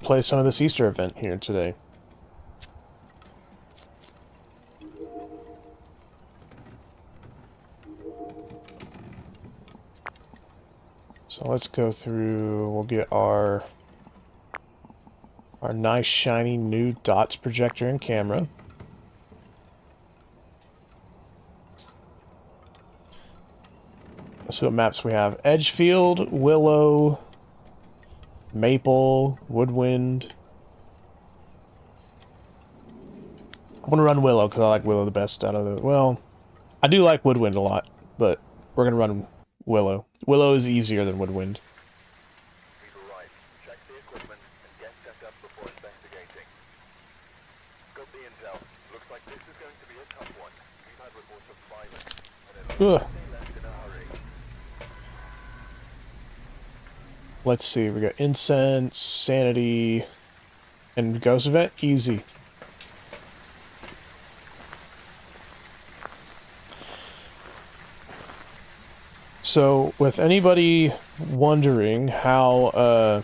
play some of this Easter event here today. So let's go through, we'll get our nice shiny new dots projector and camera. Let's see what maps we have. Edgefield, Willow, Maple, Woodwind. I'm gonna run Willow because I like Willow the best out of the... Well, I do like Woodwind a lot, but we're gonna run Willow. Willow is easier than Woodwind. Check the equipment and get set up before investigating. Got the intel. Looks like this is going to be a tough one. We've had reports of violence, and it'll left in a hurry. Let's see, we got Incense, Sanity, and Ghost Event. Easy. So, with anybody wondering how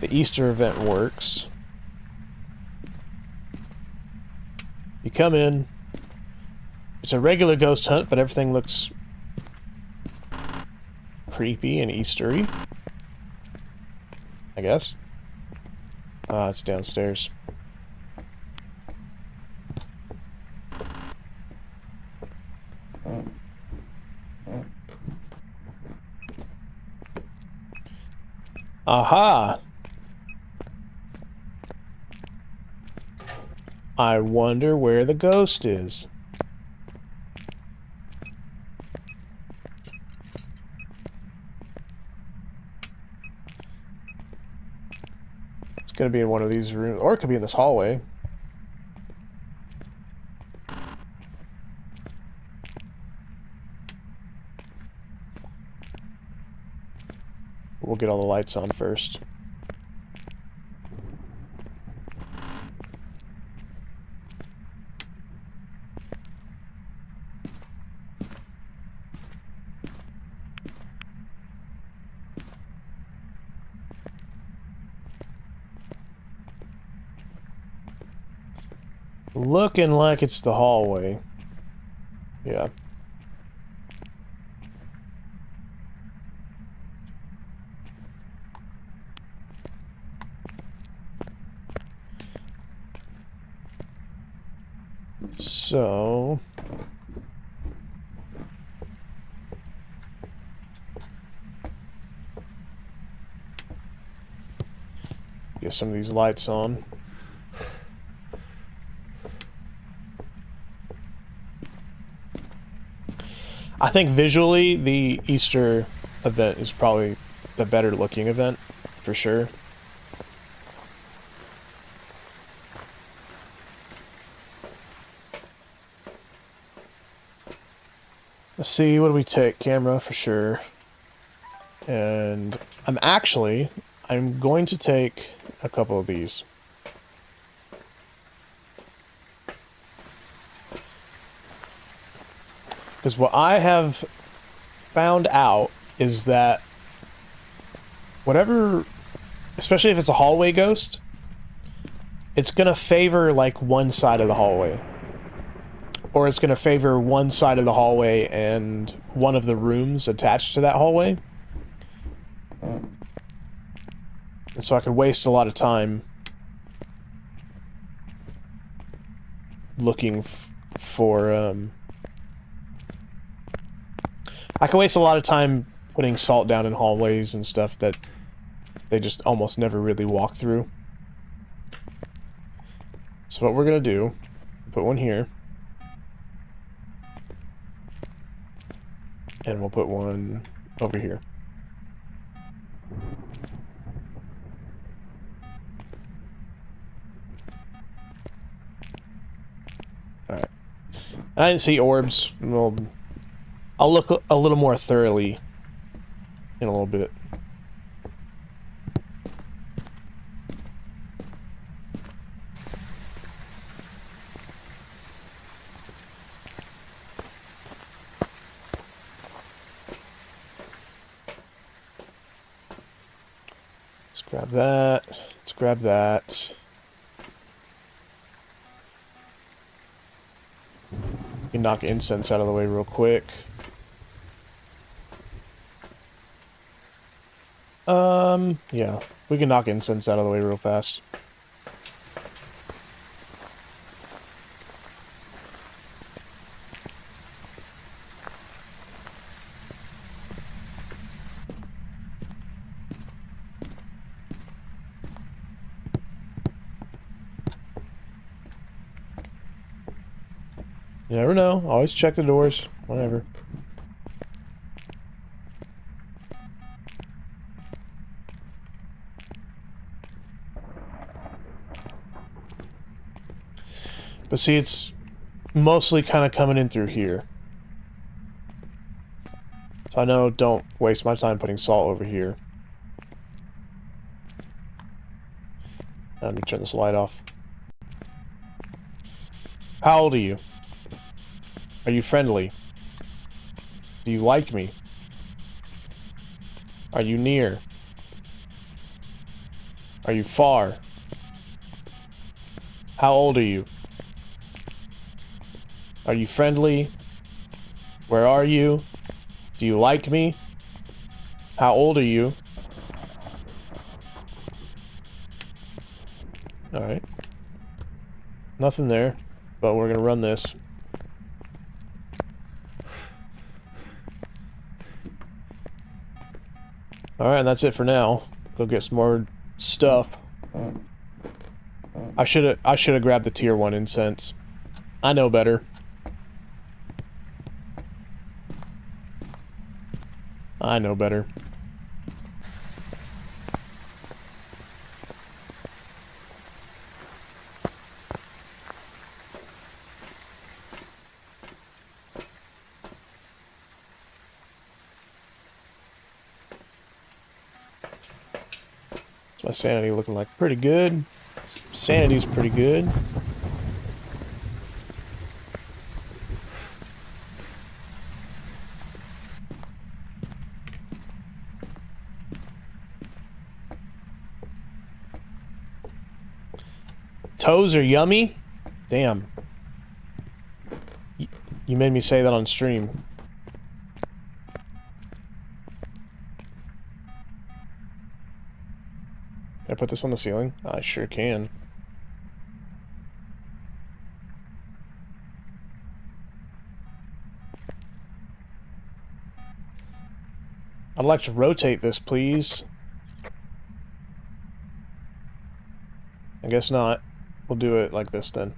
the Easter event works, you come in, it's a regular ghost hunt, but everything looks creepy and Eastery, I guess. It's downstairs. Aha! I wonder where the ghost is. It's gonna be in one of these rooms, or it could be in this hallway. We'll get all the lights on first. Looking like it's the hallway. Yeah. So... get some of these lights on. I think visually the Easter event is probably the better looking event, for sure. Let's see, what do we take? Camera, for sure. And I'm going to take a couple of these. Because what I have found out is that whatever, especially if it's a hallway ghost, it's going to favor like one side of the hallway. Or it's going to favor one side of the hallway and one of the rooms attached to that hallway. And so I could waste a lot of time looking for, I can waste a lot of time putting salt down in hallways and stuff that they just almost never really walk through. So what we're gonna do, put one here. And we'll put one over here. Alright. I didn't see orbs. Well, I'll look a little more thoroughly in a little bit. Grab that. Let's grab that. You can knock incense out of the way real quick. Yeah. We can knock incense out of the way real fast. You never know. Always check the doors. Whatever. But see, it's mostly kind of coming in through here. So I know don't waste my time putting salt over here. Let me turn this light off. How old are you? Are you friendly? Do you like me? Are you near? Are you far? How old are you? Are you friendly? Where are you? Do you like me? How old are you? Alright. Nothing there, but we're gonna run this. Alright, and that's it for now. Go get some more stuff. I should have grabbed the tier 1 incense. I know better. I know better. It's my sanity looking like pretty good. Sanity's pretty good. Toes are yummy? Damn. You made me say that on stream. Can I put this on the ceiling? I sure can. I'd like to rotate this, please. I guess not. We'll do it like this then.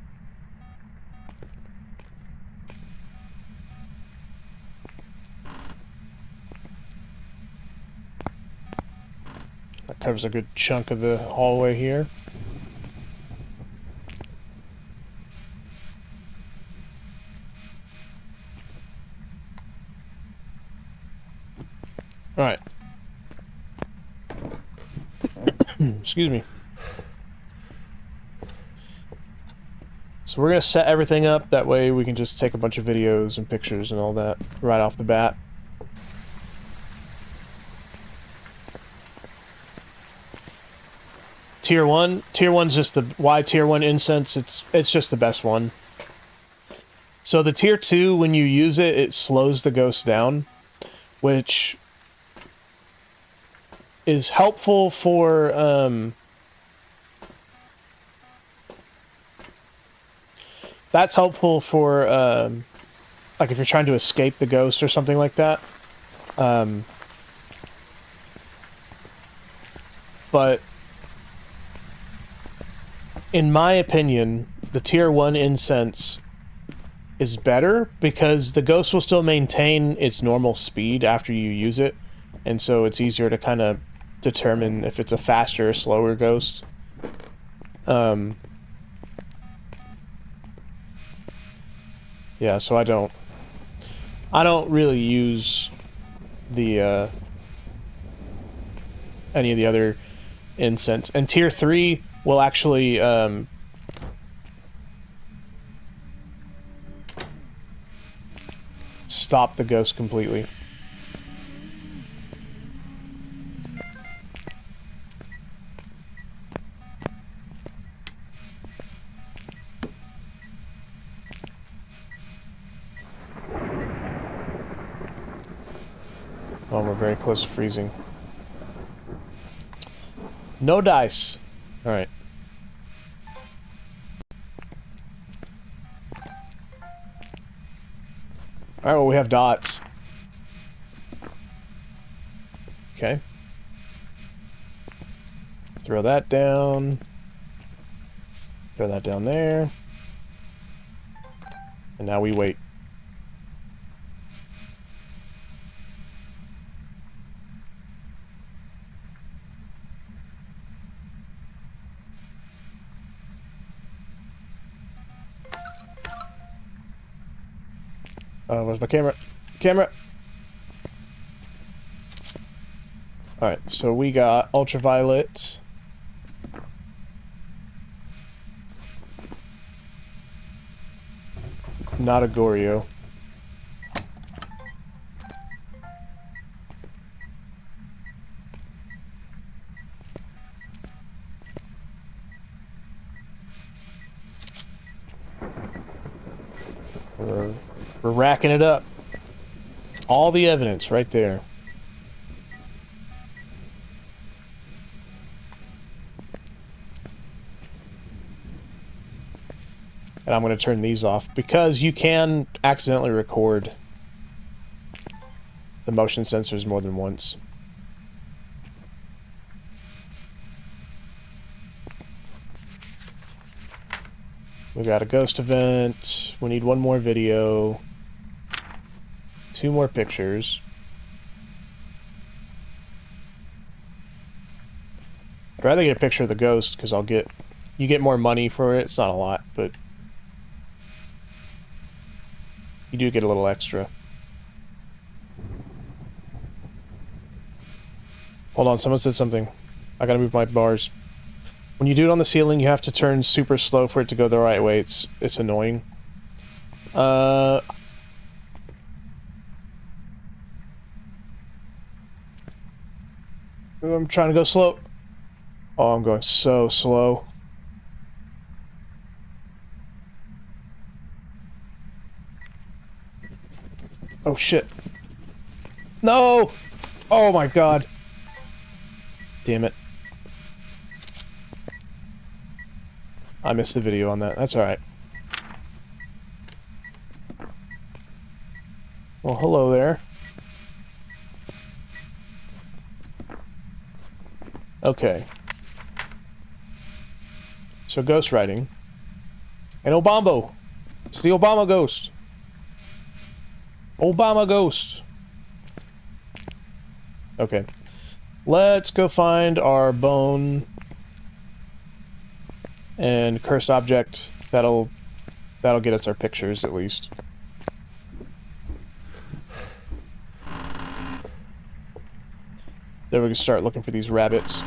That covers a good chunk of the hallway here. Alright. Excuse me. So we're going to set everything up, that way we can just take a bunch of videos and pictures and all that right off the bat. Tier 1? Tier 1's just the... Why Tier 1 incense? It's just the best one. So the Tier 2, when you use it, it slows the ghost down, which is helpful for... That's helpful for, like if you're trying to escape the ghost or something like that. But, in my opinion, the Tier 1 incense is better because the ghost will still maintain its normal speed after you use it. And so it's easier to kind of determine if it's a faster or slower ghost. Yeah, so I don't really use the any of the other incense. And Tier 3 will actually stop the ghost completely. Oh, we're very close to freezing. No dice. Alright. Alright, well, we have dots. Okay. Throw that down. Throw that down there. And now we wait. Where's my camera? Camera! Alright, so we got ultraviolet. Not a Goryo. We're racking it up. All the evidence right there. And I'm going to turn these off because you can accidentally record the motion sensors more than once. We got a ghost event. We need one more video. 2 more pictures. I'd rather get a picture of the ghost because you get more money for it. It's not a lot, but you do get a little extra. Hold on, someone said something. I gotta move my bars. When you do it on the ceiling, you have to turn super slow for it to go the right way. It's annoying. I'm trying to go slow. Oh, I'm going so slow. Oh shit. No! Oh my god. Damn it. I missed the video on that. That's alright. Well, hello there. Okay. So, ghost writing. And Obama! It's the Obama ghost! Obama ghost! Okay. Let's go find our bone and cursed object. That'll get us our pictures, at least. Then we can start looking for these rabbits.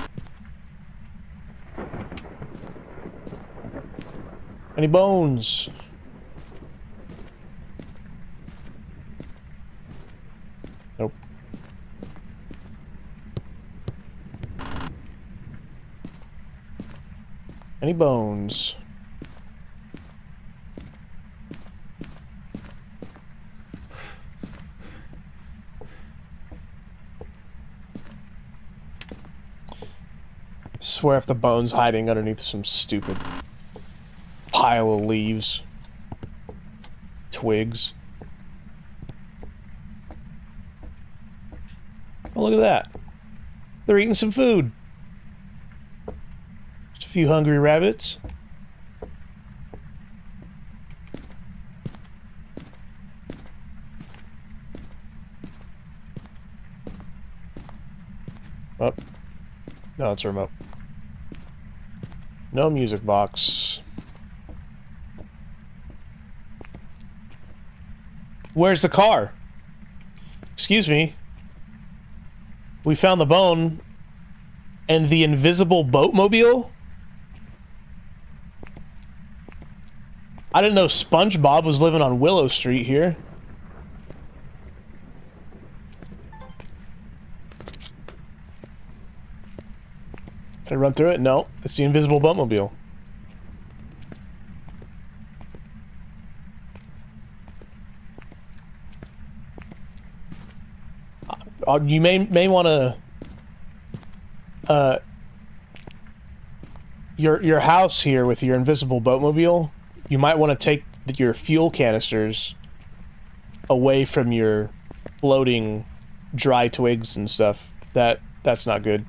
Any bones? Nope. Any bones? I swear if the bone's hiding underneath some stupid pile of leaves. Twigs. Oh, look at that. They're eating some food. Just a few hungry rabbits. Oh. No, it's a remote. No music box. Where's the car? Excuse me. We found the bone and the invisible boatmobile? I didn't know SpongeBob was living on Willow Street here. Can I run through it? No, it's the invisible boatmobile. You may want to your house here with your invisible boatmobile, you might want to take your fuel canisters away from your floating dry twigs and stuff. That's not good.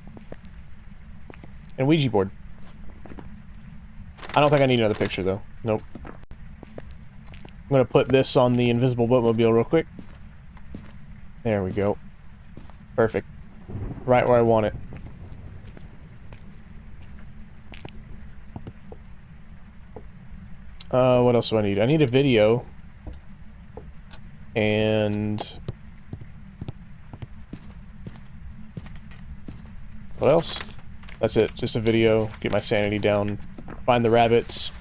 And Ouija board. I don't think I need another picture though. Nope. I'm gonna put this on the invisible boatmobile real quick. There we go. Perfect. Right where I want it. What else do I need? I need a video. And... what else? That's it. Just a video. Get my sanity down. Find the rabbits.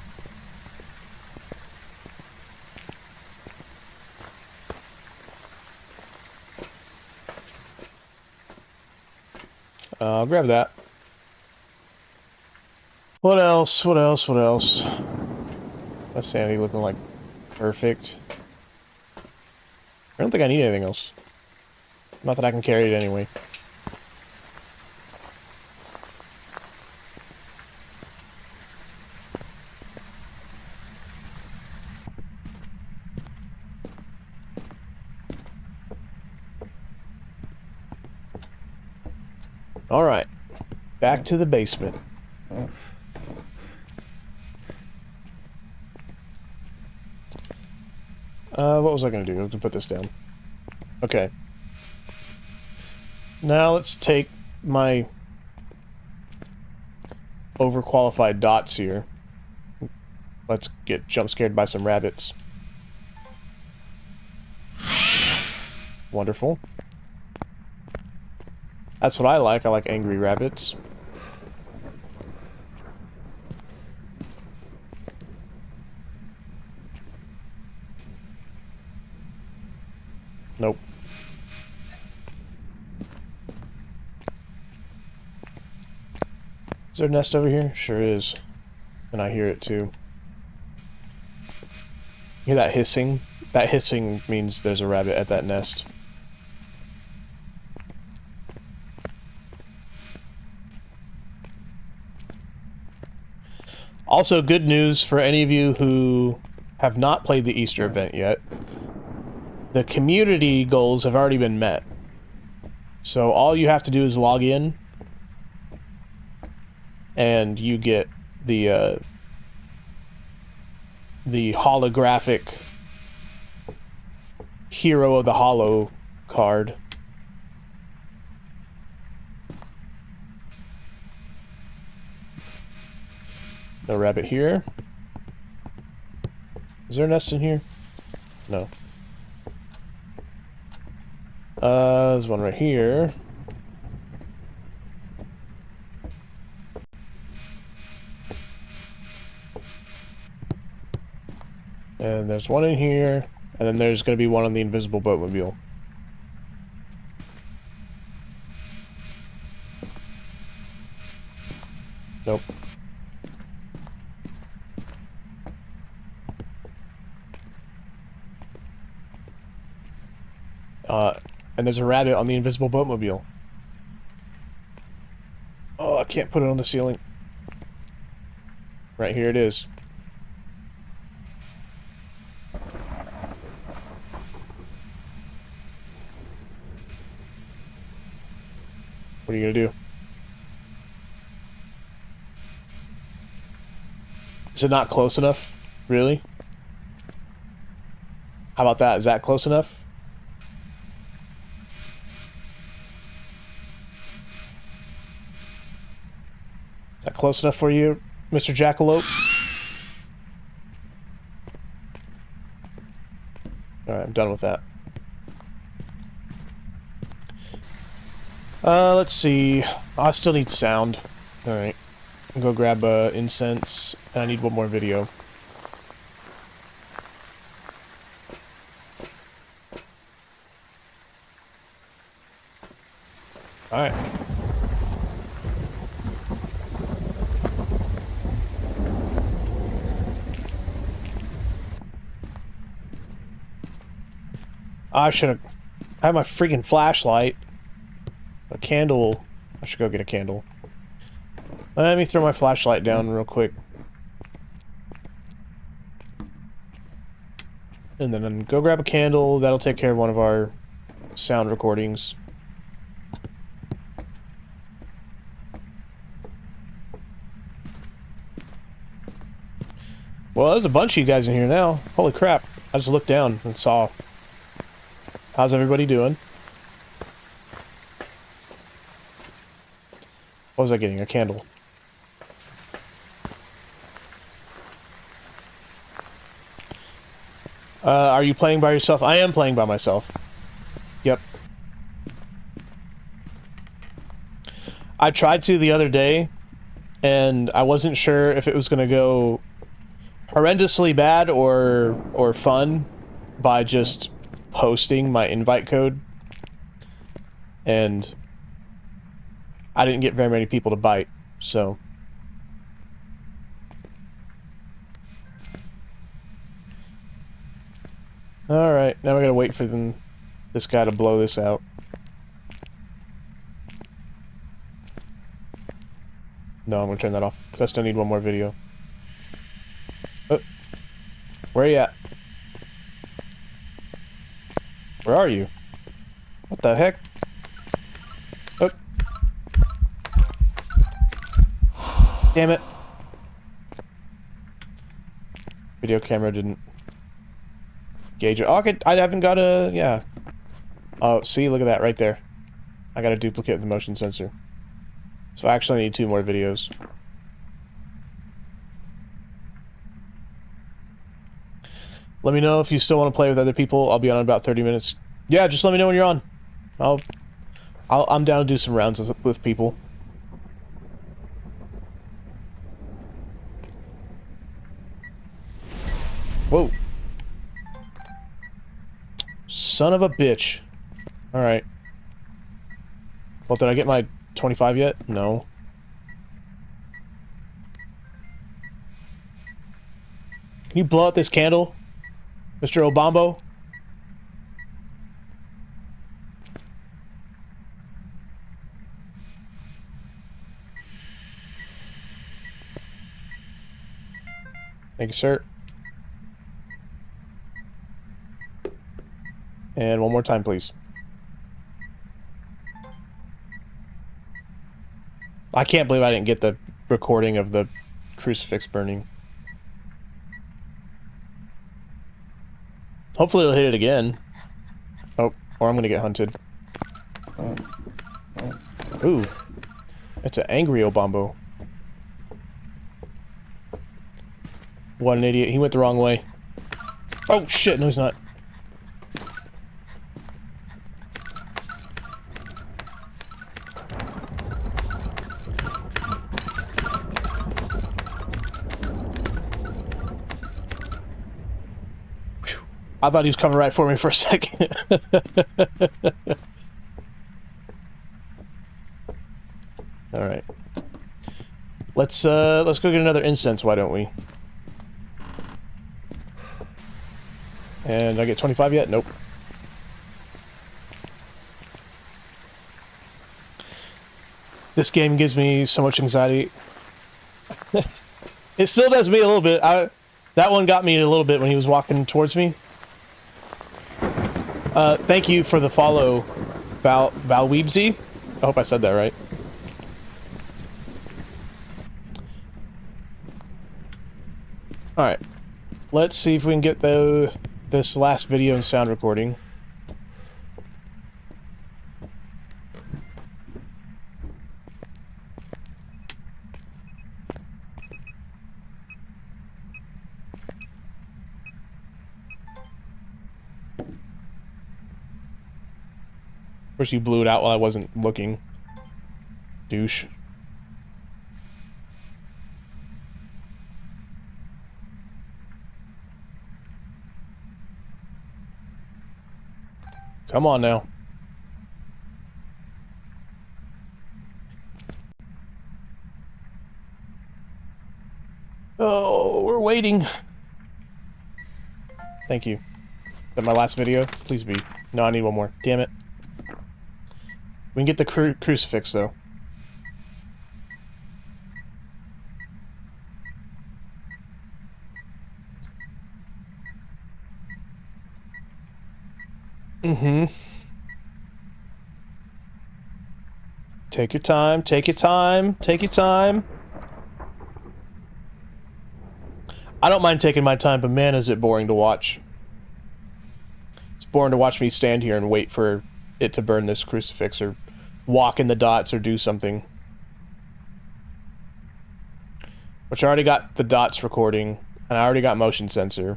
I'll grab that. What else? What else? What else? My sanity looking like perfect. I don't think I need anything else. Not that I can carry it anyway. Alright. Back to the basement. What was I gonna do? I have to put this down. Okay. Now let's take my overqualified dots here. Let's get jump scared by some rabbits. Wonderful. That's what I like. I like angry rabbits. Nope. Is there a nest over here? Sure is. And I hear it too. You hear that hissing? That hissing means there's a rabbit at that nest. Also, good news for any of you who have not played the Easter event yet. The community goals have already been met. So all you have to do is log in, and you get the holographic Hero of the Hollow card. No rabbit here. Is there a nest in here? No. There's one right here. And there's one in here, and then there's going to be one on the invisible boatmobile. Nope. And there's a rabbit on the invisible boatmobile. Oh, I can't put it on the ceiling. Right here it is. What are you gonna do? Is it not close enough? Really? How about that? Is that close enough? Is that close enough for you, Mr. Jackalope? Alright, I'm done with that. Let's see. I still need sound. Alright. I'll go grab incense, and I need one more video. Alright. I should have had my freaking flashlight. A candle. I should go get a candle. Let me throw my flashlight down real quick. And then go grab a candle. That'll take care of one of our sound recordings. Well, there's a bunch of you guys in here now. Holy crap. I just looked down and saw. How's everybody doing? What was I getting? A candle. Are you playing by yourself? I am playing by myself. Yep. I tried to the other day, and I wasn't sure if it was going to go horrendously bad or fun by just posting my invite code. And I didn't get very many people to bite, so... Alright, now we gotta wait for this guy to blow this out. No, I'm gonna turn that off, because I still need one more video. Oh, where are you at? Where are you? What the heck? Oh. Damn it. Video camera didn't gauge it. Oh, I haven't got a... yeah. Oh, see? Look at that right there. I got a duplicate of the motion sensor. So I actually need 2 more videos. Let me know if you still want to play with other people. I'll be on in about 30 minutes. Yeah, just let me know when you're on. I'm down to do some rounds with people. Whoa. Son of a bitch. Alright. Well, did I get my 25 yet? No. Can you blow out this candle, Mr. Obambo? Thank you, sir. And one more time, please. I can't believe I didn't get the recording of the crucifix burning. Hopefully it'll hit it again. Oh, or I'm gonna get hunted. Ooh. It's an angry Obambo. What an idiot. He went the wrong way. Oh, shit. No, he's not. I thought he was coming right for me for a second. All right. Let's go get another incense, why don't we? And I get 25 yet? Nope. This game gives me so much anxiety. It still does me a little bit. That one got me a little bit when he was walking towards me. Thank you for the follow, Valweebsy. I hope I said that right. Alright. Let's see if we can get this last video and sound recording. Of course, you blew it out while I wasn't looking. Douche. Come on now. Oh, we're waiting. Thank you. Is that my last video? Please be. No, I need one more. Damn it. We can get the crucifix, though. Mm-hmm. Take your time, take your time, take your time. I don't mind taking my time, but man, is it boring to watch. It's boring to watch me stand here and wait for it to burn this crucifix or walk in the dots or do something. Which I already got the dots recording, and I already got motion sensor.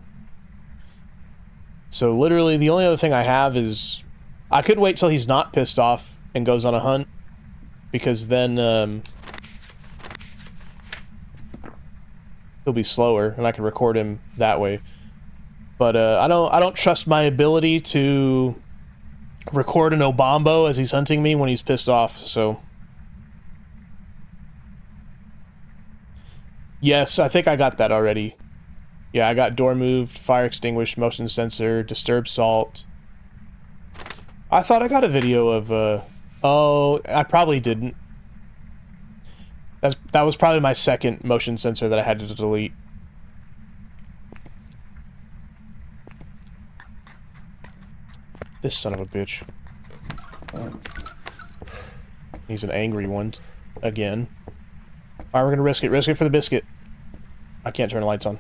So literally the only other thing I have is... I could wait till he's not pissed off and goes on a hunt, because then he'll be slower and I can record him that way. But I don't trust my ability to record an Obambo as he's hunting me when he's pissed off, so... Yes, I think I got that already. Yeah, I got door moved, fire extinguished, motion sensor, disturbed salt. I thought I got a video of, oh, I probably didn't. That was probably my second motion sensor that I had to delete. This son of a bitch. He's an angry one. Again. Alright, we're gonna risk it. Risk it for the biscuit. I can't turn the lights on.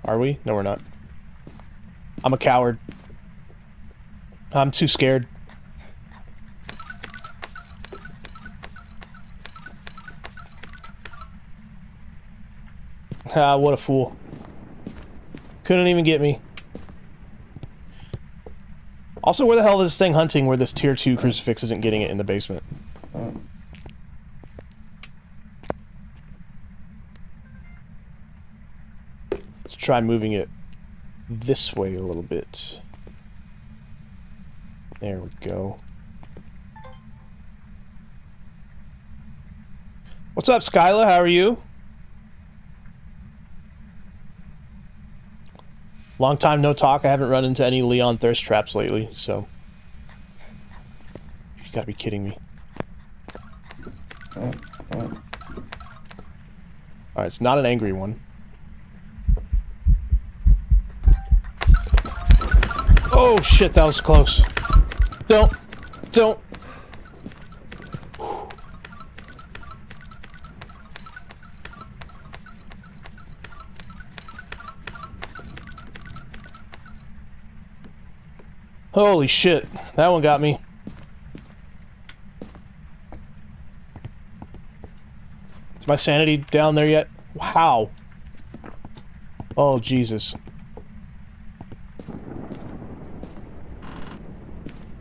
Are we? No, we're not. I'm a coward. I'm too scared. Ah, what a fool. Couldn't even get me. Also, where the hell is this thing hunting where this tier 2 crucifix isn't getting it in the basement? Let's try moving it this way a little bit. There we go. What's up, Skyla? How are you? Long time no talk. I haven't run into any Leon thirst traps lately, so... You gotta be kidding me. Alright, it's not an angry one. Oh shit, that was close. Don't. Holy shit, that one got me. Is my sanity down there yet? How? Oh, Jesus.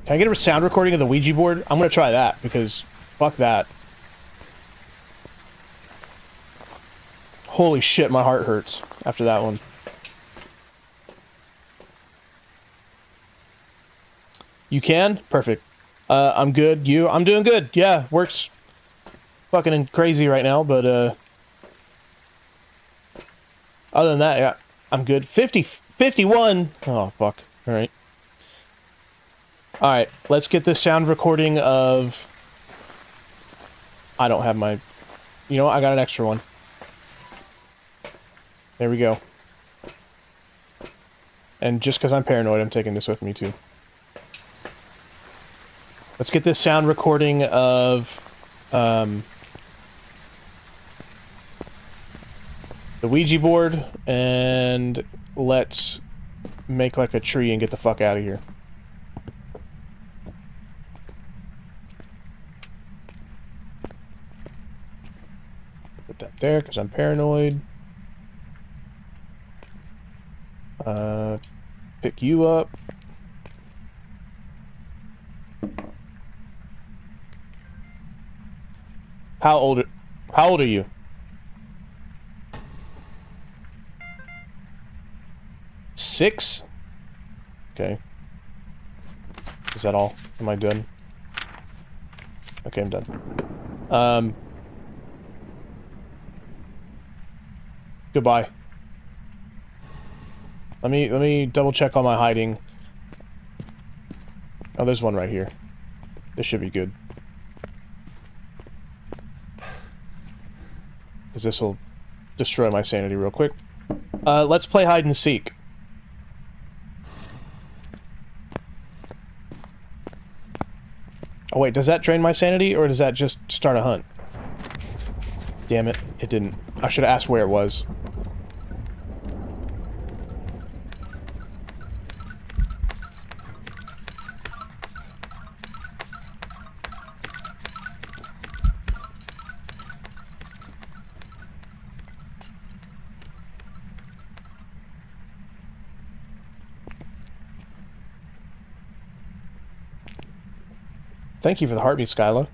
Can I get a sound recording of the Ouija board? I'm gonna try that, because fuck that. Holy shit, my heart hurts after that one. You can? Perfect. I'm good. You? I'm doing good. Yeah, works fucking crazy right now, but, other than that, yeah, I'm good. 51! Oh, fuck. Alright. Alright, let's get this sound recording of... I don't have my... You know what? I got an extra one. There we go. And just because I'm paranoid, I'm taking this with me, too. Let's get this sound recording of, the Ouija board, and let's make like a tree and get the fuck out of here. Put that there, because I'm paranoid. Pick you up. How old are you? Six? Okay. Is that all? Am I done? Okay, I'm done. Goodbye. Let me double check on my hiding. Oh, there's one right here. This should be good. Because this will destroy my sanity real quick. Let's play hide and seek. Oh wait, does that drain my sanity, or does that just start a hunt? Damn it, it didn't. I should have asked where it was. Thank you for the heartbeat, Skyla.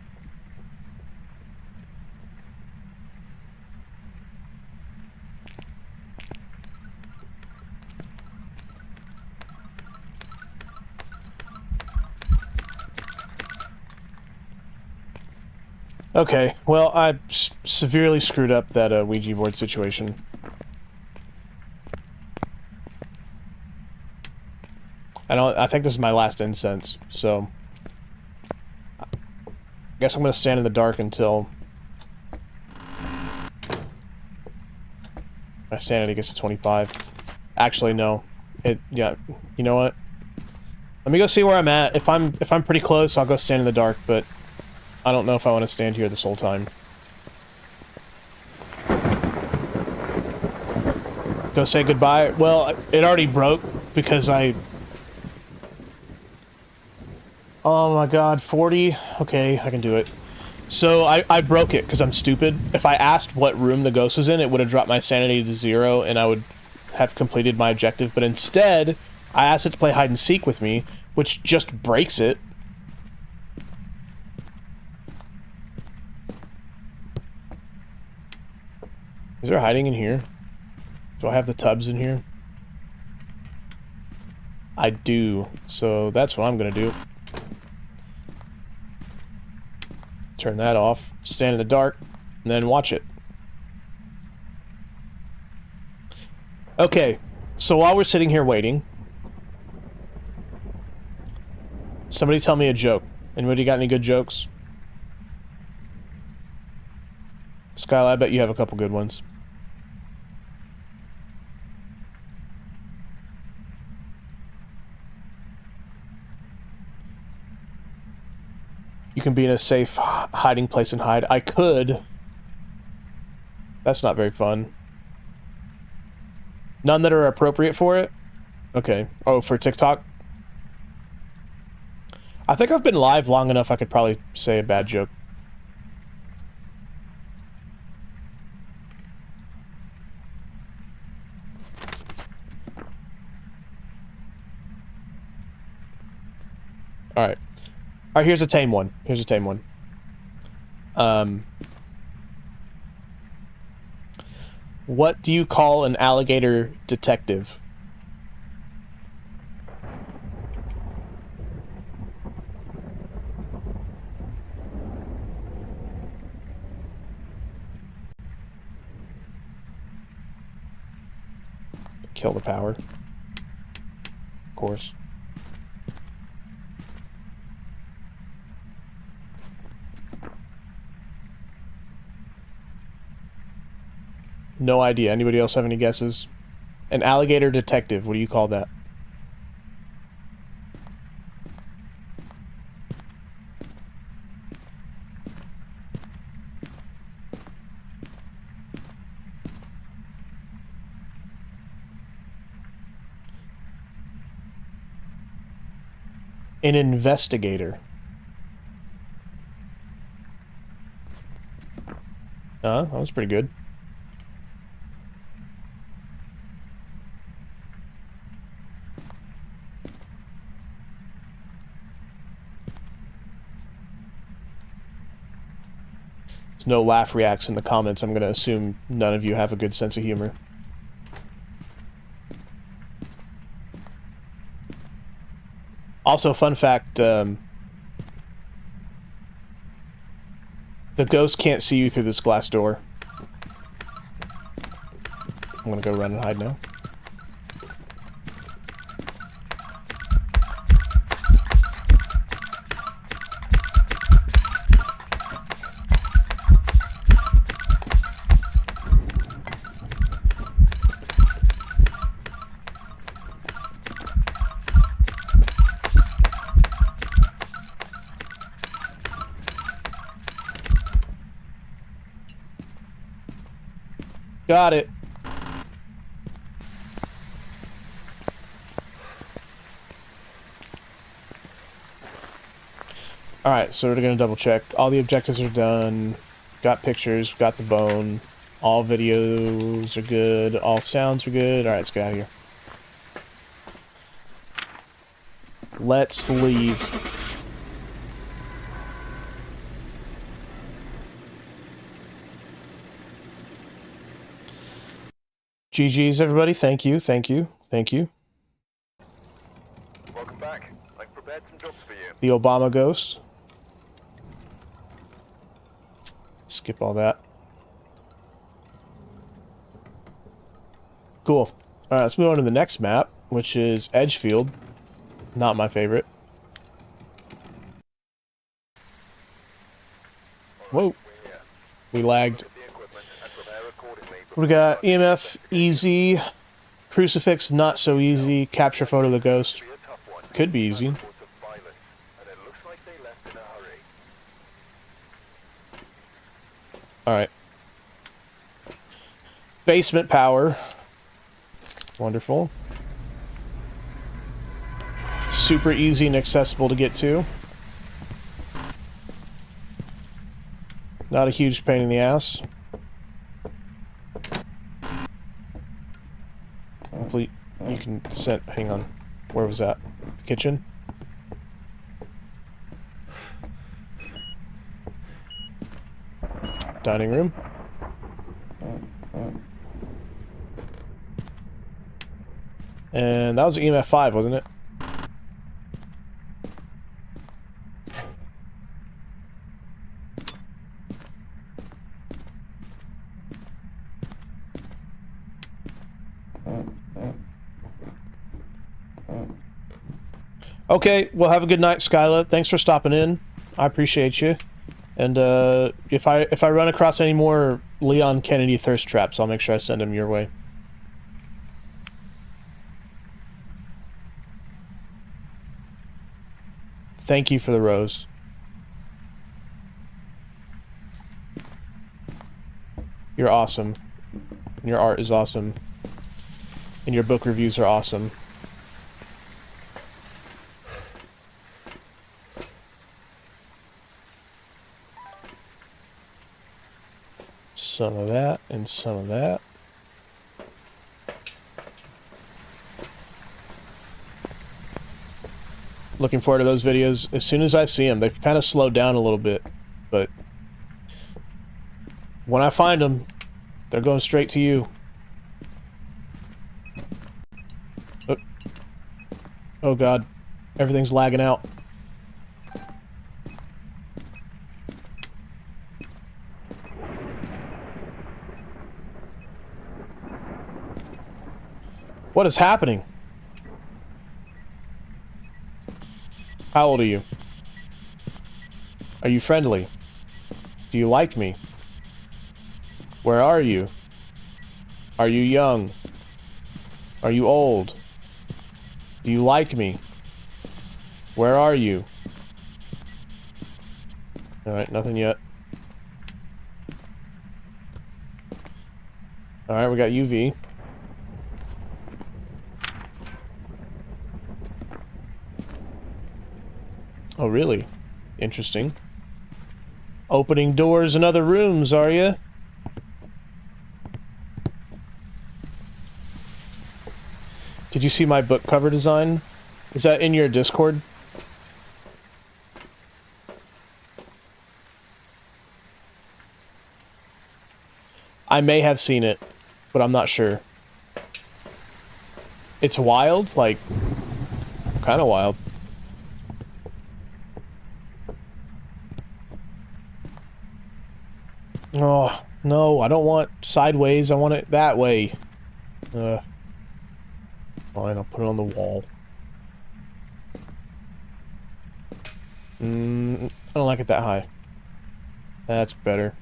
Okay, well, I severely screwed up that Ouija board situation. I think this is my last incense, so I guess I'm gonna stand in the dark until my sanity gets to 25. Actually, no. Yeah, you know what? Let me go see where I'm at. If I'm pretty close, I'll go stand in the dark, but I don't know if I want to stand here this whole time. Go say goodbye. Well, it already broke because oh my god, 40? Okay, I can do it. So I broke it because I'm stupid. If I asked what room the ghost was in, it would have dropped my sanity to 0 and I would have completed my objective. But instead, I asked it to play hide and seek with me, which just breaks it. Is there hiding in here? Do I have the tubs in here? I do. So that's what I'm gonna do. Turn that off, stand in the dark, and then watch it. Okay, so while we're sitting here waiting, somebody tell me a joke. Anybody got any good jokes? Skyla, I bet you have a couple good ones. You can be in a safe hiding place and hide. I could. That's not very fun. None that are appropriate for it? Okay. Oh, for TikTok? I think I've been live long enough I could probably say a bad joke. Alright. Alright, here's a tame one. Here's a tame one. What do you call an alligator detective? Kill the power. Of course. No idea. Anybody else have any guesses? An alligator detective. What do you call that? An investigator. That was pretty good. No laugh reacts in the comments. I'm going to assume none of you have a good sense of humor. Also, fun fact, the ghost can't see you through this glass door. I'm going to go run and hide now. Got it. Alright, so we're gonna double check. All the objectives are done. Got pictures, got the bone. All videos are good. All sounds are good. Alright, let's get out of here. Let's leave. GG's, everybody. Thank you, thank you, thank you. Welcome back. I've prepared some jobs for you. The Obama Ghost. Skip all that. Cool. Alright, let's move on to the next map, which is Edgefield. Not my favorite. Whoa. We lagged. Look at the equipment and prepare accordingly. We got EMF, easy. Crucifix, not so easy. Capture photo of the ghost. Be a tough one. Could be easy. Reports of violence, and it looks like they left in a hurry. Alright. Basement power. Wonderful. Super easy and accessible to get to. Not a huge pain in the ass. Hopefully you can set... Hang on. Where was that? The kitchen? Dining room. And that was EMF 5, wasn't it? Okay, well, have a good night, Skyla. Thanks for stopping in. I appreciate you. And if I run across any more Leon Kennedy thirst traps, I'll make sure I send them your way. Thank you for the rose. You're awesome. And your art is awesome. And your book reviews are awesome. Some of that, and some of that. Looking forward to those videos as soon as I see them. They've kind of slowed down a little bit, but when I find them, they're going straight to you. Oh god, everything's lagging out. What is happening? How old are you? Are you friendly? Do you like me? Where are you? Are you young? Are you old? Do you like me? Where are you? Alright, nothing yet. Alright, we got UV. Oh, really? Interesting. Opening doors in other rooms, are you? Did you see my book cover design? Is that in your Discord? I may have seen it, but I'm not sure. It's wild, like, kind of wild. Oh, no, I don't want sideways, I want it that way. Fine, I'll put it on the wall. I don't like it that high. That's better.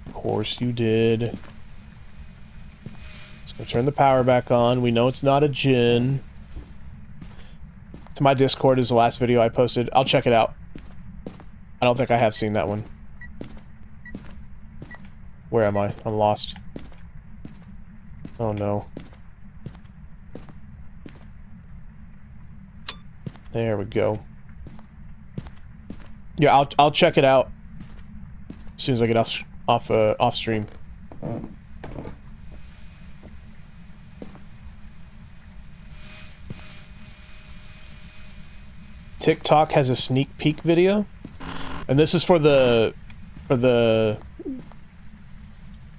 Of course you did. Let's go turn the power back on. We know it's not a djinn. To my Discord is the last video I posted. I'll check it out. I don't think I have seen that one. Where am I? I'm lost. Oh no. There we go. Yeah, I'll check it out as soon as I get off stream. TikTok has a sneak peek video, and this is for the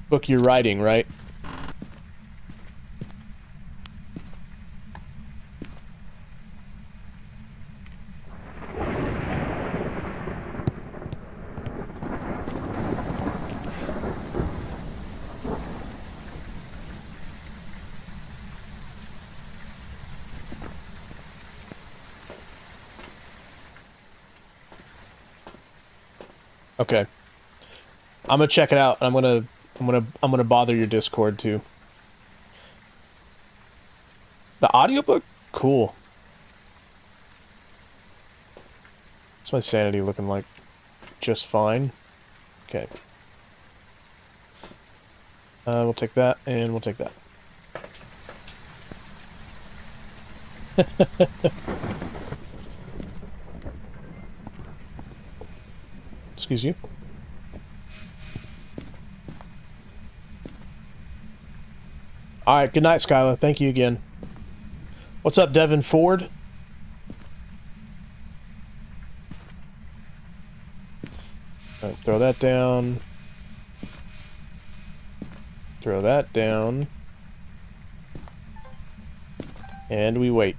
book you're writing, right? Okay. I'm gonna check it out. I'm gonna bother your Discord too. The audiobook? Cool. What's my sanity looking like? Just fine. Okay. We'll take that, and we'll take that. Excuse you. Alright, good night, Skylar. Thank you again. What's up, Devin Ford? Alright, throw that down. Throw that down. And we wait.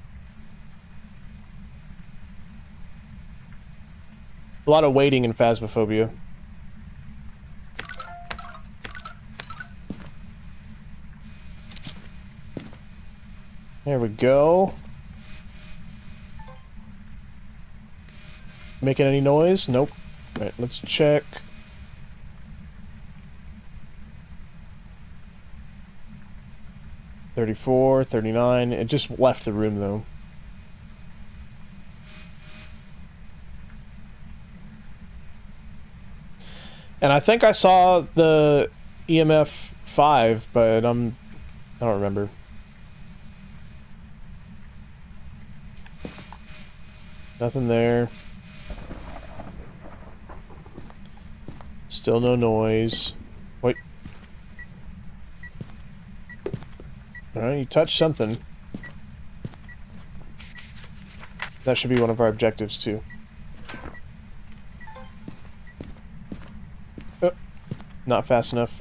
A lot of waiting in Phasmophobia. There we go. Making any noise? Nope. Alright, let's check. $34, $39. It just left the room though. And I think I saw the EMF 5, but I don't remember. Nothing there. Still no noise. Wait. Alright, you touched something. That should be one of our objectives too. Oh, not fast enough.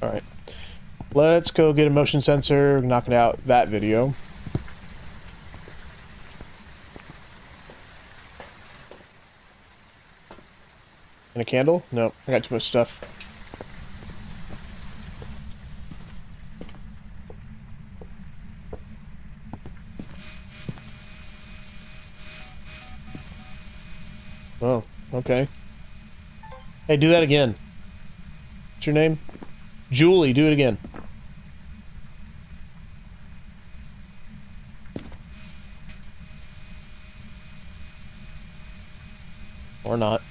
Alright. Let's go get a motion sensor, knock it out that video. And a candle? No, I got too much stuff. Oh, okay. Hey, do that again. What's your name? Julie, do it again. Or not.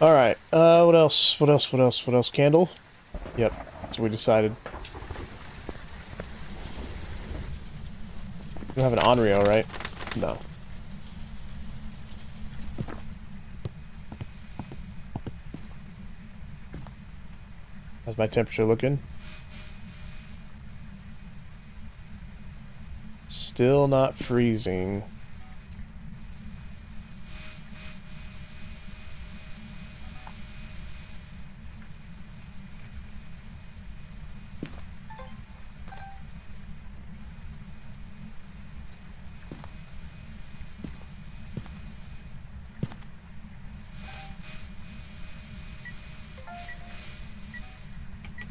Alright, what else? Candle? Yep, that's what we decided. You don't have an Onryo, right? No. How's my temperature looking? Still not freezing.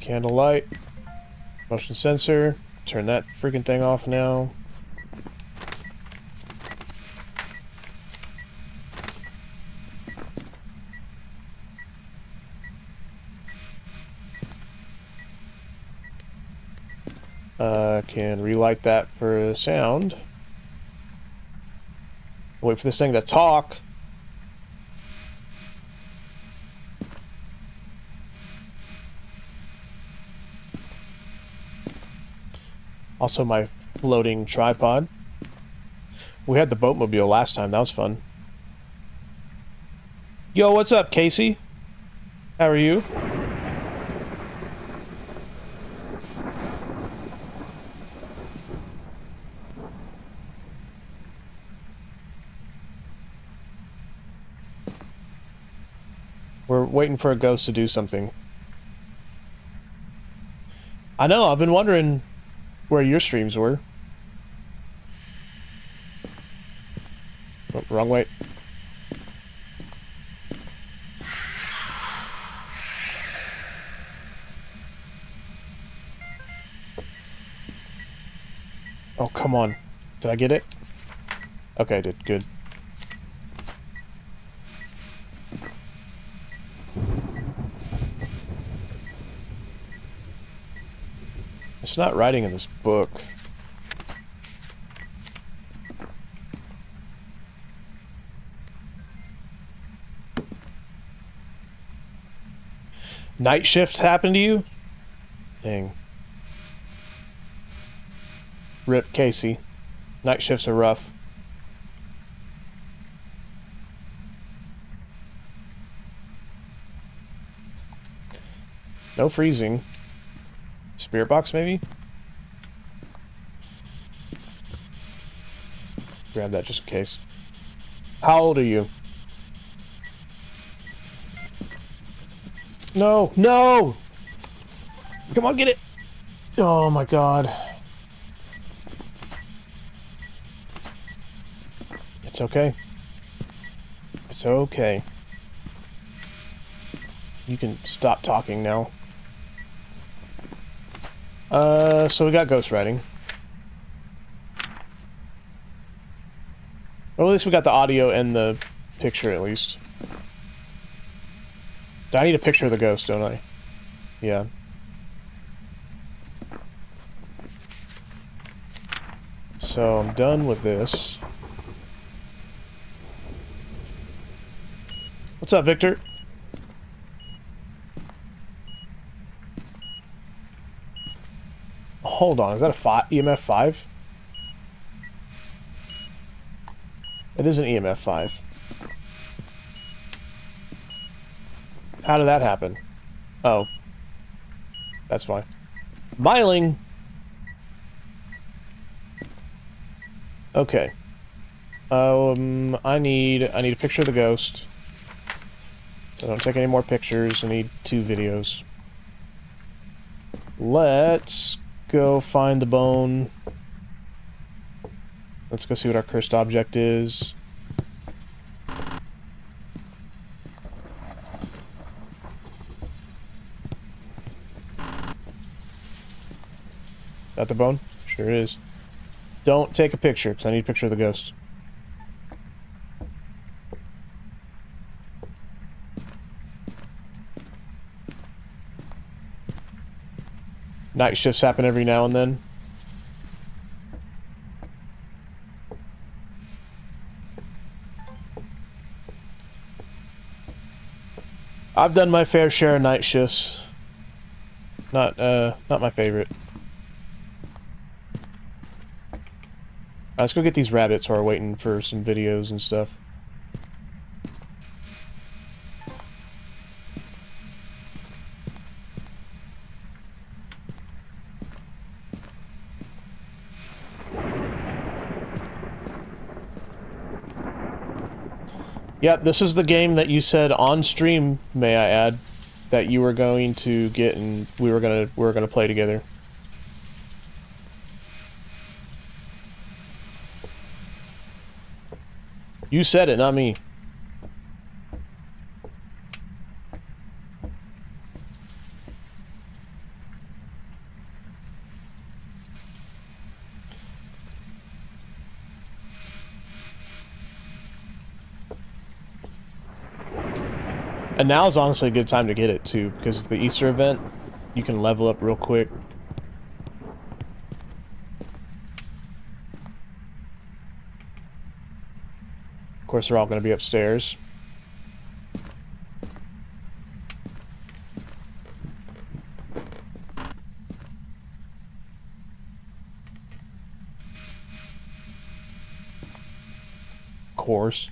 Candle light. Motion sensor. Turn that freaking thing off now. Can relight that for sound. Wait for this thing to talk. Also my floating tripod. We had the boatmobile last time, that was fun. Yo, what's up, Casey? How are you? We're waiting for a ghost to do something. I know, I've been wondering where your streams were. Oh, wrong way. Oh, come on. Did I get it? Okay, I did. Good. It's not writing in this book. Night shifts happen to you? Dang. Rip Casey. Night shifts are rough. No freezing. Spirit box, maybe? Grab that just in case. How old are you? No! No! Come on, get it! Oh my god. It's okay. It's okay. You can stop talking now. So we got ghost writing. Well, at least we got the audio and the picture, at least. I need a picture of the ghost, don't I? Yeah. So I'm done with this. What's up, Victor? Hold on, is that a EMF 5? It is an EMF 5. How did that happen? Oh. That's why. Myling! Okay. I need a picture of the ghost. So don't take any more pictures. I need 2 videos. Let's go find the bone. Let's go see what our cursed object is. That the bone? Sure is. Don't take a picture, because I need a picture of the ghost. Night shifts happen every now and then. I've done my fair share of night shifts. Not my favorite. Let's go get these rabbits while we're waiting for some videos and stuff. Yeah, this is the game that you said on stream, may I add, that you were going to get and we were gonna play together. You said it, not me. And now is honestly a good time to get it too, because the Easter event, you can level up real quick. course, they're all going to be upstairs. Of course.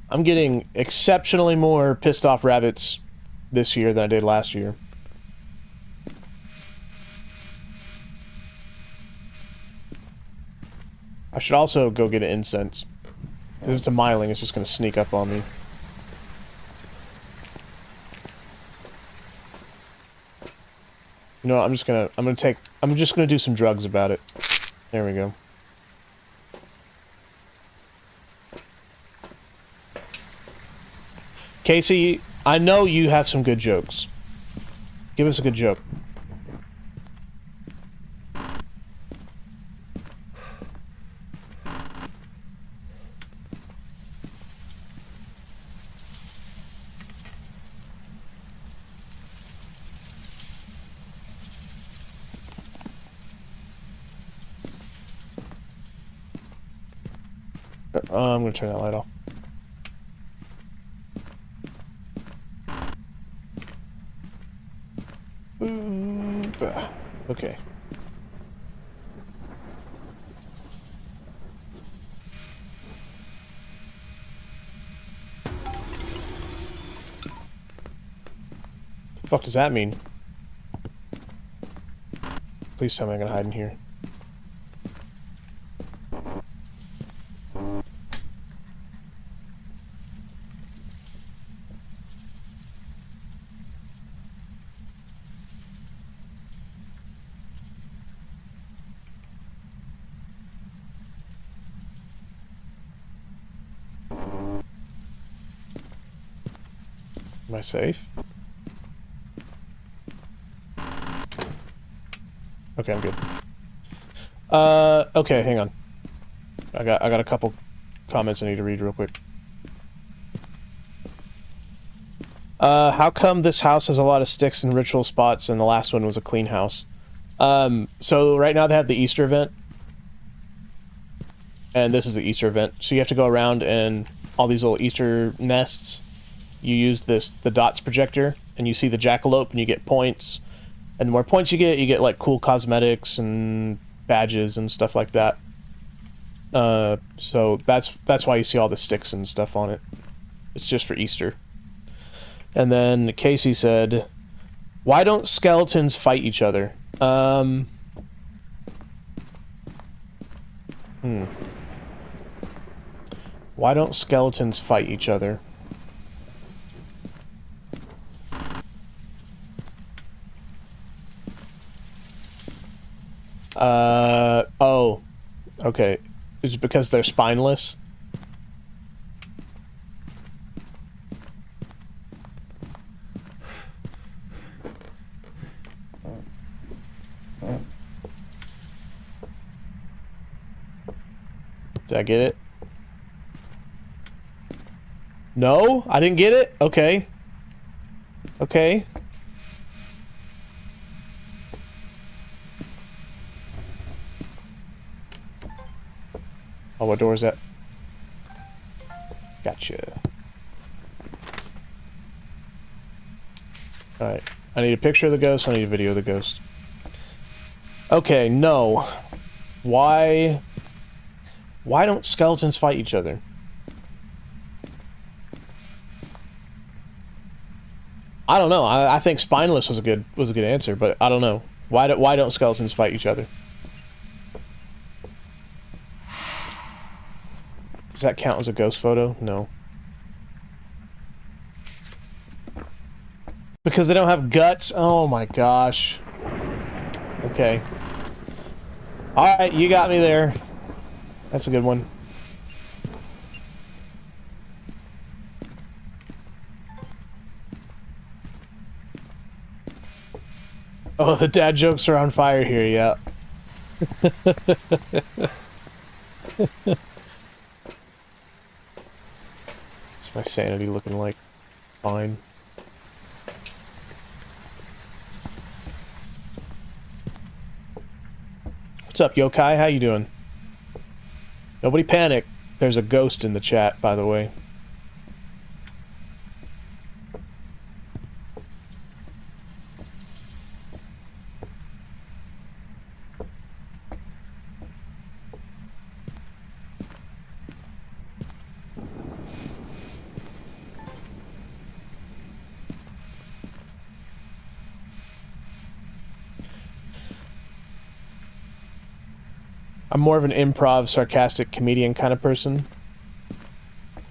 I'm getting exceptionally more pissed off rabbits this year than I did last year. I should also go get an incense. If it's a myling, it's just gonna sneak up on me. You know what, I'm just gonna do some drugs about it. There we go. Casey, I know you have some good jokes. Give us a good joke. I'm gonna turn that light off. Okay. The fuck does that mean? Please tell me I'm gonna hide in here. Am I safe? Okay, I'm good. Okay, hang on. I got a couple comments I need to read real quick. How come this house has a lot of sticks and ritual spots and the last one was a clean house? So right now they have the Easter event. And this is the Easter event. So you have to go around and all these little Easter nests. You use the dots projector and you see the jackalope and you get points. And the more points you get like cool cosmetics and badges and stuff like that. So that's why you see all the sticks and stuff on it. It's just for Easter. And then Casey said, why don't skeletons fight each other? Why don't skeletons fight each other? Oh. Okay. Is it because they're spineless? Did I get it? No? I didn't get it? Okay. Okay. Oh, what door is that? Gotcha. Alright. I need a picture of the ghost, I need a video of the ghost. Okay, no. Why don't skeletons fight each other? I don't know. I think spineless was a good answer, but I don't know. Why don't skeletons fight each other? Does that count as a ghost photo? No. Because they don't have guts? Oh my gosh. Okay. Alright, you got me there. That's a good one. Oh, the dad jokes are on fire here, yeah. My sanity looking like fine. What's up, Yokai? How you doing? Nobody panic. There's a ghost in the chat, by the way. I'm more of an improv, sarcastic comedian kind of person.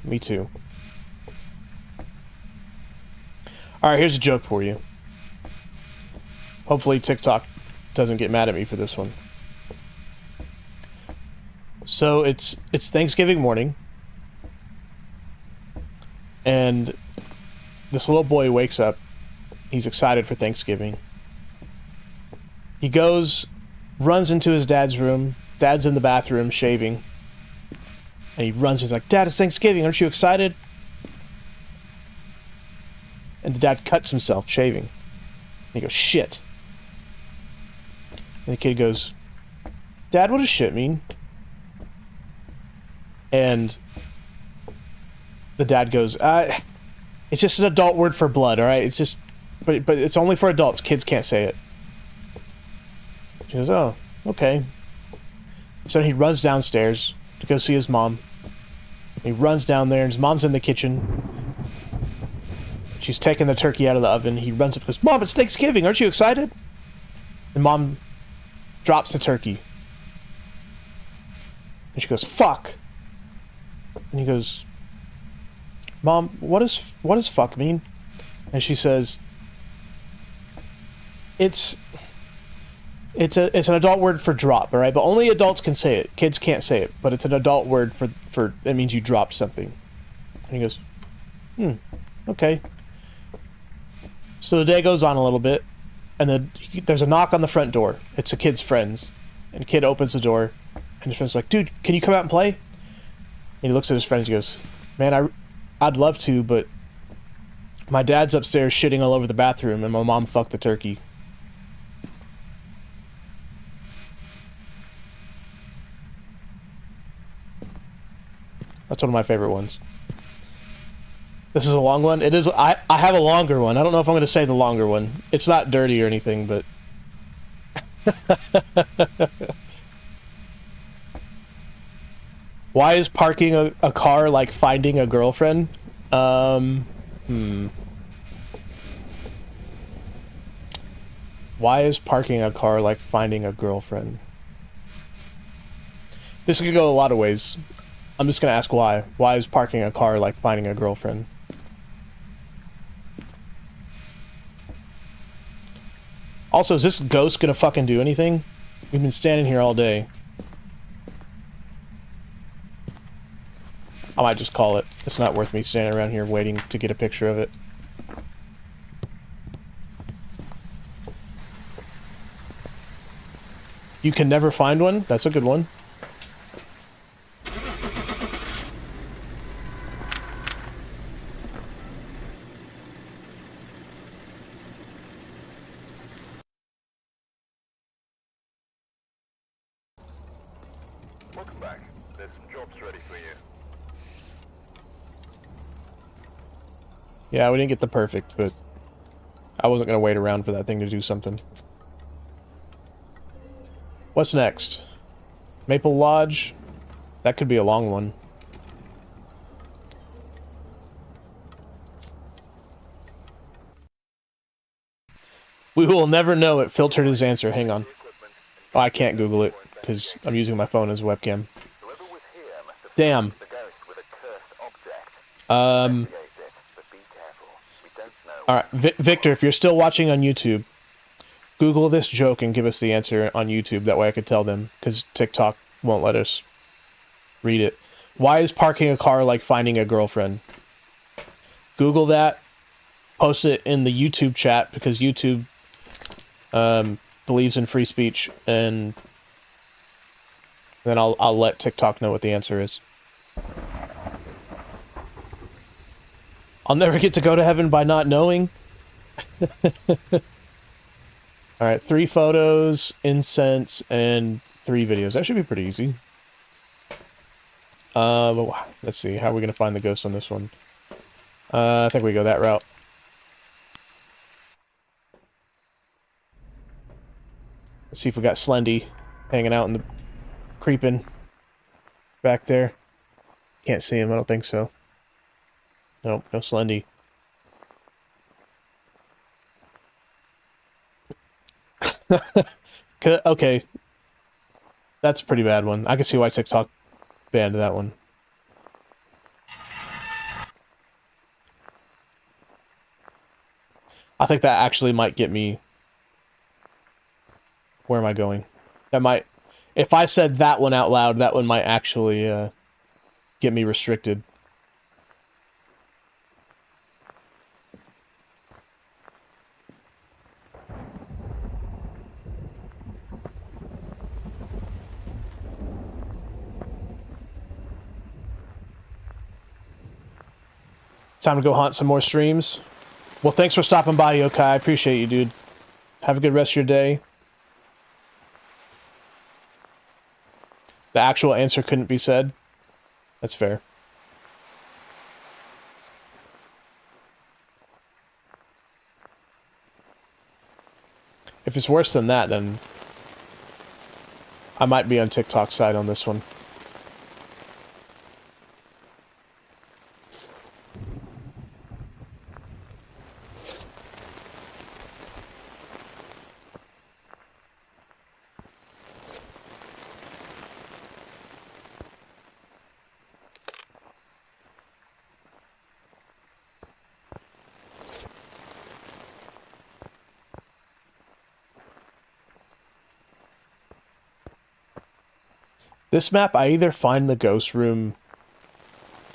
Me too. Alright, here's a joke for you. Hopefully TikTok doesn't get mad at me for this one. So it's Thanksgiving morning. And this little boy wakes up. He's excited for Thanksgiving. He goes, runs into his dad's room. Dad's in the bathroom shaving. And he runs, he's like, Dad, it's Thanksgiving, aren't you excited? And the dad cuts himself shaving. And he goes, shit. And the kid goes, Dad, what does shit mean? And the dad goes, it's just an adult word for blood, alright? It's just, but it's only for adults, kids can't say it. She goes, oh, okay. So he runs downstairs to go see his mom. He runs down there, and his mom's in the kitchen. She's taking the turkey out of the oven. He runs up and goes, Mom, it's Thanksgiving, aren't you excited? And Mom drops the turkey. And she goes, fuck. And he goes, Mom, what does fuck mean? And she says, it's an adult word for drop, alright? But only adults can say it. Kids can't say it. But it's an adult word for it means you dropped something. And he goes, okay. So the day goes on a little bit, and then there's a knock on the front door. It's a kid's friends. And the kid opens the door, and his friend's like, dude, can you come out and play? And he looks at his friends and he goes, man, I'd love to, but my dad's upstairs shitting all over the bathroom, and my mom fucked the turkey. That's one of my favorite ones. This is a long one. It is. I have a longer one. I don't know if I'm going to say the longer one. It's not dirty or anything, but... Why is parking a car like finding a girlfriend? Why is parking a car like finding a girlfriend? This could go a lot of ways. I'm just gonna ask why. Why is parking a car like finding a girlfriend? Also, is this ghost gonna fucking do anything? We've been standing here all day. I might just call it. It's not worth me standing around here waiting to get a picture of it. You can never find one? That's a good one. Welcome back. There's some jobs ready for you. Yeah, we didn't get the perfect, but I wasn't gonna wait around for that thing to do something. What's next? Maple Lodge? That could be a long one. We will never know it filtered his answer. Hang on. Oh, I can't Google it, because I'm using my phone as a webcam. Whoever was here must have Damn. the ghost with a cursed object. Investigate it, but be careful. We don't know. Alright, Victor, if you're still watching on YouTube, Google this joke and give us the answer on YouTube. That way I could tell them, because TikTok won't let us read it. Why is parking a car like finding a girlfriend? Google that. Post it in the YouTube chat, because YouTube believes in free speech, and then I'll let TikTok know what the answer is. I'll never get to go to heaven by not knowing. Alright, 3 photos, incense, and 3 videos. That should be pretty easy. Let's see. How are we going to find the ghost on this one? I think we go that route. Let's see if we got Slendy hanging out in the... creeping back there. Can't see him, I don't think so. Nope, no Slendy. Okay. That's a pretty bad one. I can see why TikTok banned that one. I think that actually might get me... Where am I going? That might... If I said that one out loud, that one might actually get me restricted. Time to go haunt some more streams. Well, thanks for stopping by, Yokai. I appreciate you, dude. Have a good rest of your day. The actual answer couldn't be said. That's fair. If it's worse than that, then I might be on TikTok's side on this one. This map, I either find the ghost room,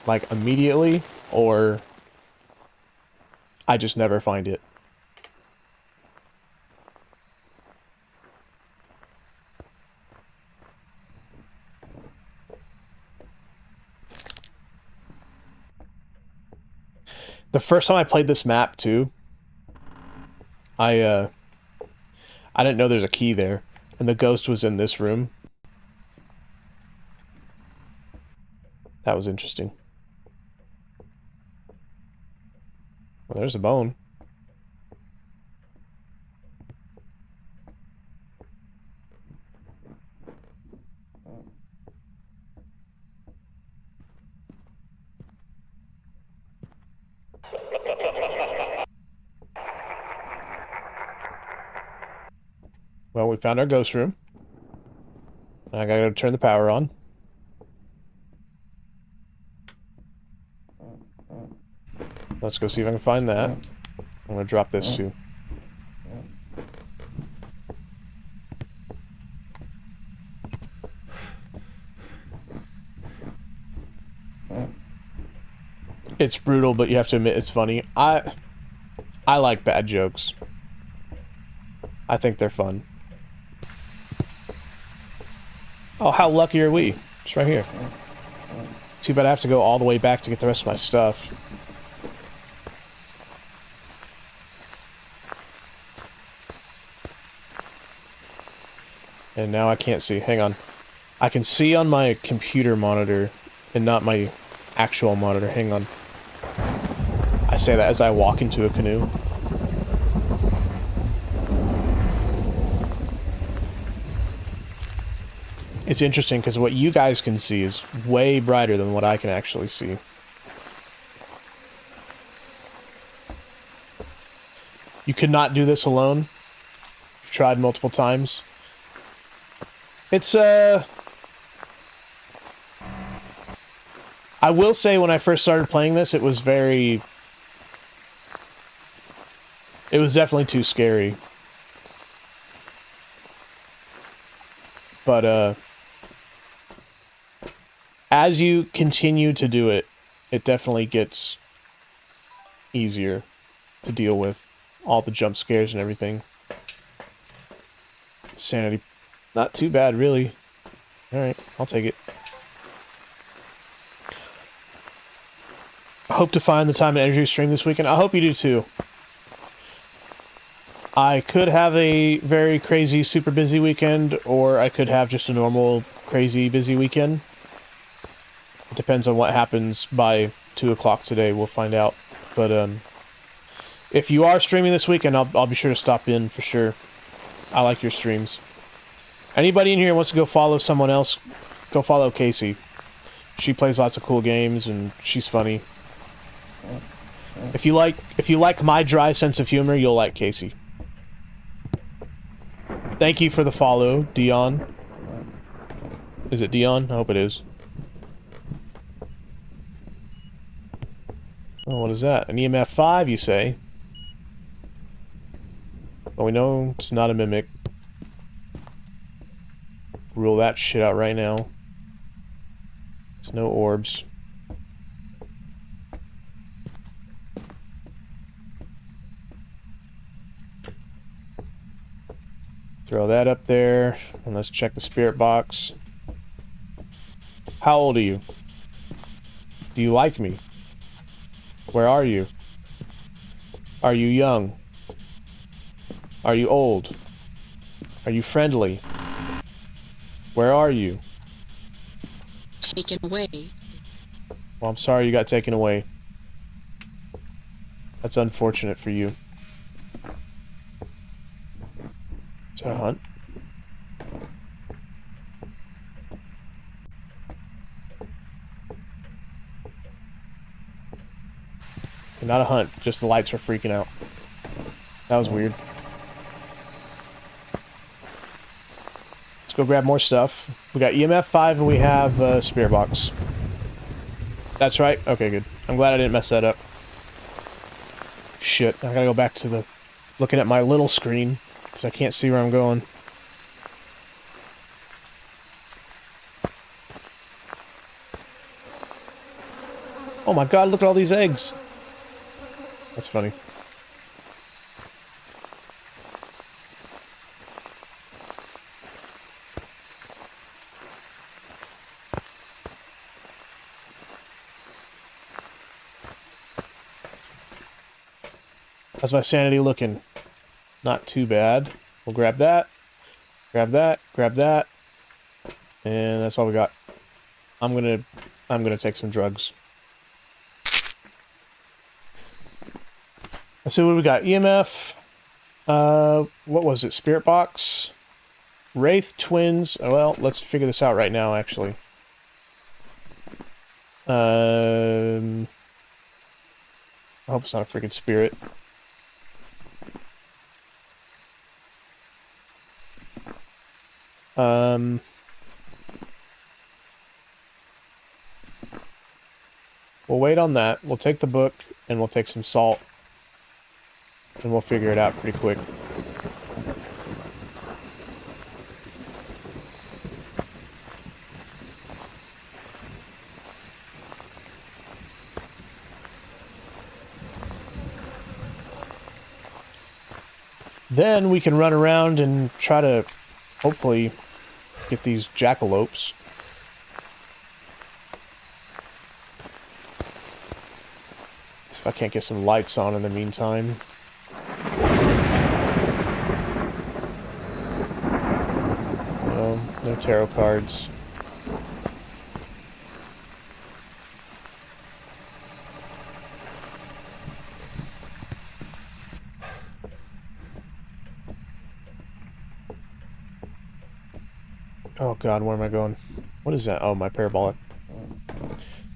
like, immediately, or I just never find it. The first time I played this map, too, I didn't know there's a key there, and the ghost was in this room. That was interesting. Well, there's a bone. Well, we found our ghost room. I gotta turn the power on. Let's go see if I can find that. I'm gonna drop this too. It's brutal, but you have to admit it's funny. I like bad jokes. I think they're fun. Oh, how lucky are we? It's right here. Too bad I have to go all the way back to get the rest of my stuff. And now I can't see. Hang on. I can see on my computer monitor and not my actual monitor. Hang on. I say that as I walk into a canoe. It's interesting because what you guys can see is way brighter than what I can actually see. You could not do this alone. I've tried multiple times. It's, I will say when I first started playing this, it was very... It was definitely too scary. But, as you continue to do it, it definitely gets easier to deal with all the jump scares and everything. Sanity. Not too bad, really. Alright, I'll take it. I hope to find the time and energy to stream this weekend. I hope you do too. I could have a very crazy, super busy weekend, or I could have just a normal, crazy, busy weekend. It depends on what happens by 2 o'clock today. We'll find out. But, if you are streaming this weekend, I'll be sure to stop in for sure. I like your streams. Anybody in here who wants to go follow someone else, go follow Casey. She plays lots of cool games, and she's funny. If you like my dry sense of humor, you'll like Casey. Thank you for the follow, Dion. Is it Dion? I hope it is. Oh, what is that? An EMF 5, you say? Well, we know it's not a mimic. Rule that shit out right now. There's no orbs. Throw that up there, and let's check the spirit box. How old are you? Do you like me? Where are you? Are you young? Are you old? Are you friendly? Where are you? Taken away. Well, I'm sorry you got taken away. That's unfortunate for you. Is that a hunt? Not a hunt, just the lights were freaking out. That was weird. Let's go grab more stuff. We got EMF 5 and we have Spirit Box. That's right? Okay, good. I'm glad I didn't mess that up. Shit, I gotta go back to the... looking at my little screen, because I can't see where I'm going. Oh my god, look at all these eggs! That's funny. How's my sanity looking? Not too bad. We'll grab that. Grab that. Grab that. And that's all we got. I'm gonna take some drugs. Let's see what we got. EMF. What was it? Spirit Box. Wraith Twins. Well, let's figure this out right now, actually. I hope it's not a freaking spirit. We'll wait on that. We'll take the book, and we'll take some salt. And we'll figure it out pretty quick. Then we can run around and try to, hopefully, get these jackalopes. If I can't get some lights on in the meantime. No tarot cards. Oh god, where am I going? What is that? Oh, my parabolic.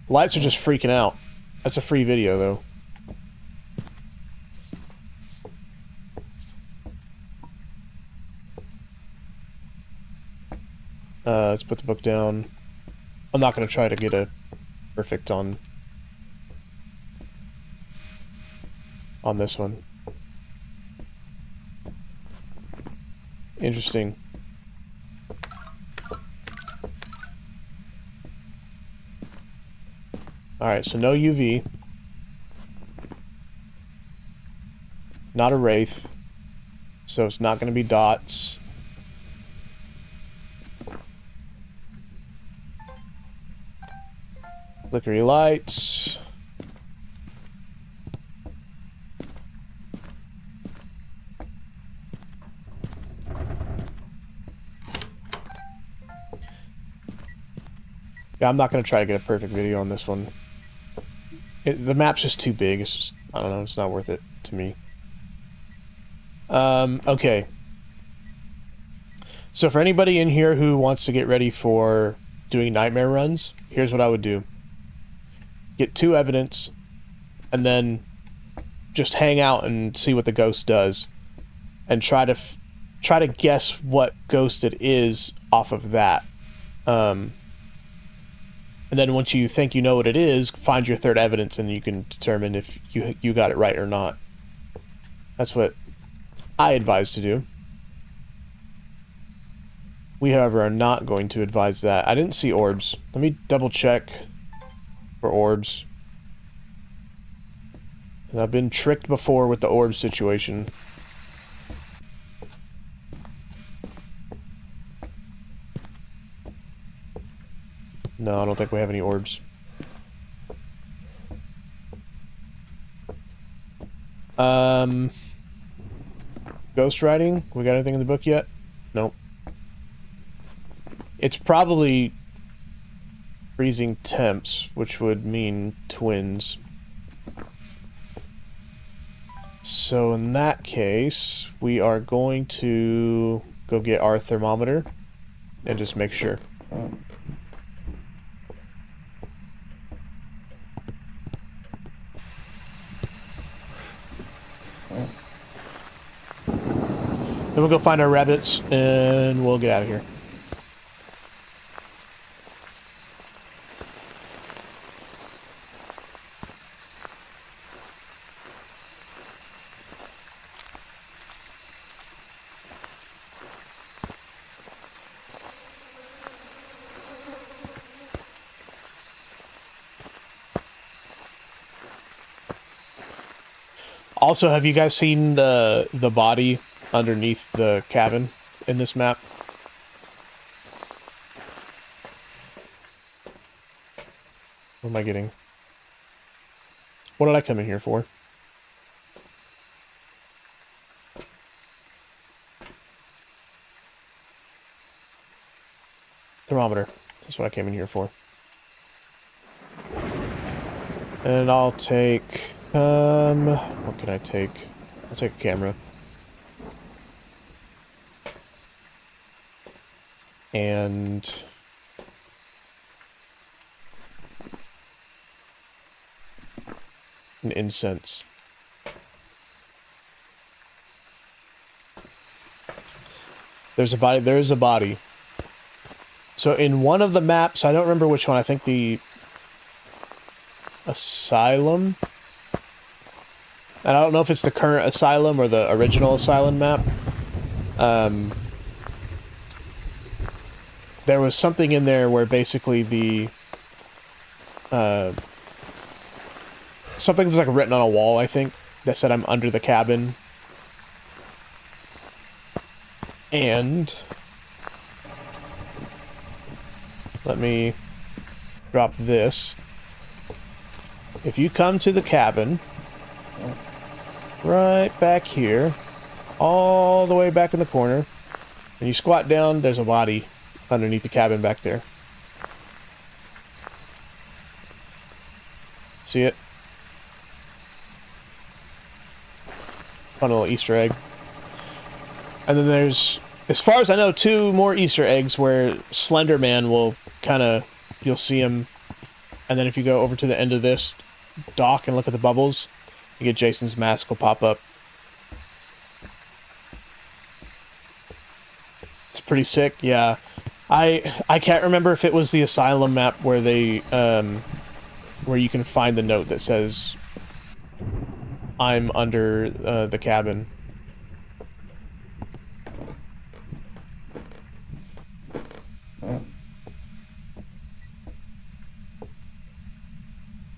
Lights are just freaking out. That's a free video, though. Let's put the book down. I'm not going to try to get a perfect on this one. Interesting. Alright, so no UV. Not a wraith. So it's not going to be dots. Flickery lights. Yeah, I'm not going to try to get a perfect video on this one. The map's just too big. It's just, I don't know, it's not worth it to me. Okay. So for anybody in here who wants to get ready for doing nightmare runs, here's what I would do. Get 2 evidence, and then just hang out and see what the ghost does. And try to guess what ghost it is off of that. And then once you think you know what it is, find your 3rd evidence and you can determine if you got it right or not. That's what I advise to do. We, however, are not going to advise that. I didn't see orbs. Let me double check for orbs. And I've been tricked before with the orb situation. No, I don't think we have any orbs. Ghost writing? We got anything in the book yet? Nope. It's probably freezing temps, which would mean twins. So in that case, we are going to go get our thermometer and just make sure. Then we'll go find our rabbits and we'll get out of here. Also, have you guys seen the body underneath the cabin in this map? What am I getting? What did I come in here for? Thermometer. That's what I came in here for. And I'll take... what can I take? I'll take a camera. And... an incense. There's a body. There is a body. So in one of the maps, I don't remember which one, I think the... Asylum? And I don't know if it's the current Asylum or the original Asylum map. There was something in there where basically the... something's like written on a wall, I think, that said I'm under the cabin. And... let me drop this. If you come to the cabin, right back here, all the way back in the corner, and you squat down, there's a body underneath the cabin back there. See it? Fun little Easter egg. And then there's, as far as I know, 2 more Easter eggs where Slender Man will kind of, you'll see him, and then if you go over to the end of this dock and look at the bubbles, you get Jason's mask will pop up. It's pretty sick, yeah. I can't remember if it was the Asylum map where they, where you can find the note that says, I'm under the cabin.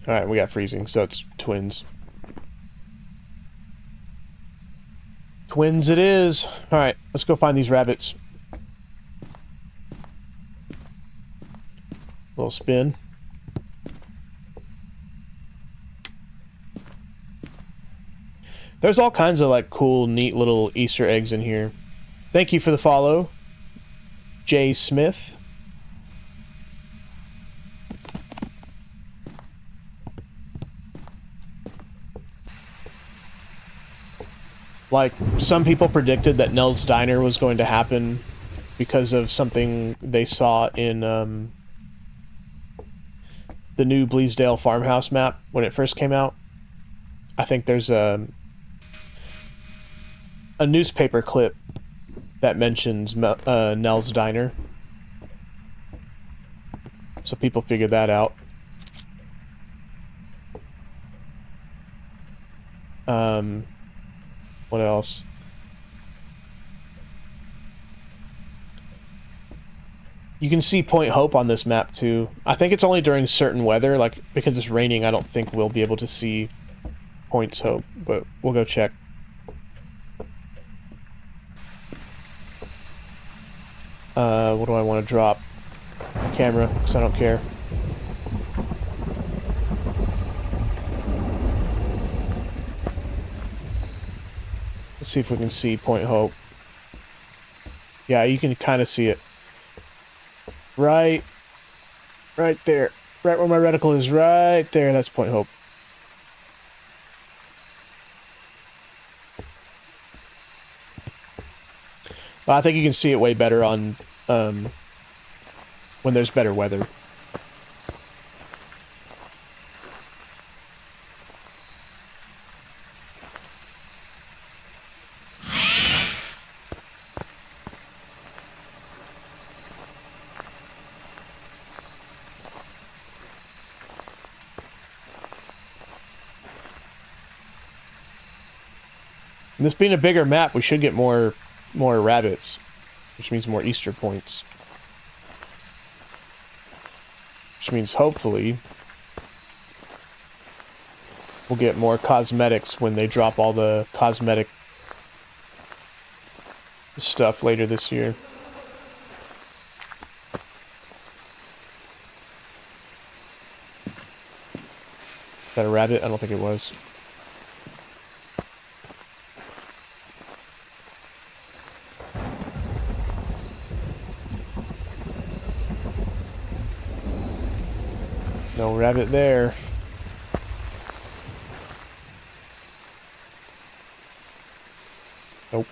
Alright, we got freezing, so it's twins. Twins it is! Alright, let's go find these rabbits. Little spin. There's all kinds of like cool, neat little Easter eggs in here. Thank you for the follow, Jay Smith. Like, some people predicted that Nell's Diner was going to happen because of something they saw in, the new Bleasdale farmhouse map when it first came out. I think there's a newspaper clip that mentions Nell's Diner. So people figured that out. What else? You can see Point Hope on this map too. I think it's only during certain weather, like because it's raining, I don't think we'll be able to see Point Hope, but we'll go check. What do I want to drop? Camera, because I don't care. Let's see if we can see Point Hope. Yeah, you can kind of see it. Right there. Right where my reticle is, right there. That's Point Hope. Well, I think you can see it way better on, when there's better weather. And this being a bigger map, we should get more rabbits, which means more Easter points. Which means hopefully we'll get more cosmetics when they drop all the cosmetic stuff later this year. Is that a rabbit? I don't think it was. No rabbit there. Nope.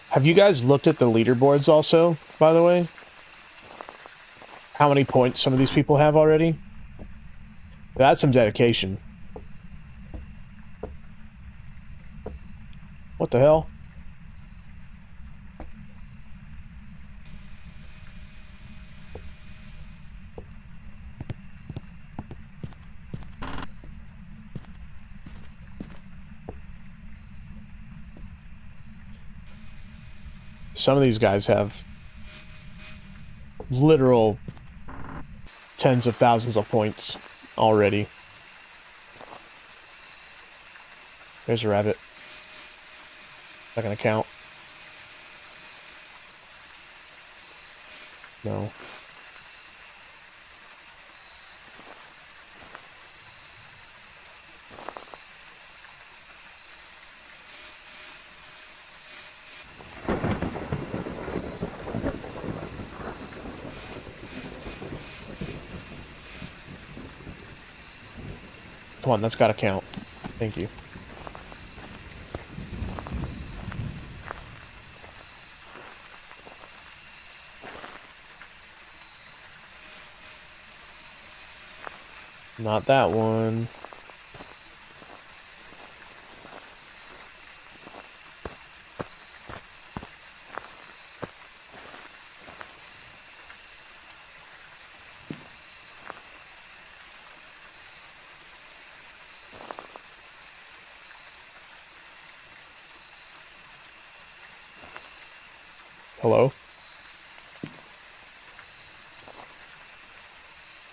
Have you guys looked at the leaderboards also, by the way? How many points some of these people have already? That's some dedication. What the hell? Some of these guys have literal tens of thousands of points already. There's a rabbit. Not gonna count. No. Come on, that's gotta count. Thank you. Not that one. Hello?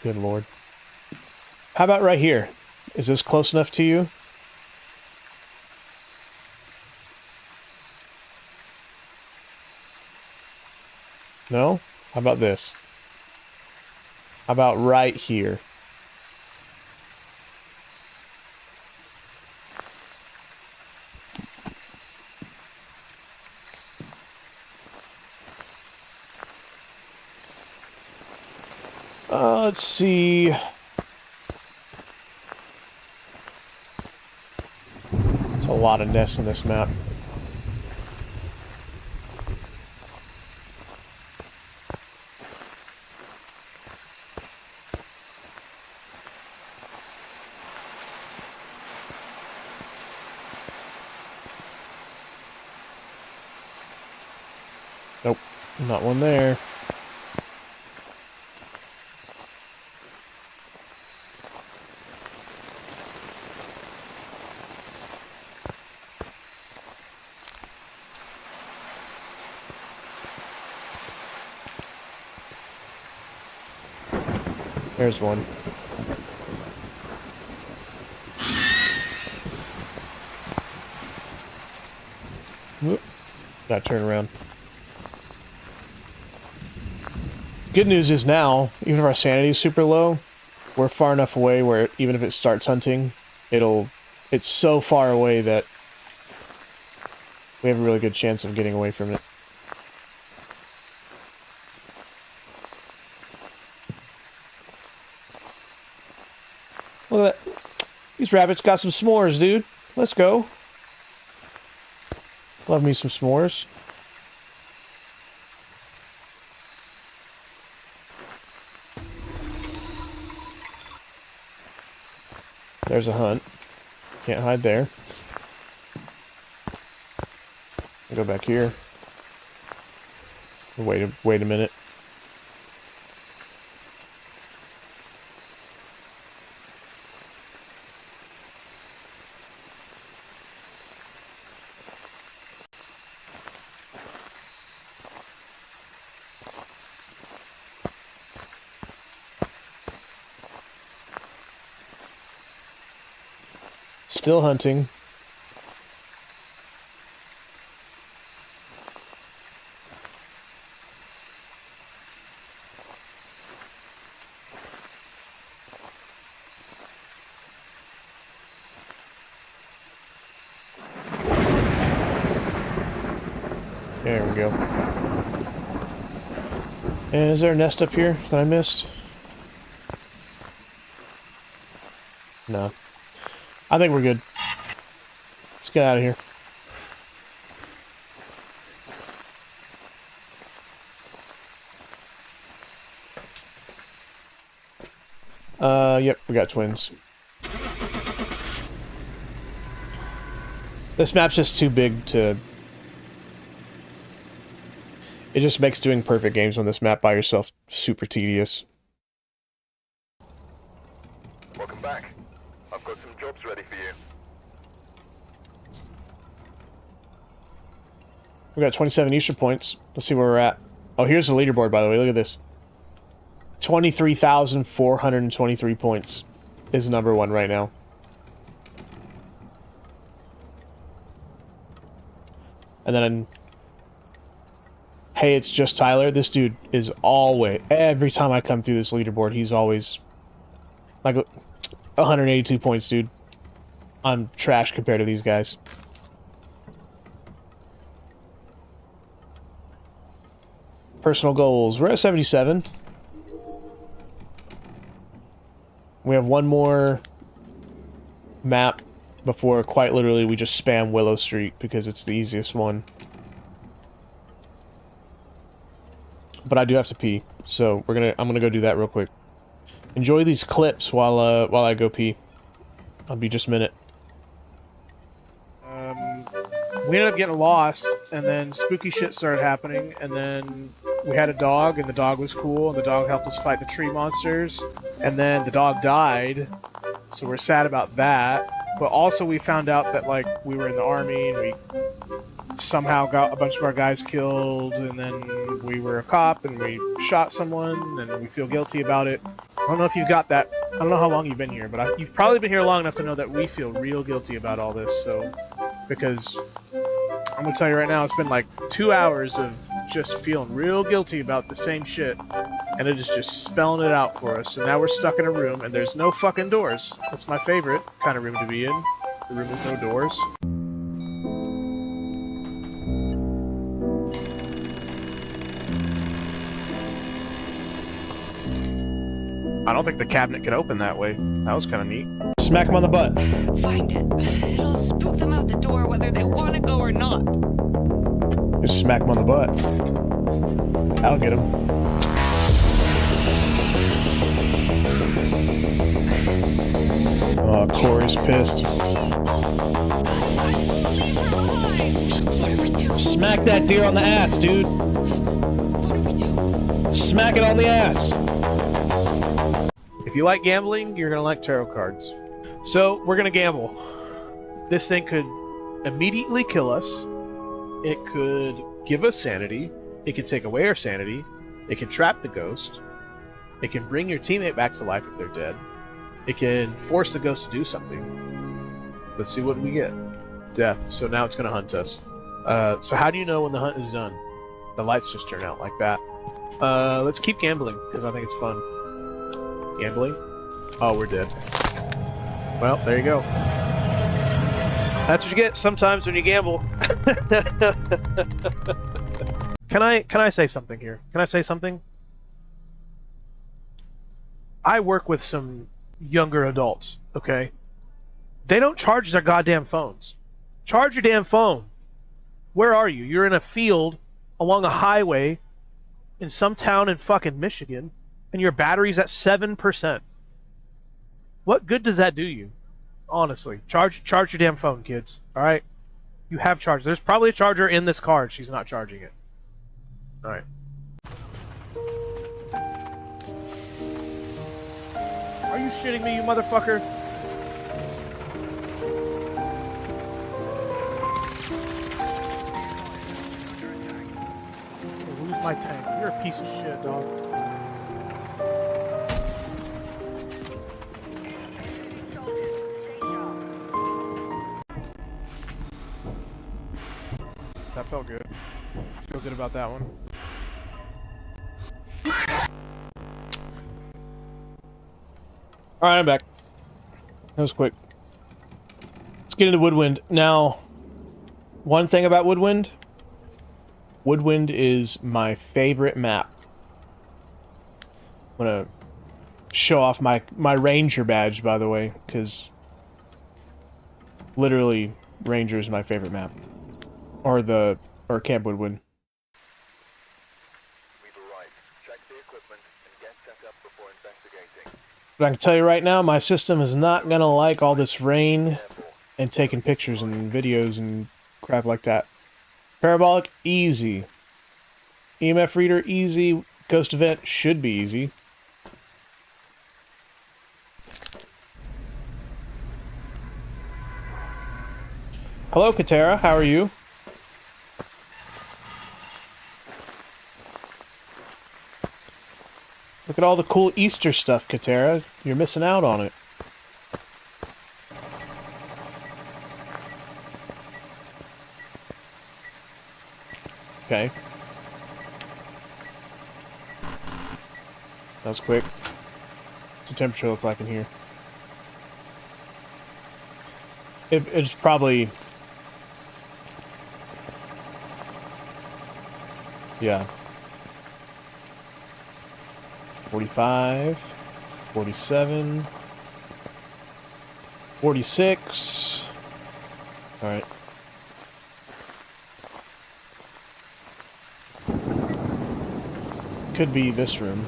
Good lord. How about right here? Is this close enough to you? No? How about this? How about right here? Let's see. lot of nests on this map. Nope, not one there. There's one. Whoop. Gotta turn around. Good news is now, even if our sanity is super low, we're far enough away where even if it starts hunting, it's so far away that we have a really good chance of getting away from it. Look at that. These rabbits got some s'mores, dude. Let's go. Love me some s'mores. There's a hunt. Can't hide there. I'll go back here. Wait a minute. Still hunting. There we go. And is there a nest up here that I missed? No. I think we're good. Let's get out of here. Yep, we got twins. This map's just too big to... It just makes doing perfect games on this map by yourself super tedious. Welcome back. I've got some jobs ready for you. We got 27 Easter points. Let's see where we're at. Oh, here's the leaderboard, by the way. Look at this. 23,423 points is number one right now. And then... Hey, it's just Tyler. This dude is always... Every time I come through this leaderboard, he's always... Like, 182 points, dude. I'm trash compared to these guys. Personal goals. We're at 77. We have one more map before, quite literally, we just spam Willow Street because it's the easiest one. But I do have to pee, so I'm gonna go do that real quick. Enjoy these clips while I go pee. I'll be just a minute. We ended up getting lost, and then spooky shit started happening, and then we had a dog, and the dog was cool, and the dog helped us fight the tree monsters, and then the dog died, so we're sad about that. But also we found out that, like, we were in the army, and we somehow got a bunch of our guys killed, and then we were a cop, and we shot someone, and we feel guilty about it. I don't know if you've got that. I don't know how long you've been here, but you've probably been here long enough to know that we feel real guilty about all this, so... Because I'm gonna tell you right now, it's been like 2 hours of just feeling real guilty about the same shit, and it is just spelling it out for us. So now we're stuck in a room, and there's no fucking doors. That's my favorite kind of room to be in. The room with no doors. I don't think the cabinet could open that way. That was kind of neat. Smack him on the butt. Find it. It'll spook them out the door whether they want to go or not. Just smack him on the butt. That'll get him. Oh, Corey's pissed. What do we do? Smack that deer on the ass, dude. What do we do? Smack it on the ass. If you like gambling, you're gonna like tarot cards. So we're gonna gamble. This thing could immediately kill us. It could give us sanity. It can take away our sanity. It can trap the ghost. It can bring your teammate back to life if they're dead. It can force the ghost to do something. Let's see what we get. Death. So now it's gonna hunt us. So how do you know when the hunt is done? The lights just turn out like that. Let's keep gambling, because I think it's fun. Gambling? Oh, we're dead. Well, there you go. That's what you get sometimes when you gamble. Can I say something here? Can I say something? I work with some younger adults, okay? They don't charge their goddamn phones. Charge your damn phone. Where are you? You're in a field along a highway in some town in fucking Michigan, and your battery's at 7%. What good does that do you? Honestly, charge your damn phone, kids. All right, you have charge. There's probably a charger in this car. She's not charging it. All right. Are you shitting me, you motherfucker? Lose my tank. You're a piece of shit, dog. That felt good. Feel good about that one. Alright, I'm back. That was quick. Let's get into Woodwind. Now, one thing about Woodwind. Woodwind is my favorite map. I'm gonna show off my Ranger badge, by the way, because literally Ranger is my favorite map. Or Camp Woodwind. We've arrived. Check the equipment and get set up before investigating. But I can tell you right now, my system is not gonna like all this rain and taking pictures and videos and crap like that. Parabolic, easy. EMF reader, easy. Ghost event should be easy. Hello, Katera. How are you? Look at all the cool Easter stuff, Katera. You're missing out on it. Okay. That was quick. What's the temperature look like in here? It's probably... Yeah. 45, 47, 46. Alright. Could be this room.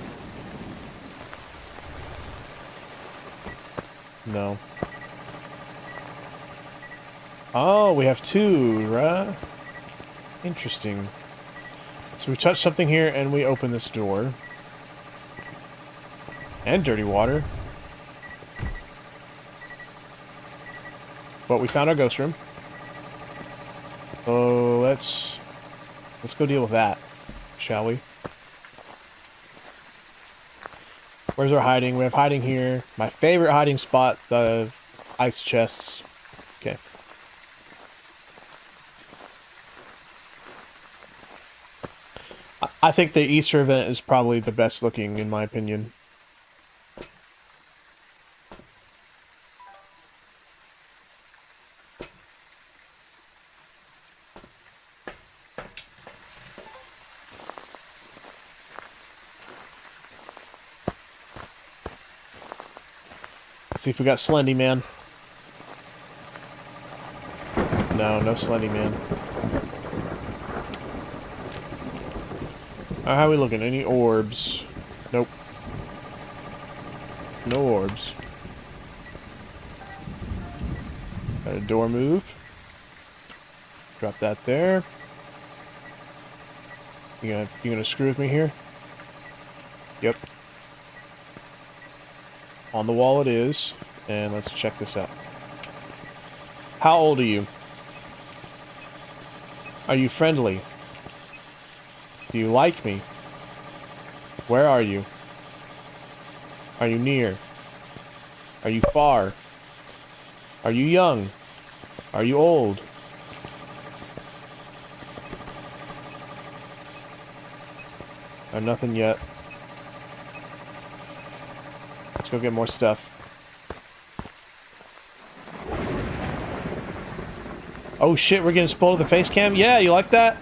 No. Oh, we have two, right? Interesting. So we touch something here and we open this door. And dirty water. But we found our ghost room. So let's go deal with that, shall we? Where's our hiding? We have hiding here. My favorite hiding spot, the ice chests. Okay. I think the Easter event is probably the best looking, in my opinion. See if we got Slendy Man. No, no Slendy Man. How are we looking? Any orbs? Nope. No orbs. Got a door move. Drop that there. You gonna screw with me here? Yep. On the wall it is. And let's check this out. How old are you? Are you friendly? Do you like me? Where are you? Are you near? Are you far? Are you young? Are you old? Nothing yet. Let's go get more stuff. Oh shit, we're getting spoiled with the face cam? Yeah, you like that?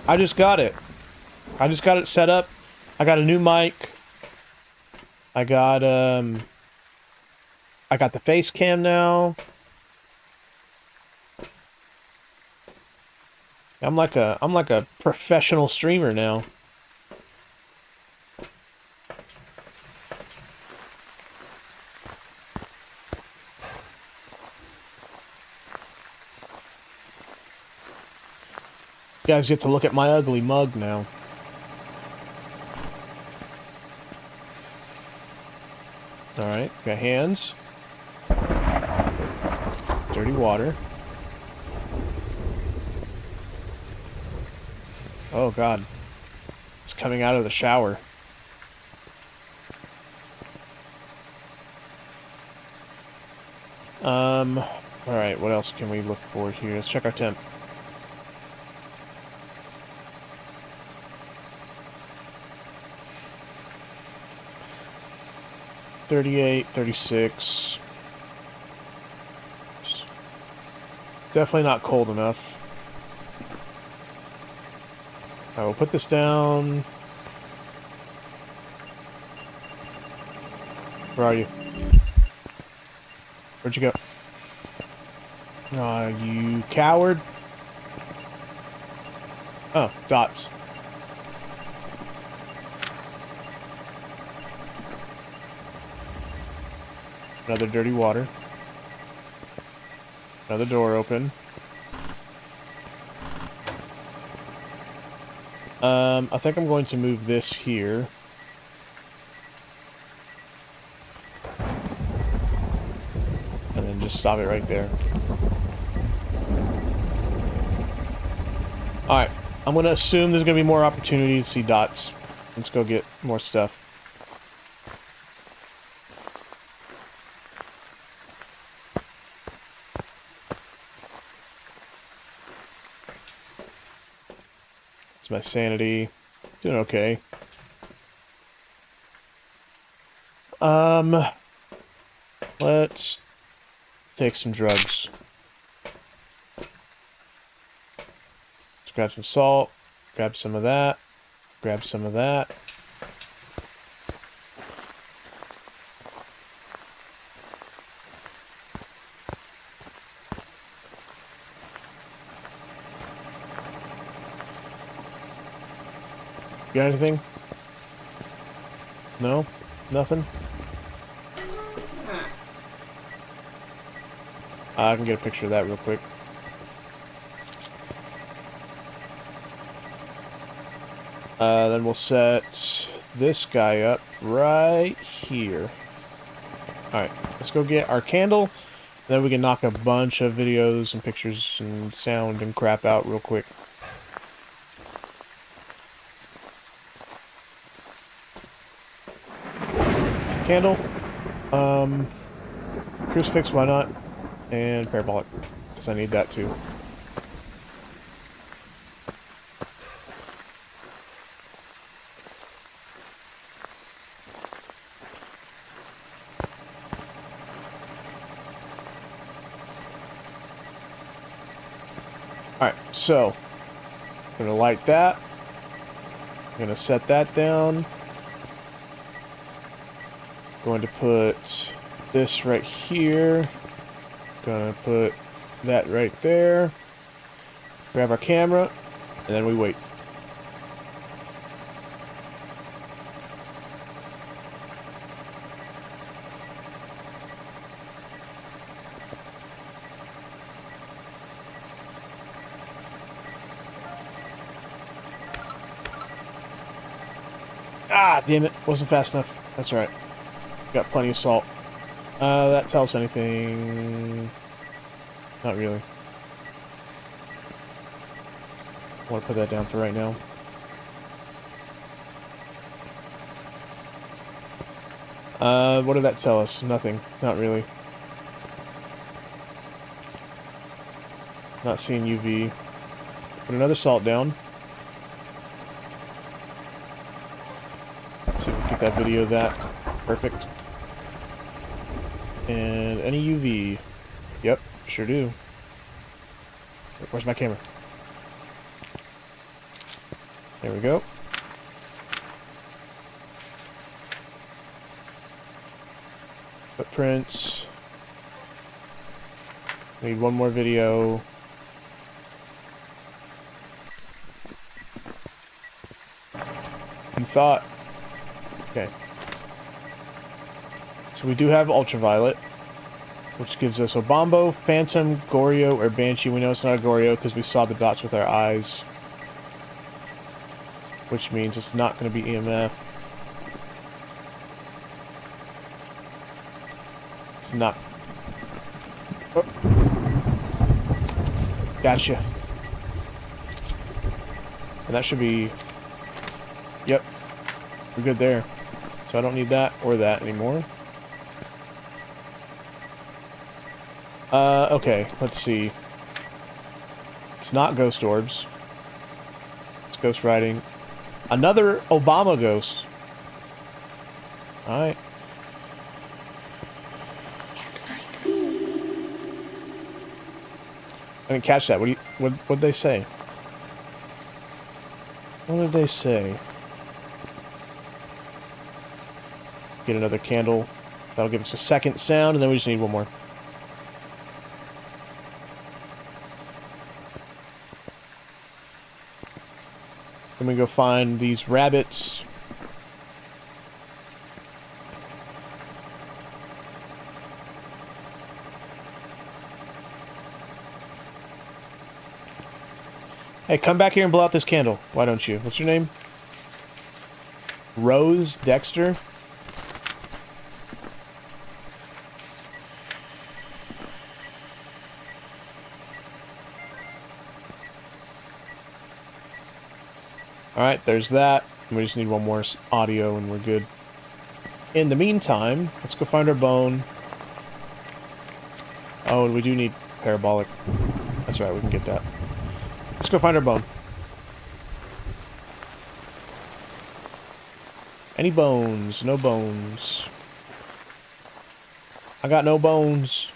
I just got it. I just got it set up. I got a new mic. I got the face cam now. I'm like a professional streamer now. You guys get to look at my ugly mug now. Alright, got hands. Dirty water. Oh god. It's coming out of the shower. Alright, what else can we look for here? Let's check our temp. $38, $36. Definitely not cold enough. I will put this down. Where are you? Where'd you go? You coward. Oh, dots. Another dirty water. Another door open. I think I'm going to move this here. And then just stop it right there. Alright, I'm going to assume there's going to be more opportunities to see dots. Let's go get more stuff. It's my sanity. Doing okay. Let's take some drugs. Let's grab some salt, grab some of that, grab some of that. Got anything? No? Nothing? I can get a picture of that real quick. Then we'll set this guy up right here. Alright, let's go get our candle. Then we can knock a bunch of videos and pictures and sound and crap out real quick. Candle, crucifix, why not, and parabolic, because I need that too. Alright, so, I'm going to light that, I'm going to set that down. Going to put this right here. Gonna put that right there. Grab our camera, and then we wait. Ah, damn it. Wasn't fast enough. That's right. Got plenty of salt. That tells us anything. Not really. I want to put that down for right now. What did that tell us? Nothing. Not really. Not seeing UV. Put another salt down. See if we can get that video of that. Perfect. And any UV. Yep, sure do. Where's my camera? There we go. Footprints. Need one more video. You thought. Okay. So we do have ultraviolet, which gives us Obambo, Phantom, Goryo, or Banshee. We know it's not a Goryo because we saw the dots with our eyes, which means it's not going to be EMF. It's not. Oh. Gotcha. And that should be. Yep. We're good there. So I don't need that or that anymore. Okay, let's see. It's not ghost orbs. It's ghost riding. Another Obama ghost. Alright. I didn't catch that. What'd they say? What did they say? Get another candle. That'll give us a second sound, and then we just need one more. Then we go find these rabbits. Hey, come back here and blow out this candle. Why don't you? What's your name? Rose Dexter? Alright, there's that. We just need one more audio and we're good. In the meantime, let's go find our bone. Oh, and we do need parabolic. That's right, we can get that. Let's go find our bone. Any bones? No bones. I got no bones.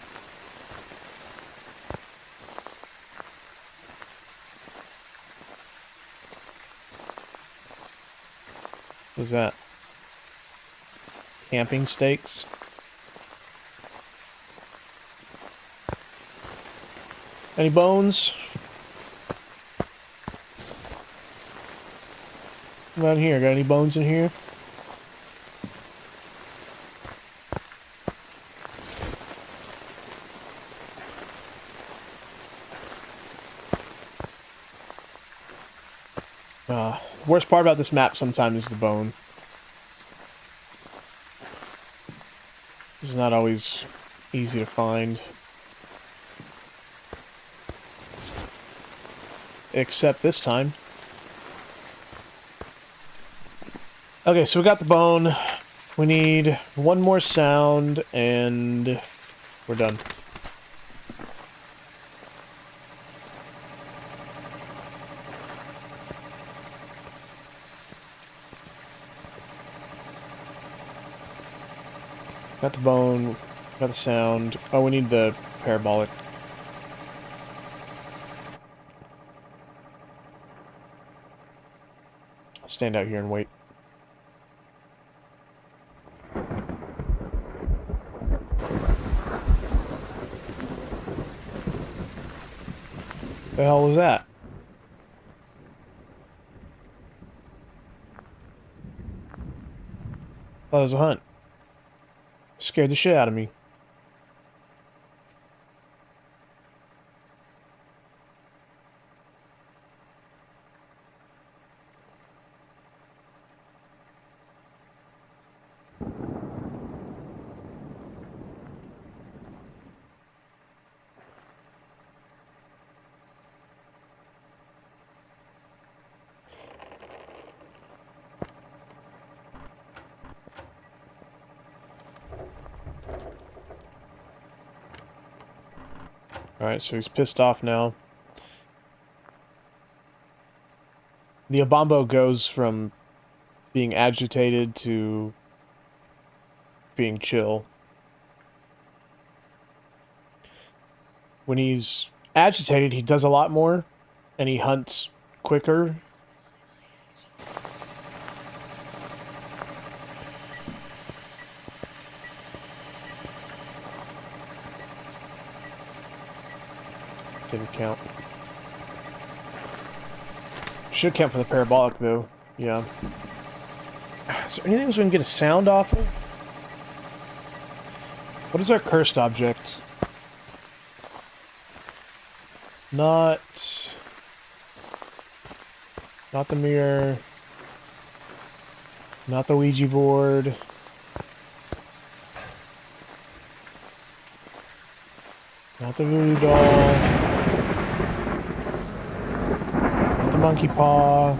What's that? Camping stakes? Any bones? What about here? Got any bones in here? Worst part about this map sometimes is the bone. It's not always easy to find. Except this time. Okay, so we got the bone. We need one more sound, and we're done. Got the bone, got the sound. Oh, we need the parabolic. I'll stand out here and wait. The hell was that? Thought it was a hunt. Scared the shit out of me. Alright, so he's pissed off now. The Obambo goes from being agitated to being chill. When he's agitated, he does a lot more, and he hunts quicker. Didn't count. Should count for the parabolic, though. Yeah. Is there anything else we can get a sound off of? What is our cursed object? Not the mirror. Not the Ouija board. Not the voodoo doll. Not the monkey paw.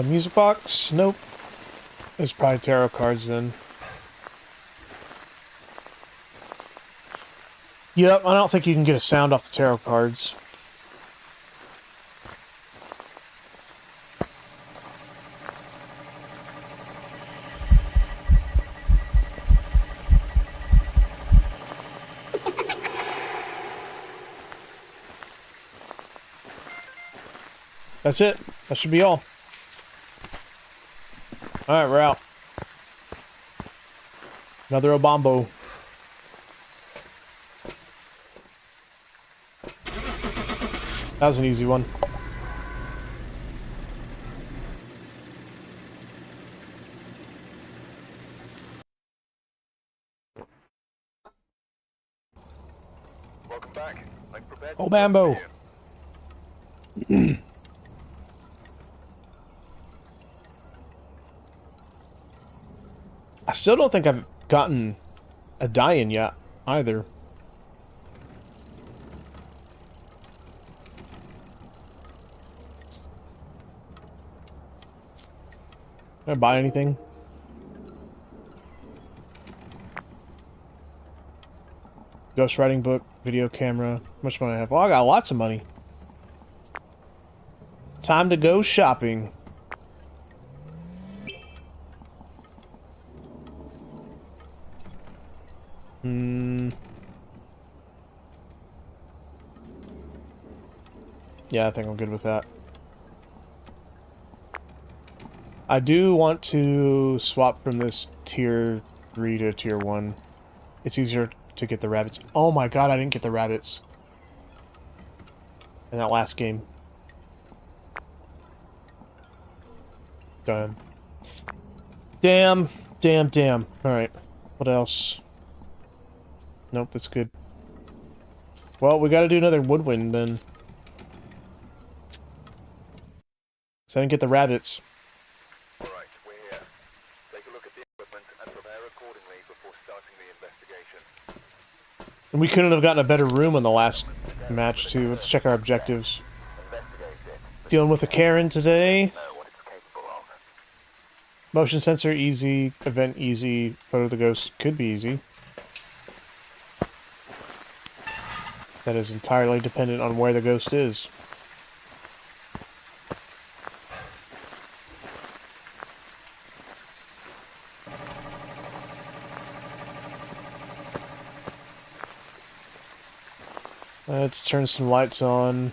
Music box? Nope. It's probably tarot cards then. Yep, I don't think you can get a sound off the tarot cards. That's it. That should be all. Alright, we're out. Another Obambo. That was an easy one. Welcome back. I'm prepared. Obambo. I still don't think I've gotten a die-in yet, either. Did I buy anything? Ghostwriting book, video camera. How much money I have? Well, I got lots of money. Time to go shopping. Yeah, I think I'm good with that. I do want to swap from this tier 3 to tier 1. It's easier to get the rabbits. Oh my god, I didn't get the rabbits in that last game. Damn. Damn. Damn, damn. Alright. What else? Nope, that's good. Well, we gotta do another woodwind then. So I didn't get the rabbits. Alright, we're here. Take a look at the equipment and prepare accordingly before starting the investigation. And we couldn't have gotten a better room in the last match, too. Let's check our objectives. Investigate it. Dealing with a Karen today. Know what it's capable of. Motion sensor, easy. Event, easy. Photo of the ghost could be easy. That is entirely dependent on where the ghost is. Let's turn some lights on.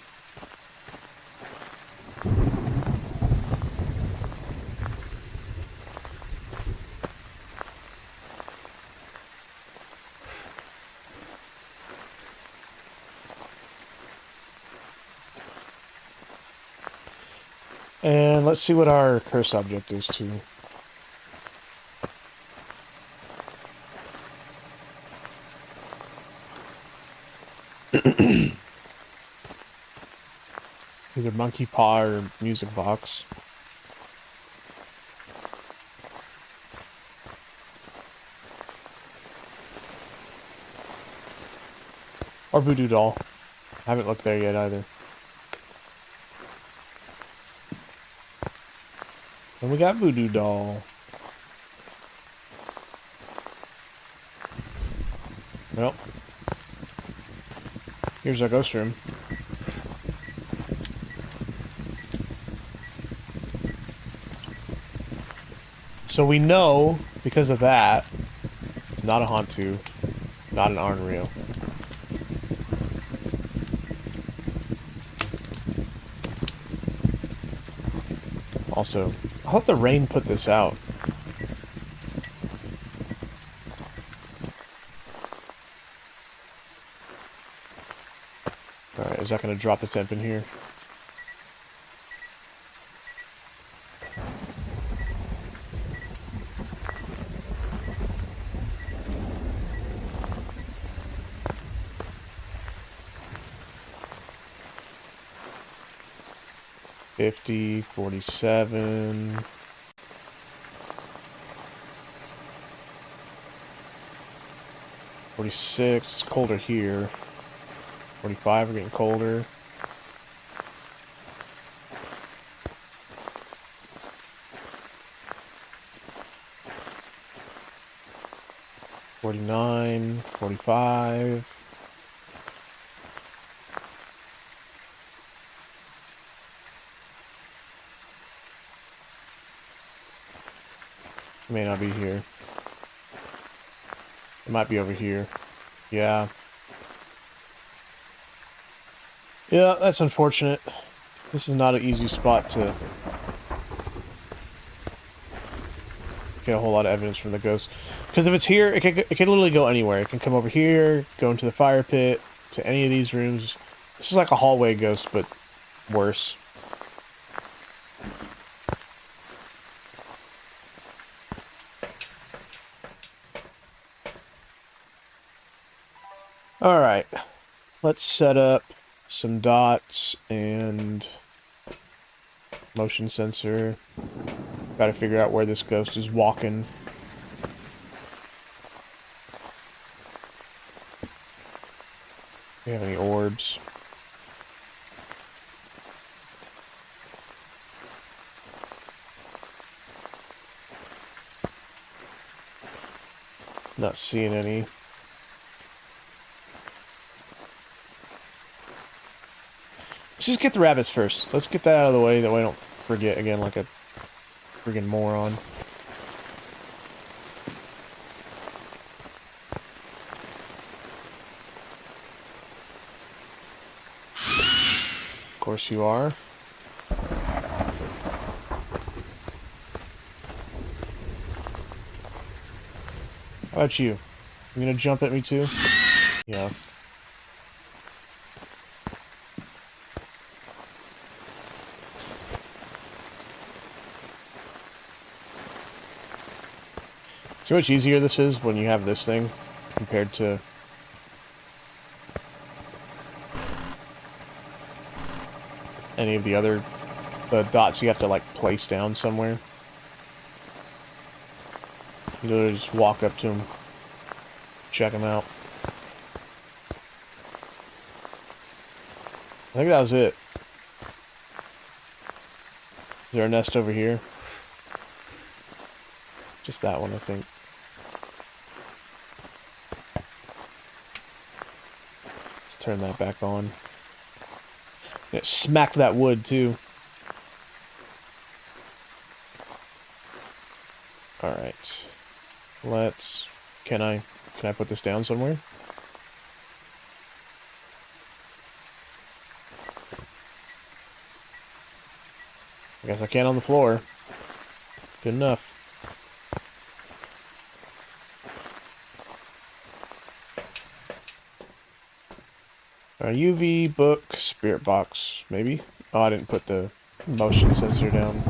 And let's see what our curse object is too. Either monkey paw or music box. Or voodoo doll. I haven't looked there yet either. And we got voodoo doll. Well, here's our ghost room. So we know, because of that, it's not a Hantu, not an Arnreal. Also, I hope the rain put this out. Alright, is that going to drop the temp in here? $50, $47. $46. It's colder here. $45. We're getting colder. $49. $45. May not be here. It might be over here. Yeah. Yeah, that's unfortunate. This is not an easy spot to get a whole lot of evidence from the ghost. Because if it's here, it can literally go anywhere. It can come over here, go into the fire pit, to any of these rooms. This is like a hallway ghost, but worse. Alright, let's set up some dots and motion sensor. Gotta figure out where this ghost is walking. Do we have any orbs? Not seeing any. Let's just get the rabbits first. Let's get that out of the way, that way I don't forget again like a friggin' moron. Of course you are. How about you? You gonna jump at me too? Yeah. See how much easier this is when you have this thing compared to any of the other dots you have to like place down somewhere. You literally just walk up to them, check them out. I think that was it. Is there a nest over here? Just that one, I think. Let's turn that back on. It smacked that wood too. Alright. Let's... Can I put this down somewhere? I guess I can on the floor. Good enough. UV, book, spirit box, maybe? Oh, I didn't put the Motion sensor down.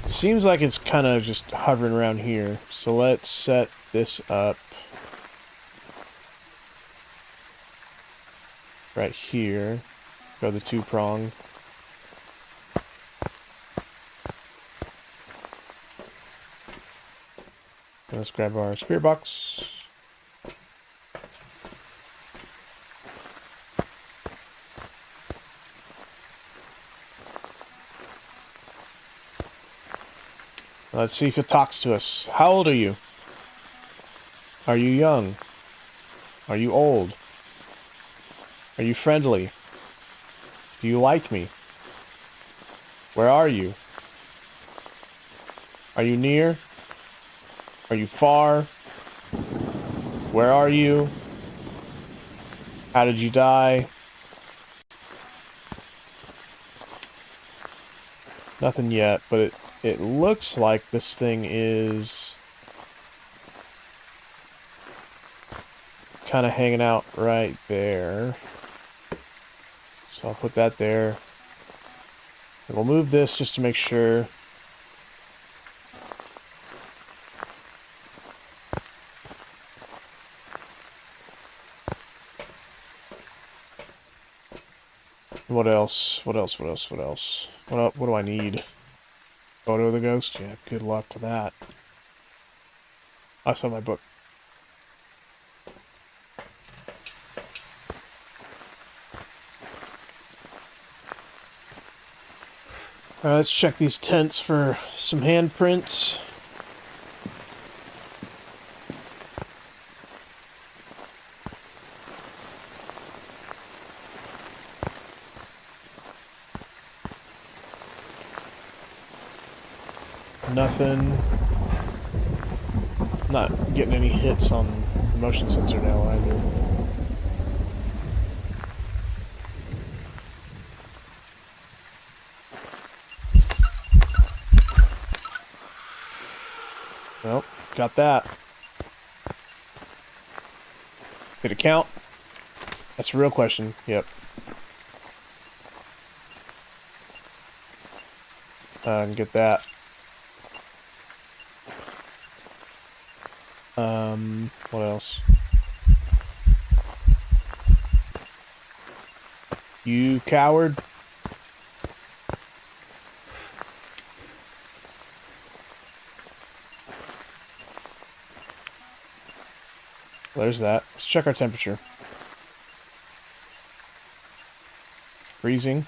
Seems like it's kind of just hovering around here. So let's set this up right here. Go the 2-prong. Let's grab our spirit box. Let's see if it talks to us. How old are you? Are you young? Are you old? Are you friendly? Do you like me? Where are you? Are you near? Are you far? Where are you? How did you die? Nothing yet, but it looks like this thing is kind of hanging out right there. So I'll put that there. And we'll move this just to make sure. What else? What else? What else? What else? What do I need? Photo of the ghost? Yeah, good luck to that. I saw my book. Alright, let's check these tents for some handprints. Nothing. Not getting any hits on the motion sensor now either. Nope, got that. Did it count? That's a real question. Yep. I can get that. What else? You coward. There's that. Let's check our temperature. Freezing.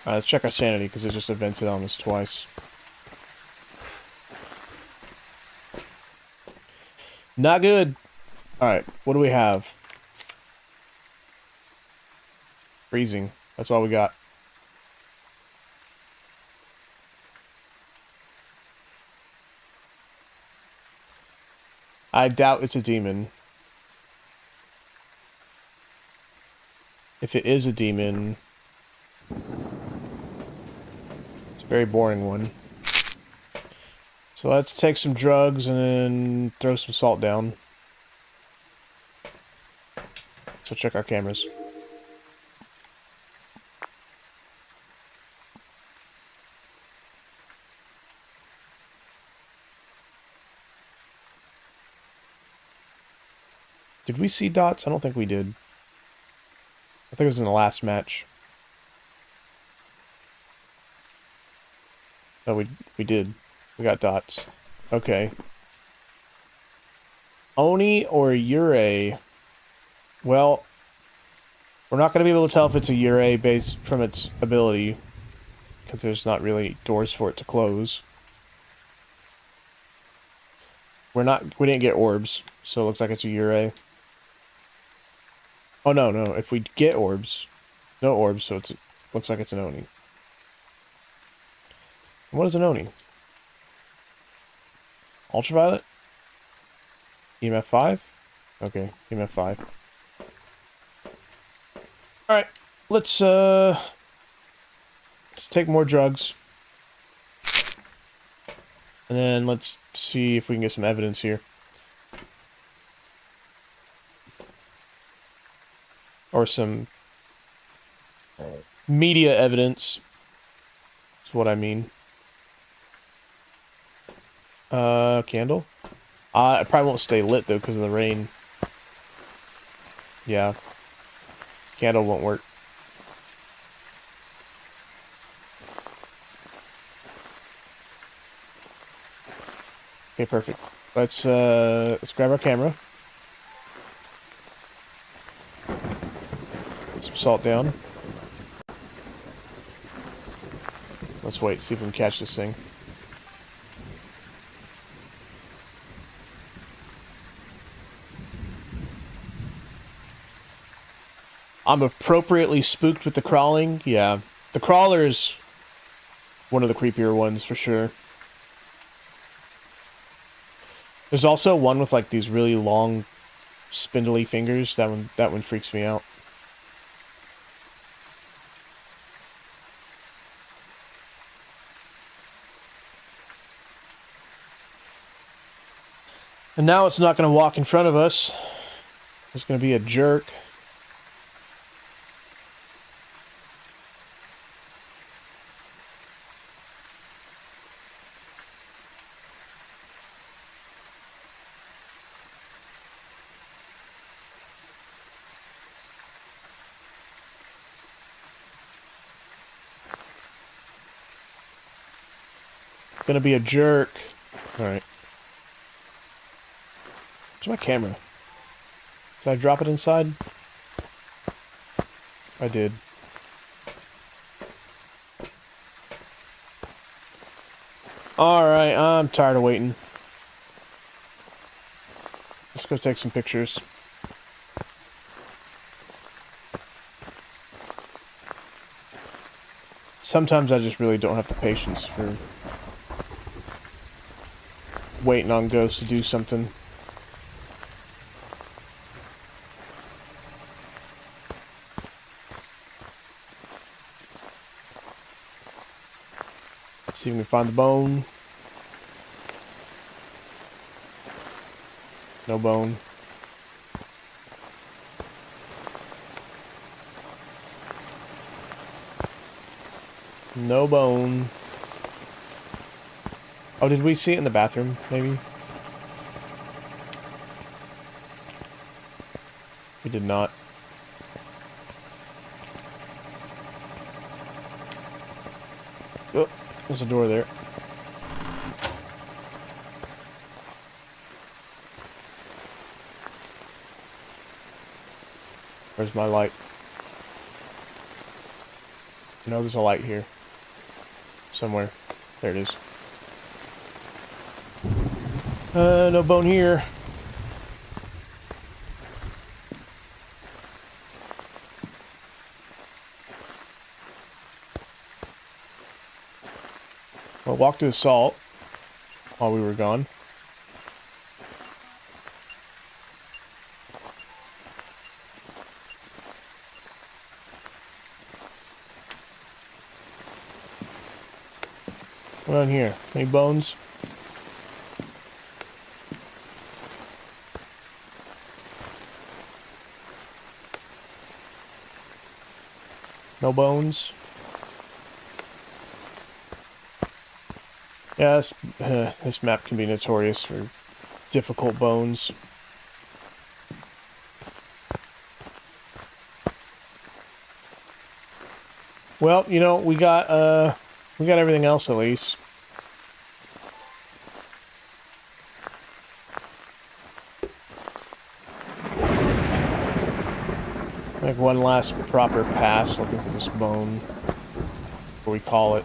Alright, let's check our sanity, because it just evented on us twice. Not good. Alright, what do we have? Freezing. That's all we got. I doubt it's a demon. If it is a demon, it's a very boring one. So let's take some drugs and then throw some salt down. So check our cameras. Did we see dots? I don't think we did. I think it was in the last match. No, we did. We got dots. Okay. Oni or Yurei? Well, we're not going to be able to tell if it's a Yurei based from its ability, because there's not really doors for it to close. We didn't get orbs, so it looks like it's a Yurei. Oh no, if we get orbs, no orbs, so looks like it's an Oni. What is an Oni? Ultraviolet? EMF 5? Okay, EMF 5. Alright, let's take more drugs. And then let's see if we can get some evidence here. Or some media evidence. That's what I mean. Candle? It probably won't stay lit though because of the rain. Yeah. Candle won't work. Okay, perfect. Let's grab our camera. Put some salt down. Let's wait, see if we can catch this thing. I'm appropriately spooked with the crawling. Yeah. The crawler's one of the creepier ones for sure. There's also one with like these really long spindly fingers. That one freaks me out. And now it's not going to walk in front of us. It's going to be a jerk. Gonna be a jerk. Alright. Where's my camera? Did I drop it inside? I did. Alright, I'm tired of waiting. Let's go take some pictures. Sometimes I just really don't have the patience for waiting on ghosts to do something. See if we can find the bone. No bone. No bone. Oh, did we see it in the bathroom, maybe? We did not. Oh, there's a door there. Where's my light? No, there's a light here. Somewhere. There it is. No bone here. Well, walk to the salt while we were gone. What on here? Any bones? No bones? Yeah, this map can be notorious for difficult bones. Well, you know, we got everything else at least. Like one last proper pass looking for this bone. What we call it.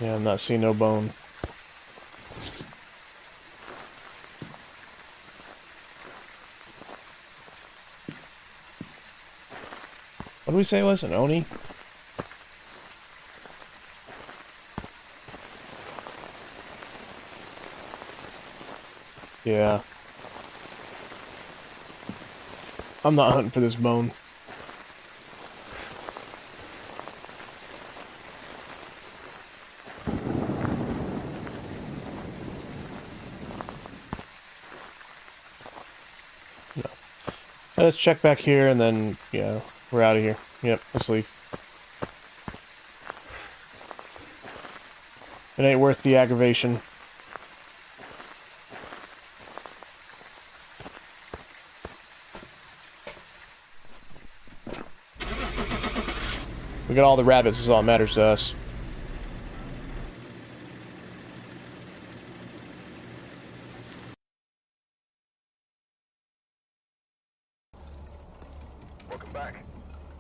Yeah, I'm not seeing no bone. What did we say it was? An Oni? Yeah. I'm not hunting for this bone. No. Let's check back here and then, yeah, we're out of here. Yep, let's leave. It ain't worth the aggravation. We got all the rabbits, is all that matters to us. Welcome back.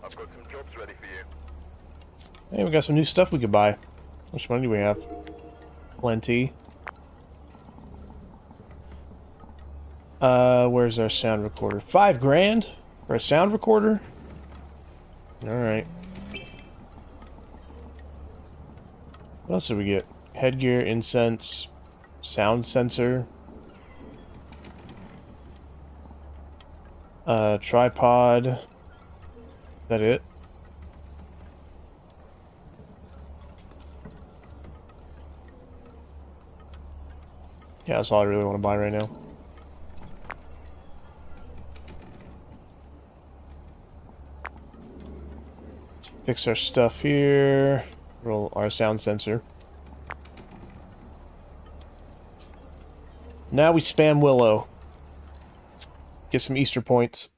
I've got some jobs ready for you. Hey, we got some new stuff we could buy. How much money do we have? Plenty. Where's our sound recorder? $5 grand for a sound recorder? Alright. What else did we get? Headgear, incense, sound sensor. Tripod. Is that it? Yeah, that's all I really want to buy right now. Let's fix our stuff here. Roll our sound sensor. Now we spam Willow. Get some Easter points.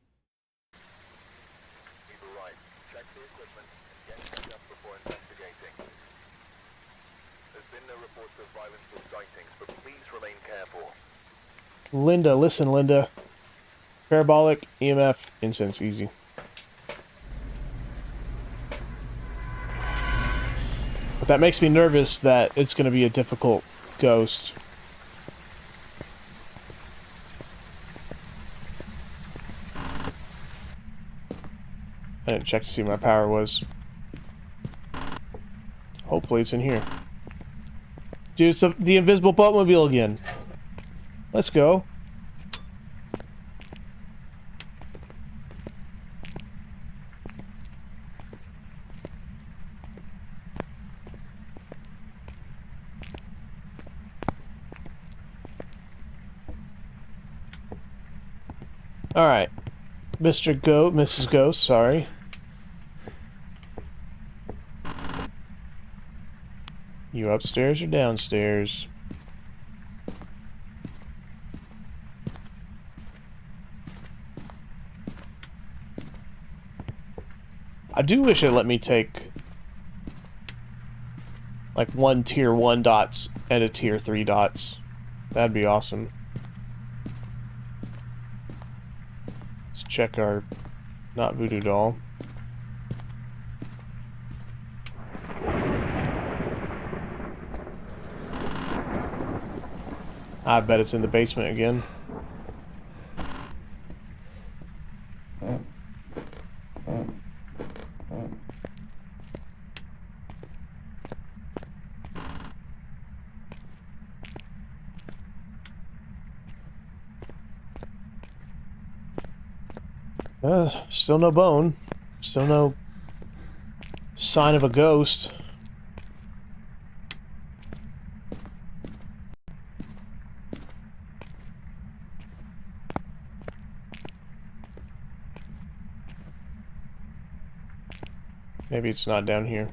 Eagle right. Check the equipment and get set up before investigating. There's been no reports of violence or sightings, but please remain careful. Linda, listen, Linda. Parabolic, EMF, incense, easy. But that makes me nervous that it's going to be a difficult ghost. I didn't check to see what my power was. Hopefully it's in here. Dude, it's the invisible boatmobile again. Let's go. Alright. Mrs. Ghost, sorry. You upstairs or downstairs? I do wish it let me take like 1 tier 1 dots and a tier 3 dots. That'd be awesome. Let's check our not voodoo doll. I bet it's in the basement again. Still no bone. Still no sign of a ghost. Maybe it's not down here.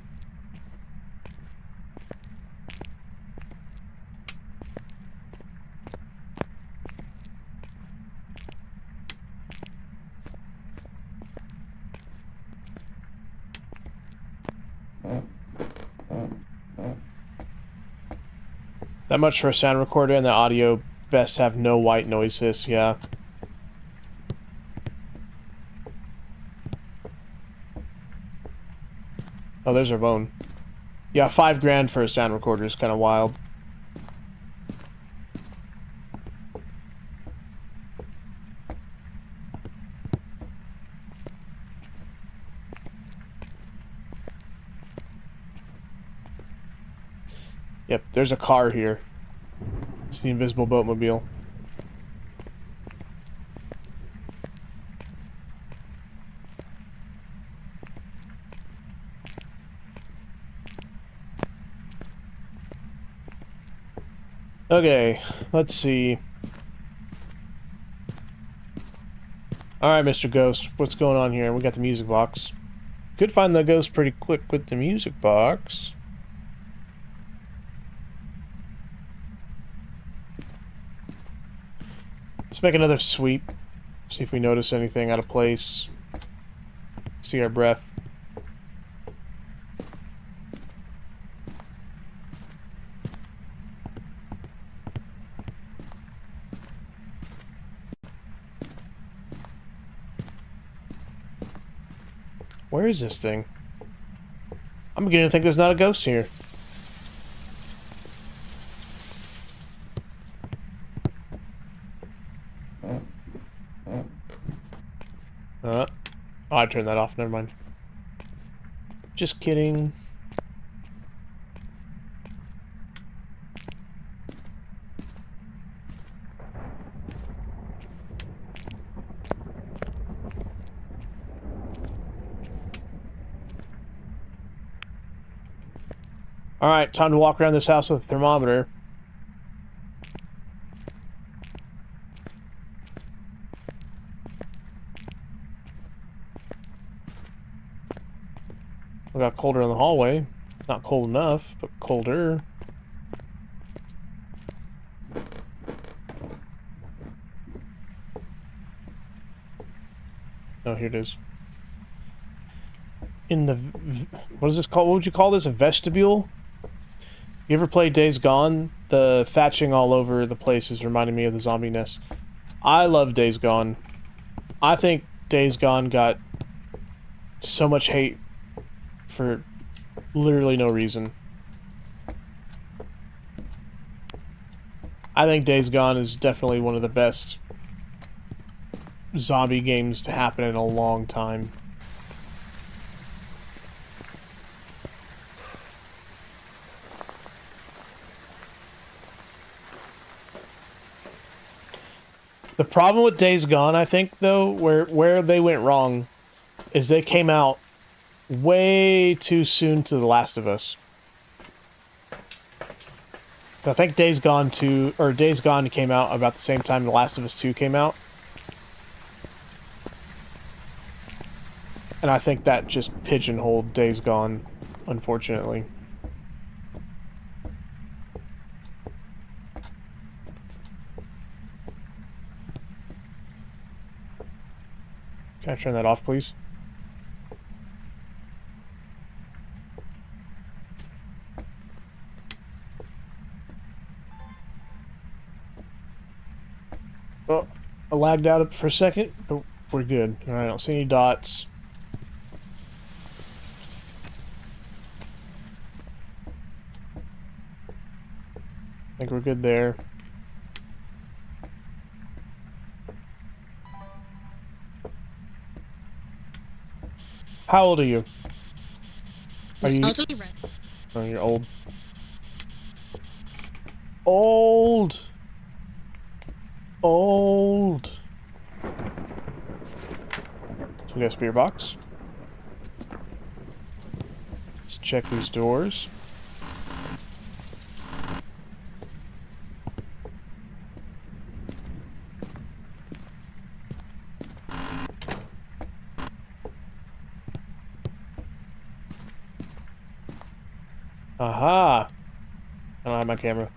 That much for a sound recorder, and the audio best have no white noises, yeah. Oh, there's our bone. Yeah, $5 grand for a sound recorder is kind of wild. Yep, there's a car here. It's the invisible boatmobile. Okay, let's see. Alright, Mr. Ghost, what's going on here? We got the music box. Could find the ghost pretty quick with the music box. Let's make another sweep. See if we notice anything out of place. See our breath. Where is this thing? I'm beginning to think there's not a ghost here. Oh, I turned that off. Never mind. Just kidding. Alright, time to walk around this house with a thermometer. We got colder in the hallway. Not cold enough, but colder. Oh, here it is. In the... What is this called? What would you call this? A vestibule? You ever play Days Gone? The thatching all over the place is reminding me of the zombie nest. I love Days Gone. I think Days Gone got so much hate for literally no reason. I think Days Gone is definitely one of the best zombie games to happen in a long time. The problem with Days Gone, I think, though, where they went wrong, is they came out way too soon to The Last of Us. I think Days Gone 2, or Days Gone came out about the same time The Last of Us 2 came out. And I think that just pigeonholed Days Gone, unfortunately. Can I turn that off, please? Oh, I lagged out for a second, but we're good. Alright, I don't see any dots. I think we're good there. How old are you? Are you? Oh, you're old. Old. Old. So we got a spear box. Let's check these doors. Aha! I don't have my camera.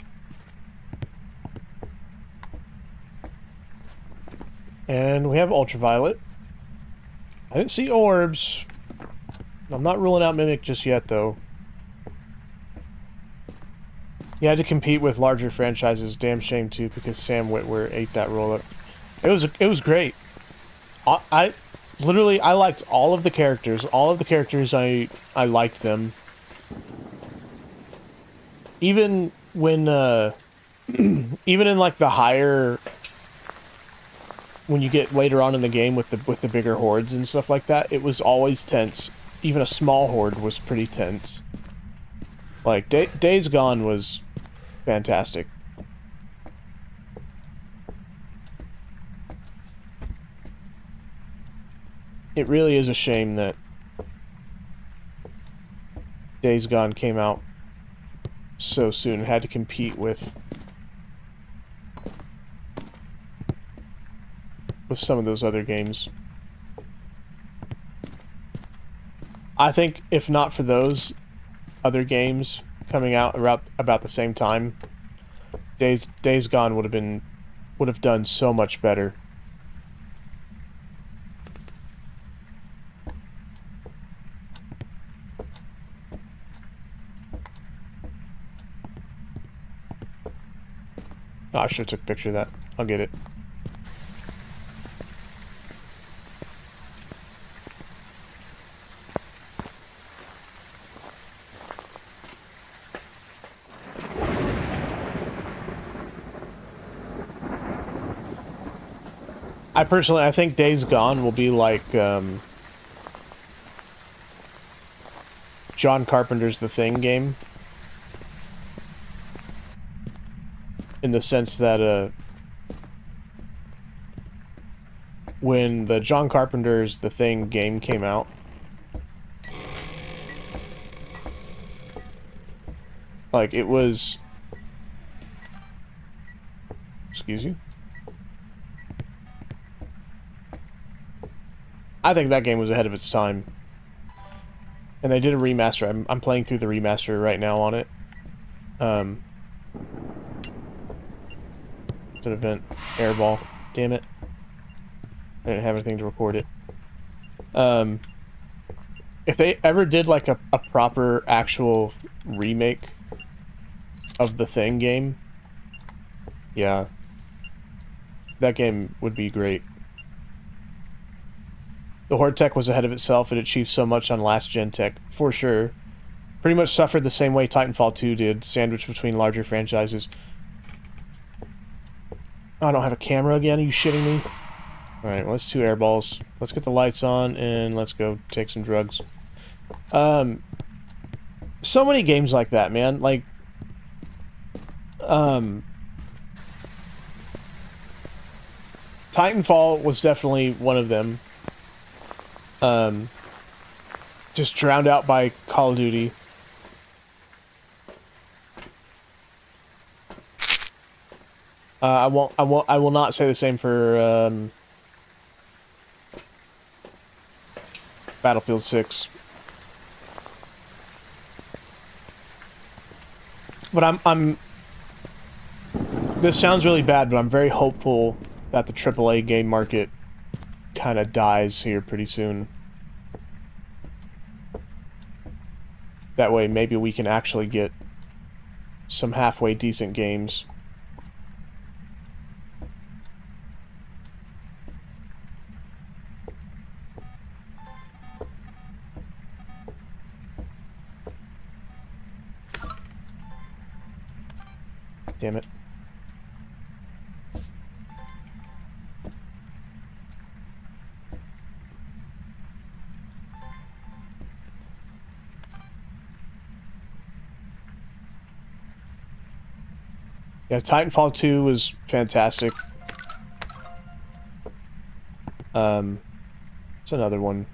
And we have ultraviolet. I didn't see orbs. I'm not ruling out Mimic just yet, though. You had to compete with larger franchises. Damn shame, too, because Sam Witwer ate that roll up. It was great. I literally, I liked all of the characters. All of the characters, I liked them. Even when, even in like the higher, when you get later on in the game with the bigger hordes and stuff like that, it was always tense. Even a small horde was pretty tense. Like Days Gone was fantastic. It really is a shame that Days Gone came out so soon and had to compete with with some of those other games. I think if not for those other games coming out around about the same time, Days Gone would have done so much better. Oh, I should have took a picture of that. I'll get it. I think Days Gone will be like John Carpenter's The Thing game. In the sense that when the John Carpenter's The Thing game came out, like it was... Excuse you? I think that game was ahead of its time. And they did a remaster. I'm playing through the remaster right now on it. It's an event. Airball. Damn it. I didn't have anything to record it. If they ever did like a proper actual remake of the Thing game, yeah, that game would be great. The Horde tech was ahead of itself. It achieved so much on last gen tech, for sure. Pretty much suffered the same way Titanfall 2 did, sandwiched between larger franchises. Oh, I don't have a camera again? Are you shitting me? Alright, well, let's 2 airballs. Let's get the lights on, and let's go take some drugs. So many games like that, man. Like, Titanfall was definitely one of them. Just drowned out by Call of Duty. I will not say the same for Battlefield 6. But this sounds really bad, but I'm very hopeful that the AAA game market kind of dies here pretty soon. That way, maybe we can actually get some halfway decent games. Damn it. Yeah, Titanfall 2 was fantastic. It's another one.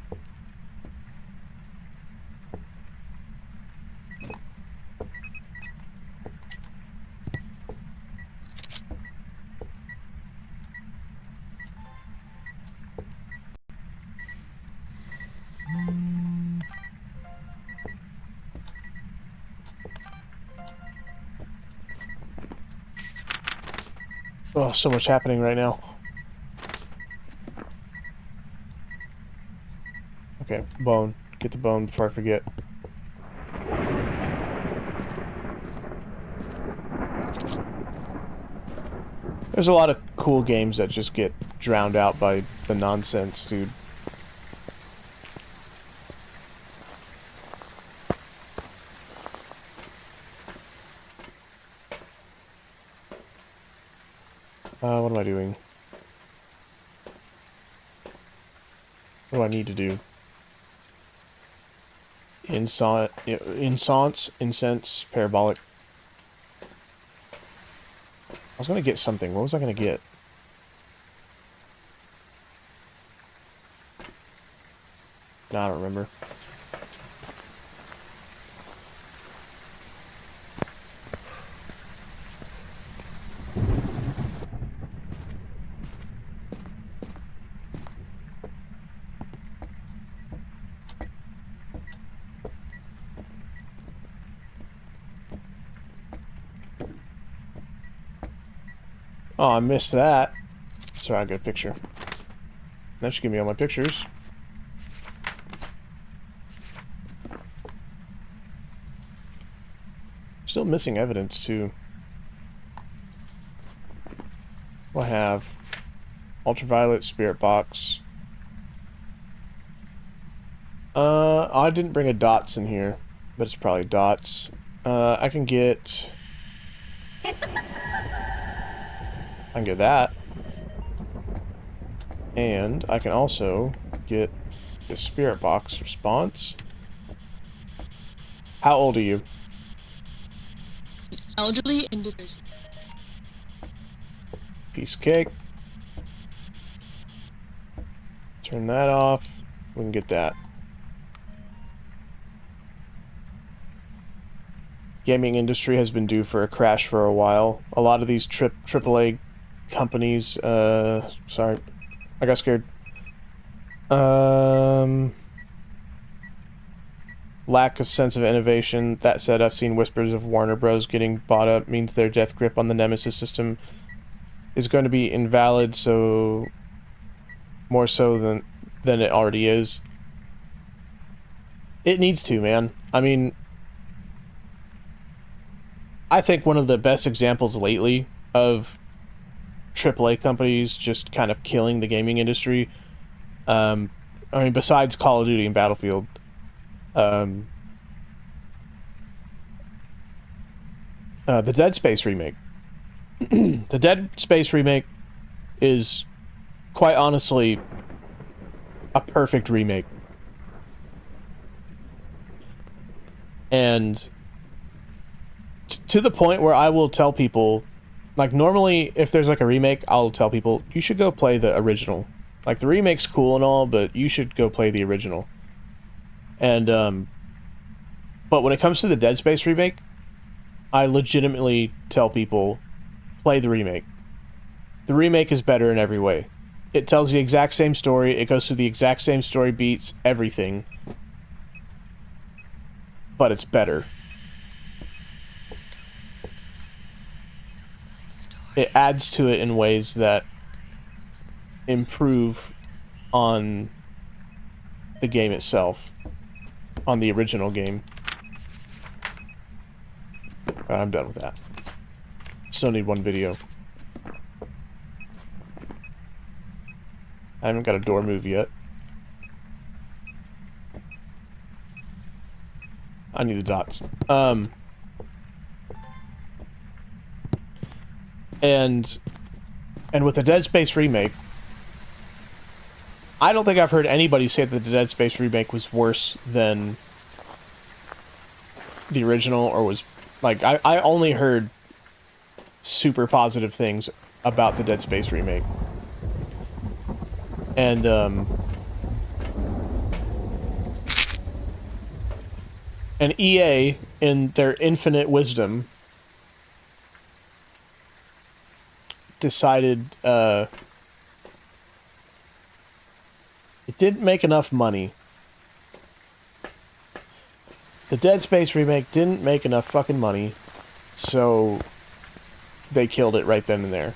Oh, so much happening right now. Okay, bone. Get the bone before I forget. There's a lot of cool games that just get drowned out by the nonsense, dude. What am I doing? What do I need to do? Incense, parabolic. I was gonna get something. What was I gonna get? No, I don't remember. Oh, I missed that. Sorry, I got a picture. That should give me all my pictures. Still missing evidence, too. What I have? Ultraviolet, spirit box. I didn't bring a dots in here, but it's probably dots. I can get that. And I can also get the spirit box response. How old are you? Elderly individual. Piece of cake. Turn that off. We can get that. Gaming industry has been due for a crash for a while. A lot of these AAA companies, sorry, I got scared. Lack of sense of innovation. That said, I've seen whispers of Warner Bros. Getting bought up means their death grip on the Nemesis system is going to be invalid, so more so than it already is. It needs to, man. I mean, I think one of the best examples lately of AAA companies just kind of killing the gaming industry, I mean, besides Call of Duty and Battlefield, the Dead Space remake. The Dead Space remake is, quite honestly, a perfect remake. And to the point where I will tell people, like, normally if there's like a remake, I'll tell people, you should go play the original. Like, the remake's cool and all, but you should go play the original. And but when it comes to the Dead Space remake, I legitimately tell people, play the remake. The remake is better in every way. It tells the exact same story, it goes through the exact same story beats, everything. But it's better. It adds to it in ways that improve on the game itself, on the original game. Alright, I'm done with that. Still need one video. I haven't got a door move yet. I need the dots. And with the Dead Space remake, I don't think I've heard anybody say that the Dead Space remake was worse than the original, or was, like, I only heard super positive things about the Dead Space remake. And EA, in their infinite wisdom, decided it didn't make enough money. The Dead Space remake didn't make enough fucking money, so they killed it right then and there.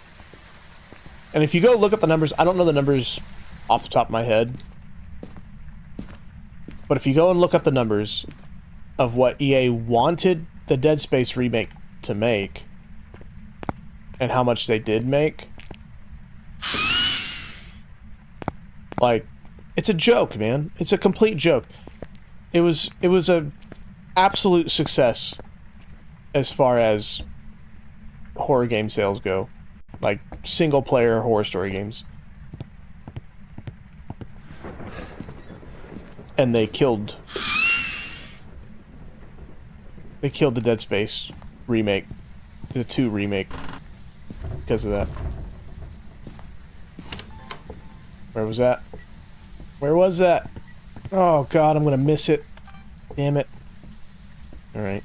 And if you go look up the numbers, I don't know the numbers off the top of my head, but if you go and look up the numbers of what EA wanted the Dead Space remake to make, and how much they did make, like, it's a joke, man. It's a complete joke. It was a absolute success as far as horror game sales go, like single player horror story games. And they killed the Dead Space remake, the 2 remake, because of that. Where was that? Where was that? Oh god, I'm gonna miss it. Damn it. Alright.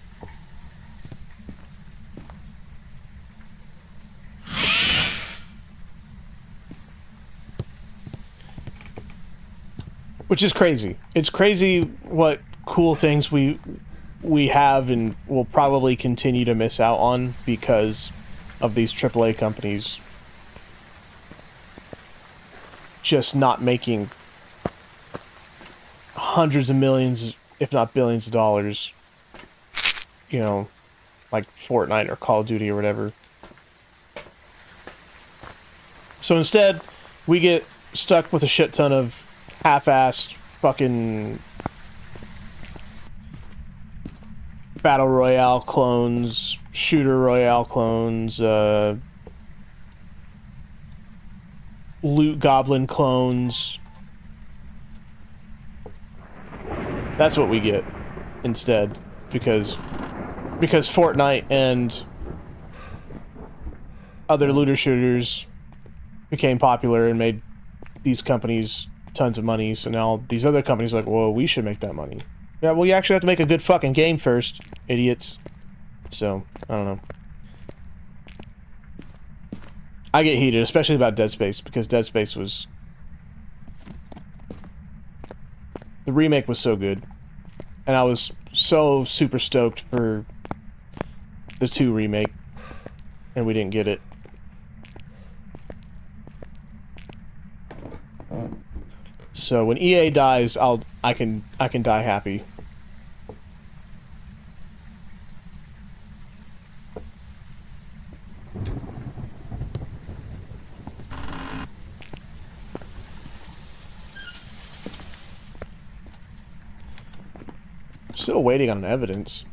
Which is crazy. It's crazy what cool things we have and will probably continue to miss out on because of these AAA companies just not making hundreds of millions, if not billions of dollars, you know, like Fortnite or Call of Duty or whatever. So instead, we get stuck with a shit ton of half-assed fucking Battle Royale clones, Shooter Royale clones, Loot Goblin clones. That's what we get instead, because Fortnite and other looter shooters became popular and made these companies tons of money. So now these other companies are like, well, we should make that money. Yeah, well, you actually have to make a good fucking game first, idiots. So, I don't know. I get heated, especially about Dead Space, because Dead Space was... The remake was so good. And I was so super stoked for the 2 remake. And we didn't get it. So when EA dies, I can die happy. Still waiting on evidence.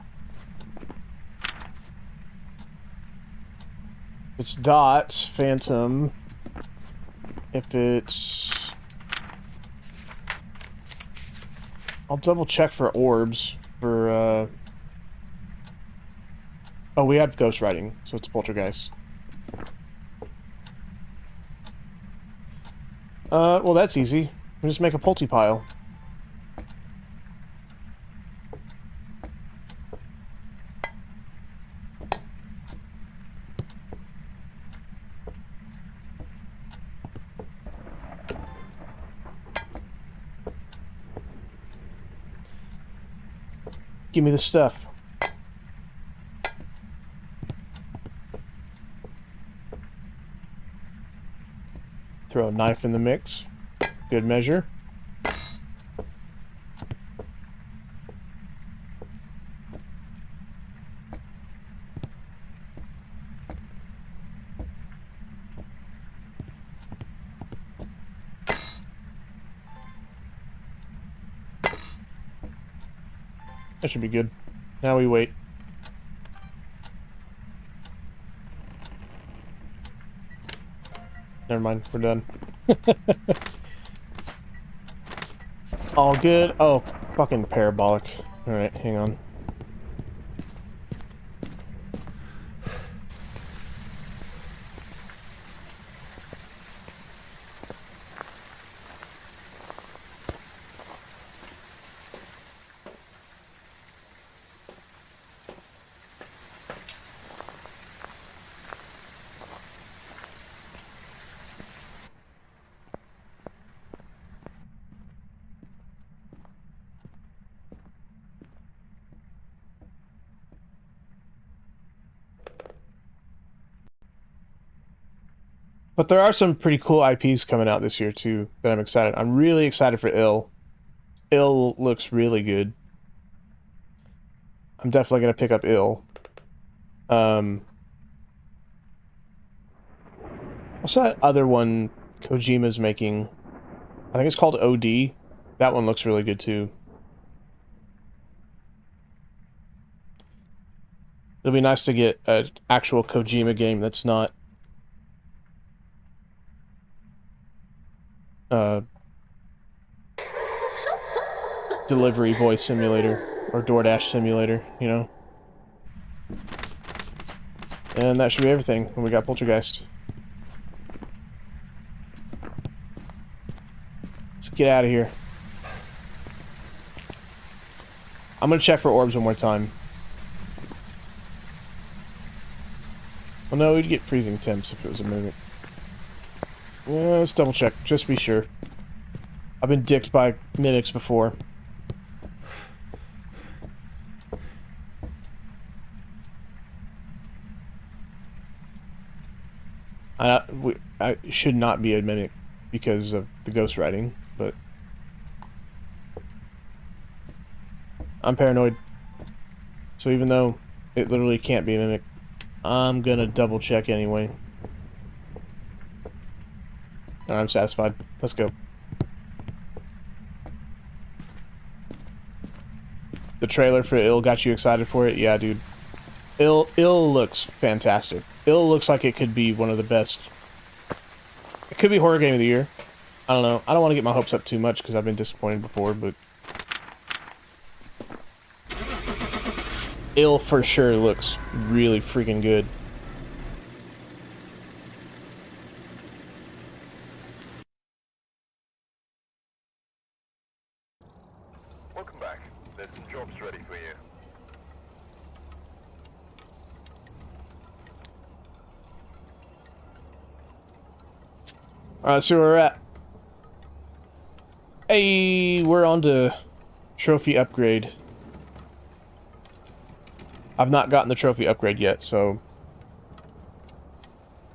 It's dots, phantom. If it's... I'll double check for orbs. For, Oh, we have ghost writing, so it's poltergeist. Well, that's easy. We just make a polty pile. Give me the stuff. Throw a knife in the mix. Good measure. That should be good. Now we wait. Never mind, we're done. All good. Oh, fucking parabolic. Alright, hang on. But there are some pretty cool IPs coming out this year, too, that I'm excited. I'm really excited for Ill. Ill looks really good. I'm definitely going to pick up Ill. What's that other one Kojima's making? I think it's called OD. That one looks really good, too. It'll be nice to get an actual Kojima game that's not delivery boy simulator or DoorDash simulator, you know? And that should be everything. And we got Poltergeist. Let's get out of here. I'm gonna check for orbs one more time. Well, no, we'd get freezing temps if it was a mimic. Yeah, let's double check, just be sure. I've been dicked by mimics before. I should not be a mimic. because of the ghostwriting, but I'm paranoid. So even though it literally can't be mimicked, I'm gonna double check anyway. And I'm satisfied. Let's go. The trailer for Ill got you excited for it? Yeah, dude. Ill looks fantastic. Ill looks like it could be one of the best. It could be horror game of the year. I don't know. I don't want to get my hopes up too much because I've been disappointed before, but Ill for sure looks really freaking good. Welcome back. There's some jobs ready for you. Alright, so where we're at. Hey, we're on to trophy upgrade. I've not gotten the trophy upgrade yet, so...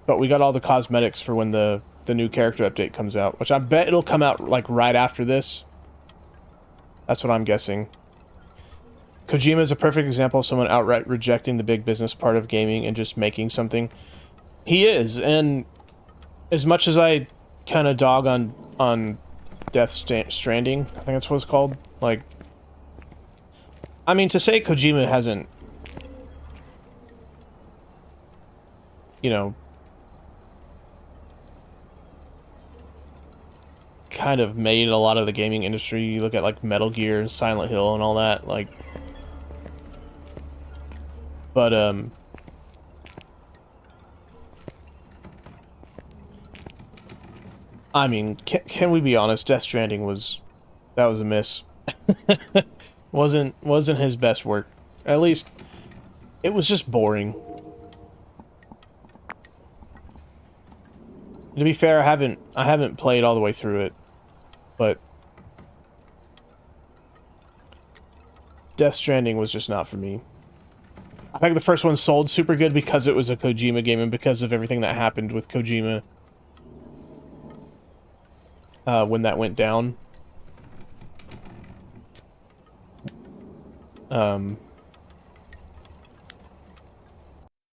But we got all the cosmetics for when the new character update comes out, which I bet it'll come out, like, right after this. That's what I'm guessing. Kojima is a perfect example of someone outright rejecting the big business part of gaming and just making something. He is, and as much as I kind of dog on Death Stranding, I think that's what it's called, like... I mean, to say Kojima hasn't... You know... kind of made a lot of the gaming industry. You look at like Metal Gear and Silent Hill and all that, like, but I mean, can we be honest? Death Stranding that was a miss. wasn't his best work. At least it was just boring. To be fair, I haven't played all the way through it, but Death Stranding was just not for me. I think the first one sold super good because it was a Kojima game and because of everything that happened with Kojima when that went down.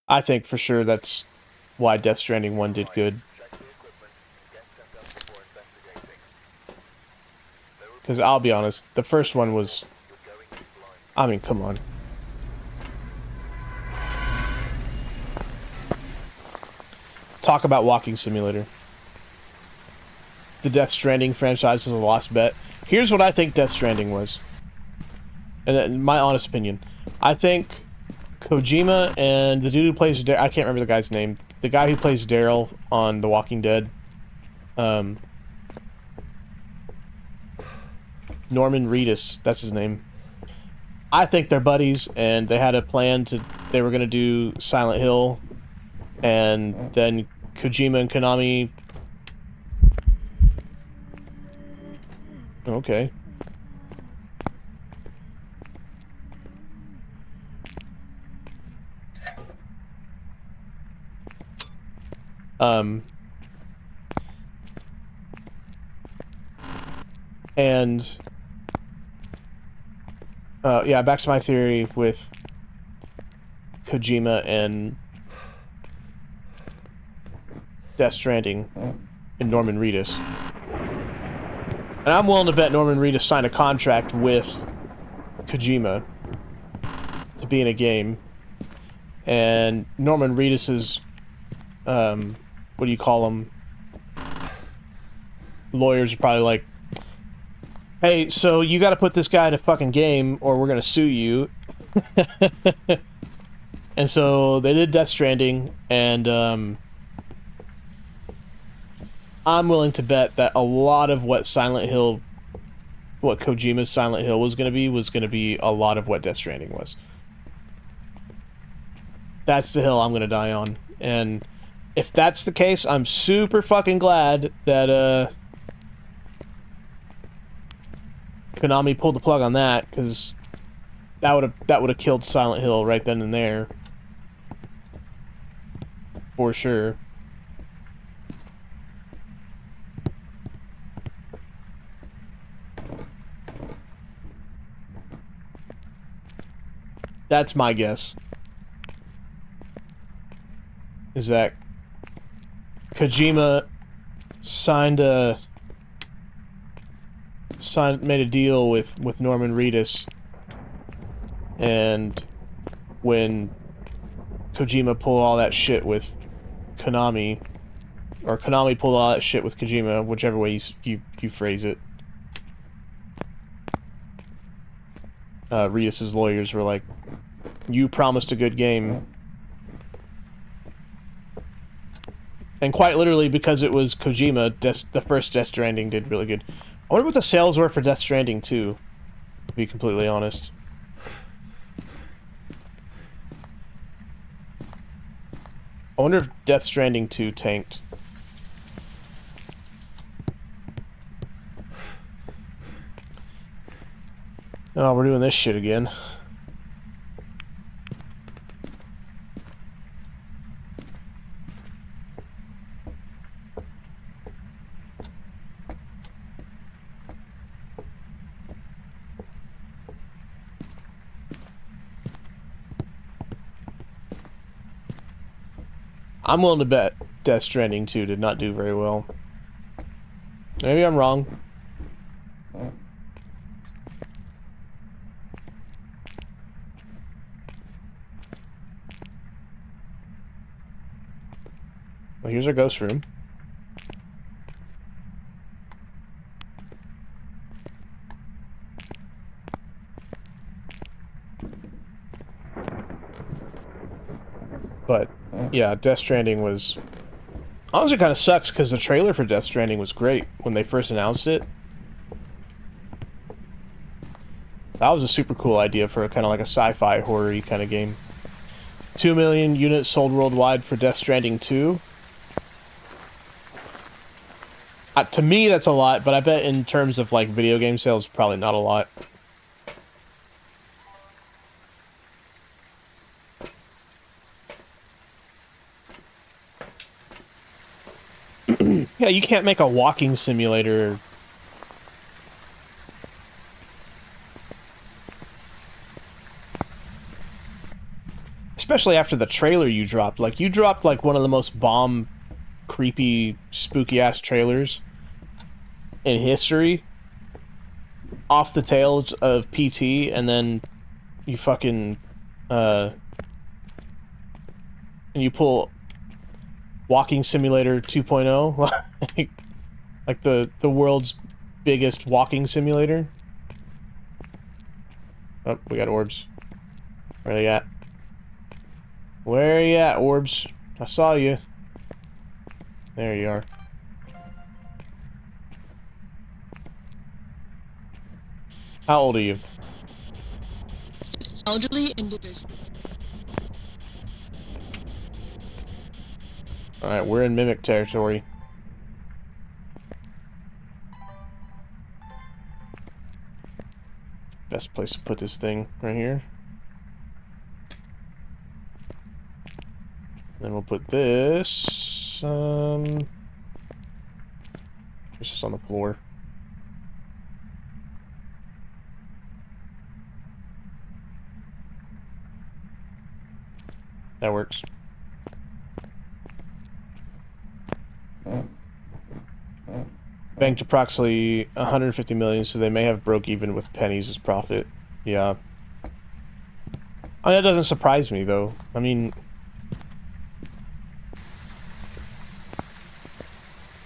I think for sure that's why Death Stranding 1 did good. Because I'll be honest, the first one was... I mean, come on. Talk about walking simulator. The Death Stranding franchise is a lost bet. Here's what I think Death Stranding was. And my honest opinion. I think Kojima and the dude who plays... I can't remember the guy's name. The guy who plays Daryl on The Walking Dead. Norman Reedus, that's his name. I think they're buddies, and they had a plan to... They were going to do Silent Hill, and then Kojima and Konami... Okay. And... yeah, back to my theory with Kojima and Death Stranding and Norman Reedus. And I'm willing to bet Norman Reedus signed a contract with Kojima to be in a game. And Norman Reedus's, what do you call them? Lawyers are probably like, hey, so you gotta put this guy in a fucking game or we're gonna sue you. And so they did Death Stranding, and I'm willing to bet that a lot of what what Kojima's Silent Hill was gonna be a lot of what Death Stranding was. That's the hill I'm gonna die on. And if that's the case, I'm super fucking glad that Konami pulled the plug on that, because that would have killed Silent Hill right then and there, for sure. That's my guess. Is that Kojima made a deal with Norman Reedus, and when Kojima pulled all that shit with Konami, or Konami pulled all that shit with Kojima, whichever way you phrase it, Reedus's lawyers were like, "You promised a good game." And quite literally, because it was Kojima, the first Death Stranding did really good. I wonder what the sales were for Death Stranding 2, to be completely honest. I wonder if Death Stranding 2 tanked. Oh, we're doing this shit again. I'm willing to bet Death Stranding 2 did not do very well. Maybe I'm wrong. Well, here's our ghost room. But yeah, Death Stranding was... Honestly, it kind of sucks because the trailer for Death Stranding was great when they first announced it. That was a super cool idea for kind of like a sci-fi horror-y kind of game. 2 million units sold worldwide for Death Stranding 2. To me, that's a lot, but I bet in terms of like video game sales, probably not a lot. Yeah, you can't make a walking simulator. Especially after the trailer you dropped. Like, you dropped like one of the most bomb, creepy, spooky-ass trailers in history off the tails of PT, and then you fucking, and you pull Walking Simulator 2.0, like the world's biggest walking simulator. Oh, we got orbs. Where are they at? Where are you at, orbs? I saw you. There you are. How old are you? Elderly individual. Alright, we're in Mimic territory. Best place to put this thing, right here. Then we'll put this, it's just on the floor. That works. Banked approximately 150 million, so they may have broke even with pennies as profit. Yeah. I mean, that doesn't surprise me, though. I mean,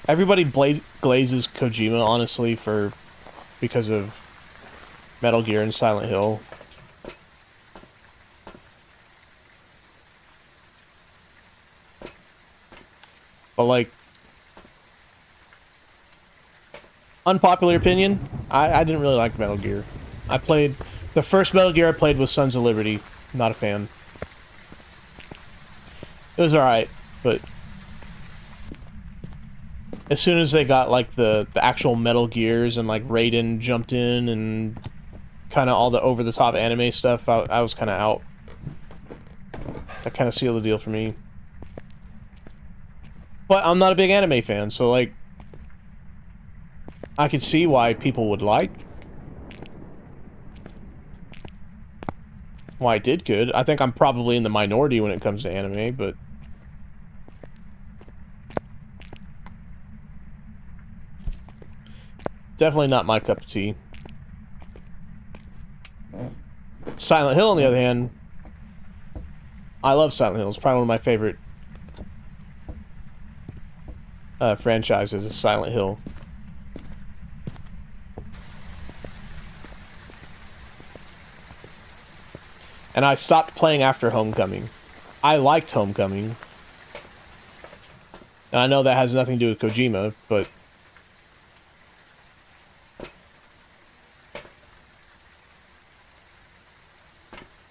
everybody glazes Kojima, honestly, because of Metal Gear and Silent Hill. But, like, unpopular opinion, I didn't really like Metal Gear. The first Metal Gear I played was Sons of Liberty. Not a fan. It was alright, but as soon as they got, like, the actual Metal Gears and, like, Raiden jumped in and kind of all the over-the-top anime stuff, I was kind of out. That kind of sealed the deal for me. But I'm not a big anime fan, so, like, I could see why people would like. Well, I did good. I think I'm probably in the minority when it comes to anime, but... definitely not my cup of tea. Silent Hill, on the other hand... I love Silent Hill. It's probably one of my favorite franchises is Silent Hill. And I stopped playing after Homecoming. I liked Homecoming. And I know that has nothing to do with Kojima, but...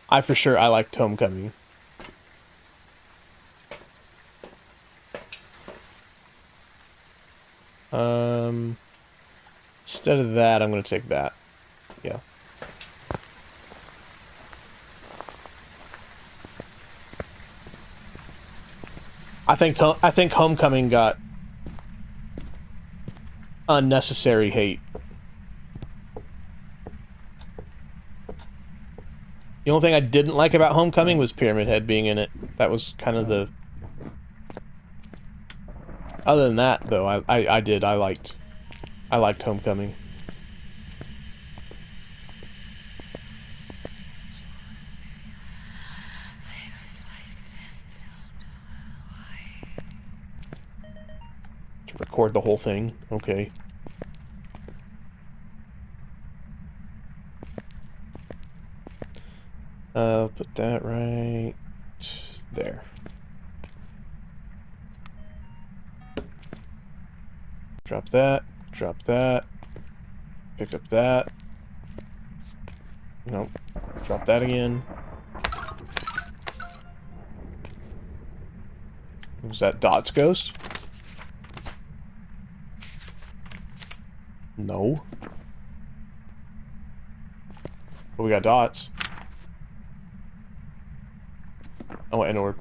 I for sure, I liked Homecoming. Instead of that, I'm going to take that. Yeah. I think Homecoming got unnecessary hate. The only thing I didn't like about Homecoming was Pyramid Head being in it. That was kind of the... Other than that, though, I liked Homecoming. To record the whole thing, okay. Put that right there. Drop that, pick up that. Nope, drop that again. Was that Dot's ghost? No. But we got Dots. Oh, and orb.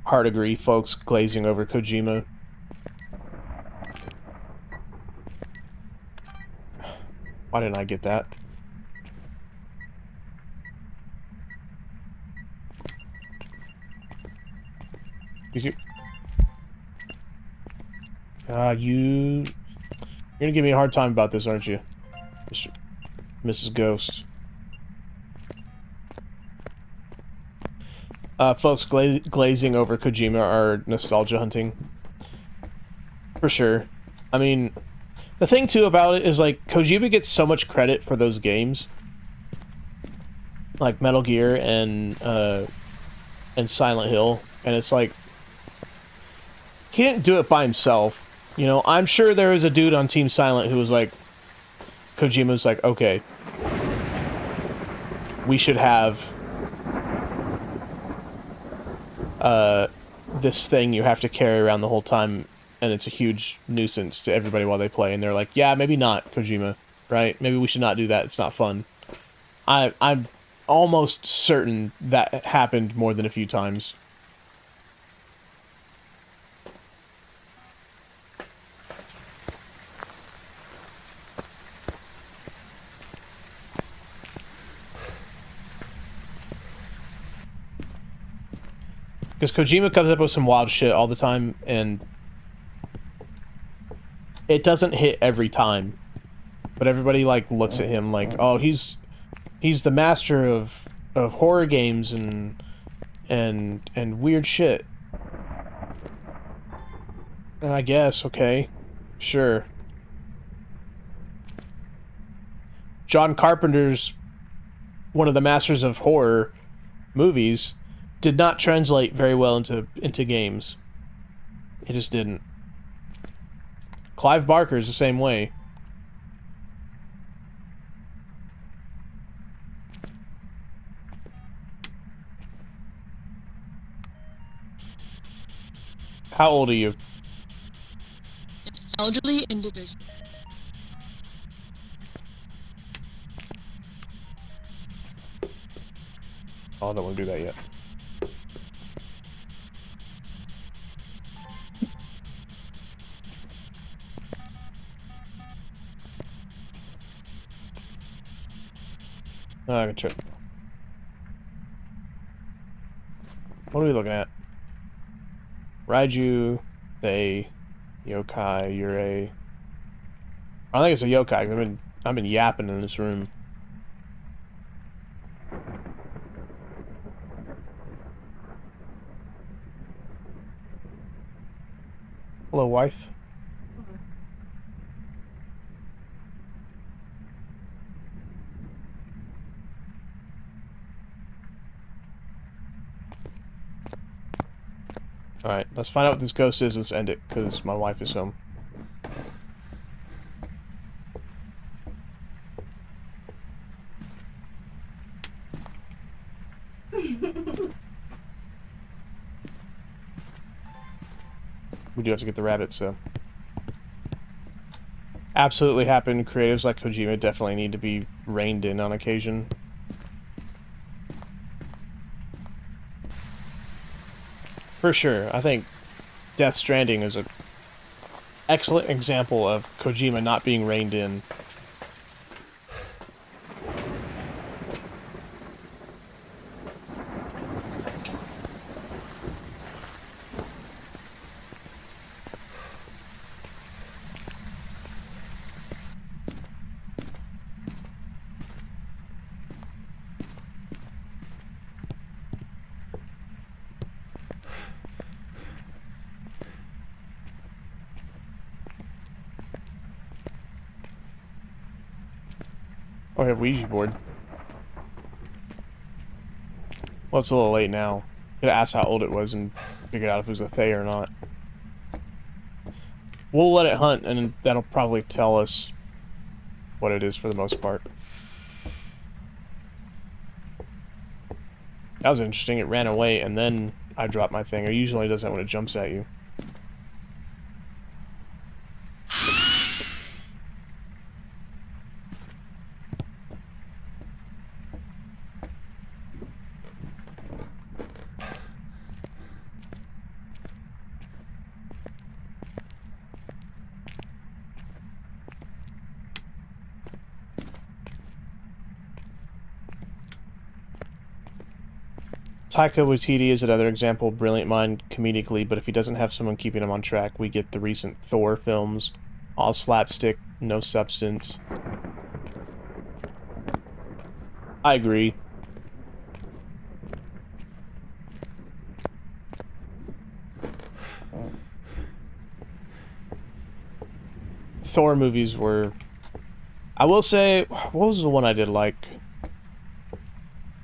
Hard agree, folks, glazing over Kojima. Why didn't I get that? You're gonna give me a hard time about this, aren't you, Mrs. Ghost? Folks, glazing over Kojima are nostalgia hunting. For sure. I mean, the thing too about it is, like, Kojima gets so much credit for those games. Like Metal Gear and Silent Hill. And it's like, he didn't do it by himself. You know, I'm sure there was a dude on Team Silent who was like, Kojima was like, okay, we should have this thing you have to carry around the whole time, and it's a huge nuisance to everybody while they play. And they're like, yeah, maybe not, Kojima, right? Maybe we should not do that. It's not fun. I'm almost certain that happened more than a few times. Because Kojima comes up with some wild shit all the time, and it doesn't hit every time. But everybody, like, looks at him like, oh, he's the master of horror games and weird shit. And I guess, okay, sure. John Carpenter's one of the masters of horror movies did not translate very well into games. It just didn't. Clive Barker is the same way. How old are you? Elderly individual. Oh, I don't want to do that yet. Oh, I can check. What are we looking at? Raiju, they, yokai, yurei. I think it's a yokai. I've been yapping in this room. Hello, wife. Alright, let's find out what this ghost is. Let's end it, because my wife is home. We do have to get the rabbit, so... Absolutely happened. Creatives like Kojima definitely need to be reined in on occasion. For sure. I think Death Stranding is an excellent example of Kojima not being reined in. Oh, I have Ouija board. Well, it's a little late now. Could have asked how old it was and figured out if it was a Fae or not. We'll let it hunt, and that'll probably tell us what it is for the most part. That was interesting. It ran away, and then I dropped my thing. It usually does that when it jumps at you. Taika Waititi is another example. Brilliant mind comedically, but if he doesn't have someone keeping him on track, we get the recent Thor films. All slapstick, no substance. I agree. Thor movies were... I will say, what was the one I did like?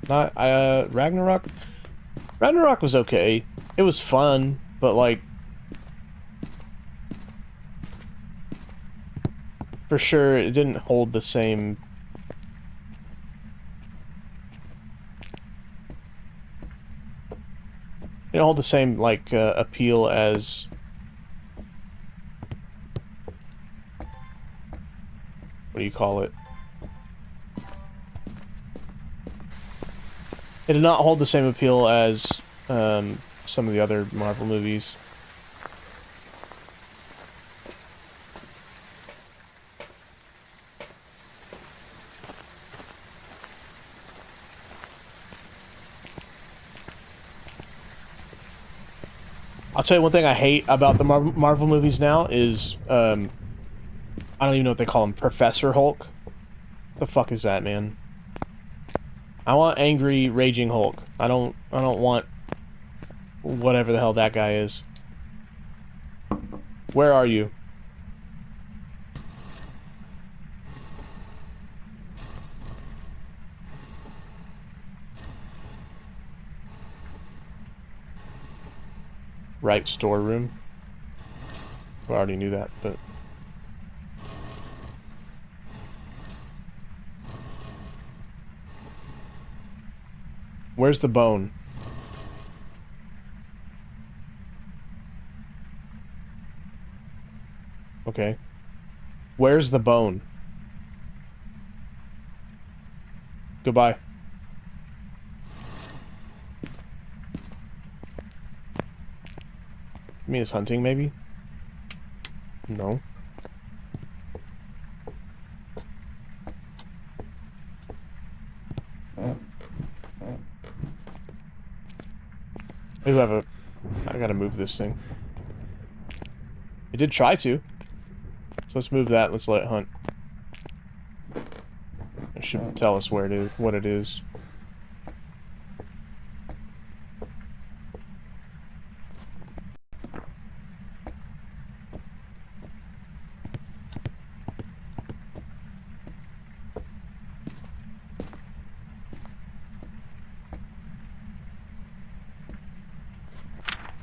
Not, Ragnarok? Ragnarok was okay. It was fun, but like... For sure, it didn't hold the same... It didn't hold the same, like, appeal as... What do you call it? It did not hold the same appeal as some of the other Marvel movies. I'll tell you one thing I hate about the Marvel movies now is, I don't even know what they call him, Professor Hulk? The fuck is that, man? I want angry, raging Hulk. I don't want whatever the hell that guy is. Where are you? Right storeroom. I already knew that, but... Where's the bone? Okay. Where's the bone? Goodbye. You mean it's hunting, maybe? No. I do have a... I gotta move this thing. It did try to. So let's move that. Let's let it hunt. It should tell us where it is, what it is.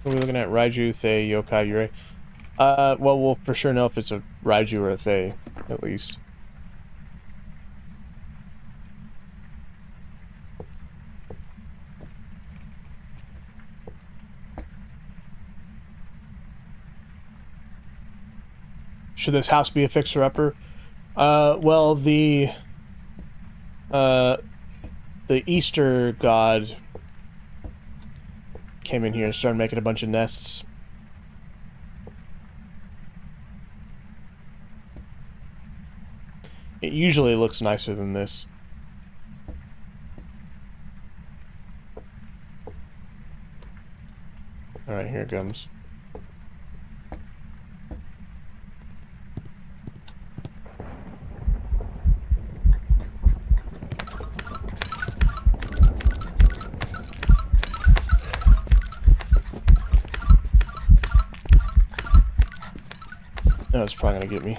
What are we looking at? Raiju, Thay, Yokai, Yurei. Well, we'll for sure know if it's a Raiju or a Thay, at least. Should this house be a fixer-upper? Well, the Easter god came in here and started making a bunch of nests. It usually looks nicer than this. Alright, here it comes. No, it's probably gonna get me.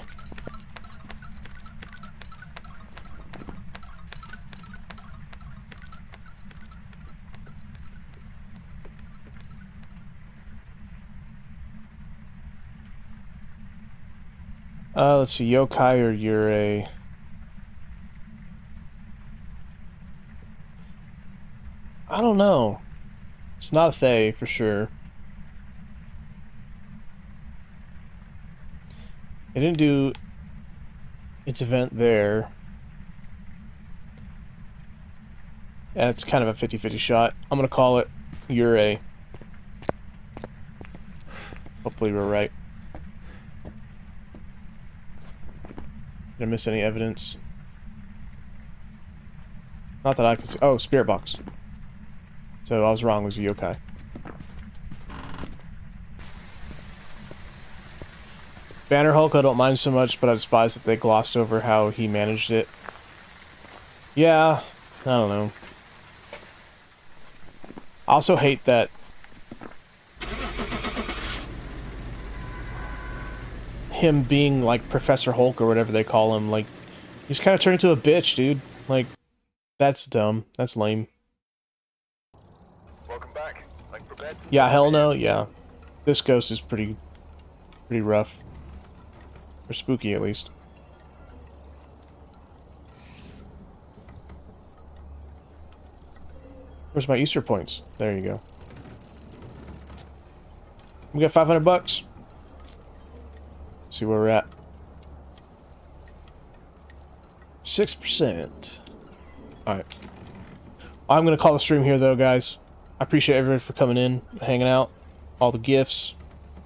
Let's see, Yokai or Yurei. I don't know. It's not a Thay, for sure. It didn't do its event there. Yeah, it's kind of a 50-50 shot. I'm gonna call it Yurei. Hopefully we're right. Did I miss any evidence? Not that I could see. Oh, spirit box. So I was wrong, it was a yokai. Banner Hulk I don't mind so much, but I despise that they glossed over how he managed it. Yeah, I don't know. I also hate that him being like Professor Hulk or whatever they call him, like he's kind of turned into a bitch, dude. Like that's dumb. That's lame. Welcome back. Like prepared? Yeah, hell no. Yeah, this ghost is pretty rough, or spooky at least. Where's my Easter points? There you go. We got $500. See where we're at. 6%. Alright. I'm going to call the stream here, though, guys. I appreciate everybody for coming in, hanging out, all the gifts,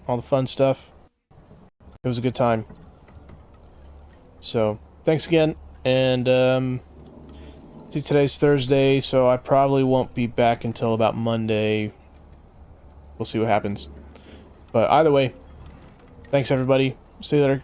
all the fun stuff. It was a good time. So, thanks again, and, see, today's Thursday, so I probably won't be back until about Monday. We'll see what happens. But either way, thanks, everybody. See you later.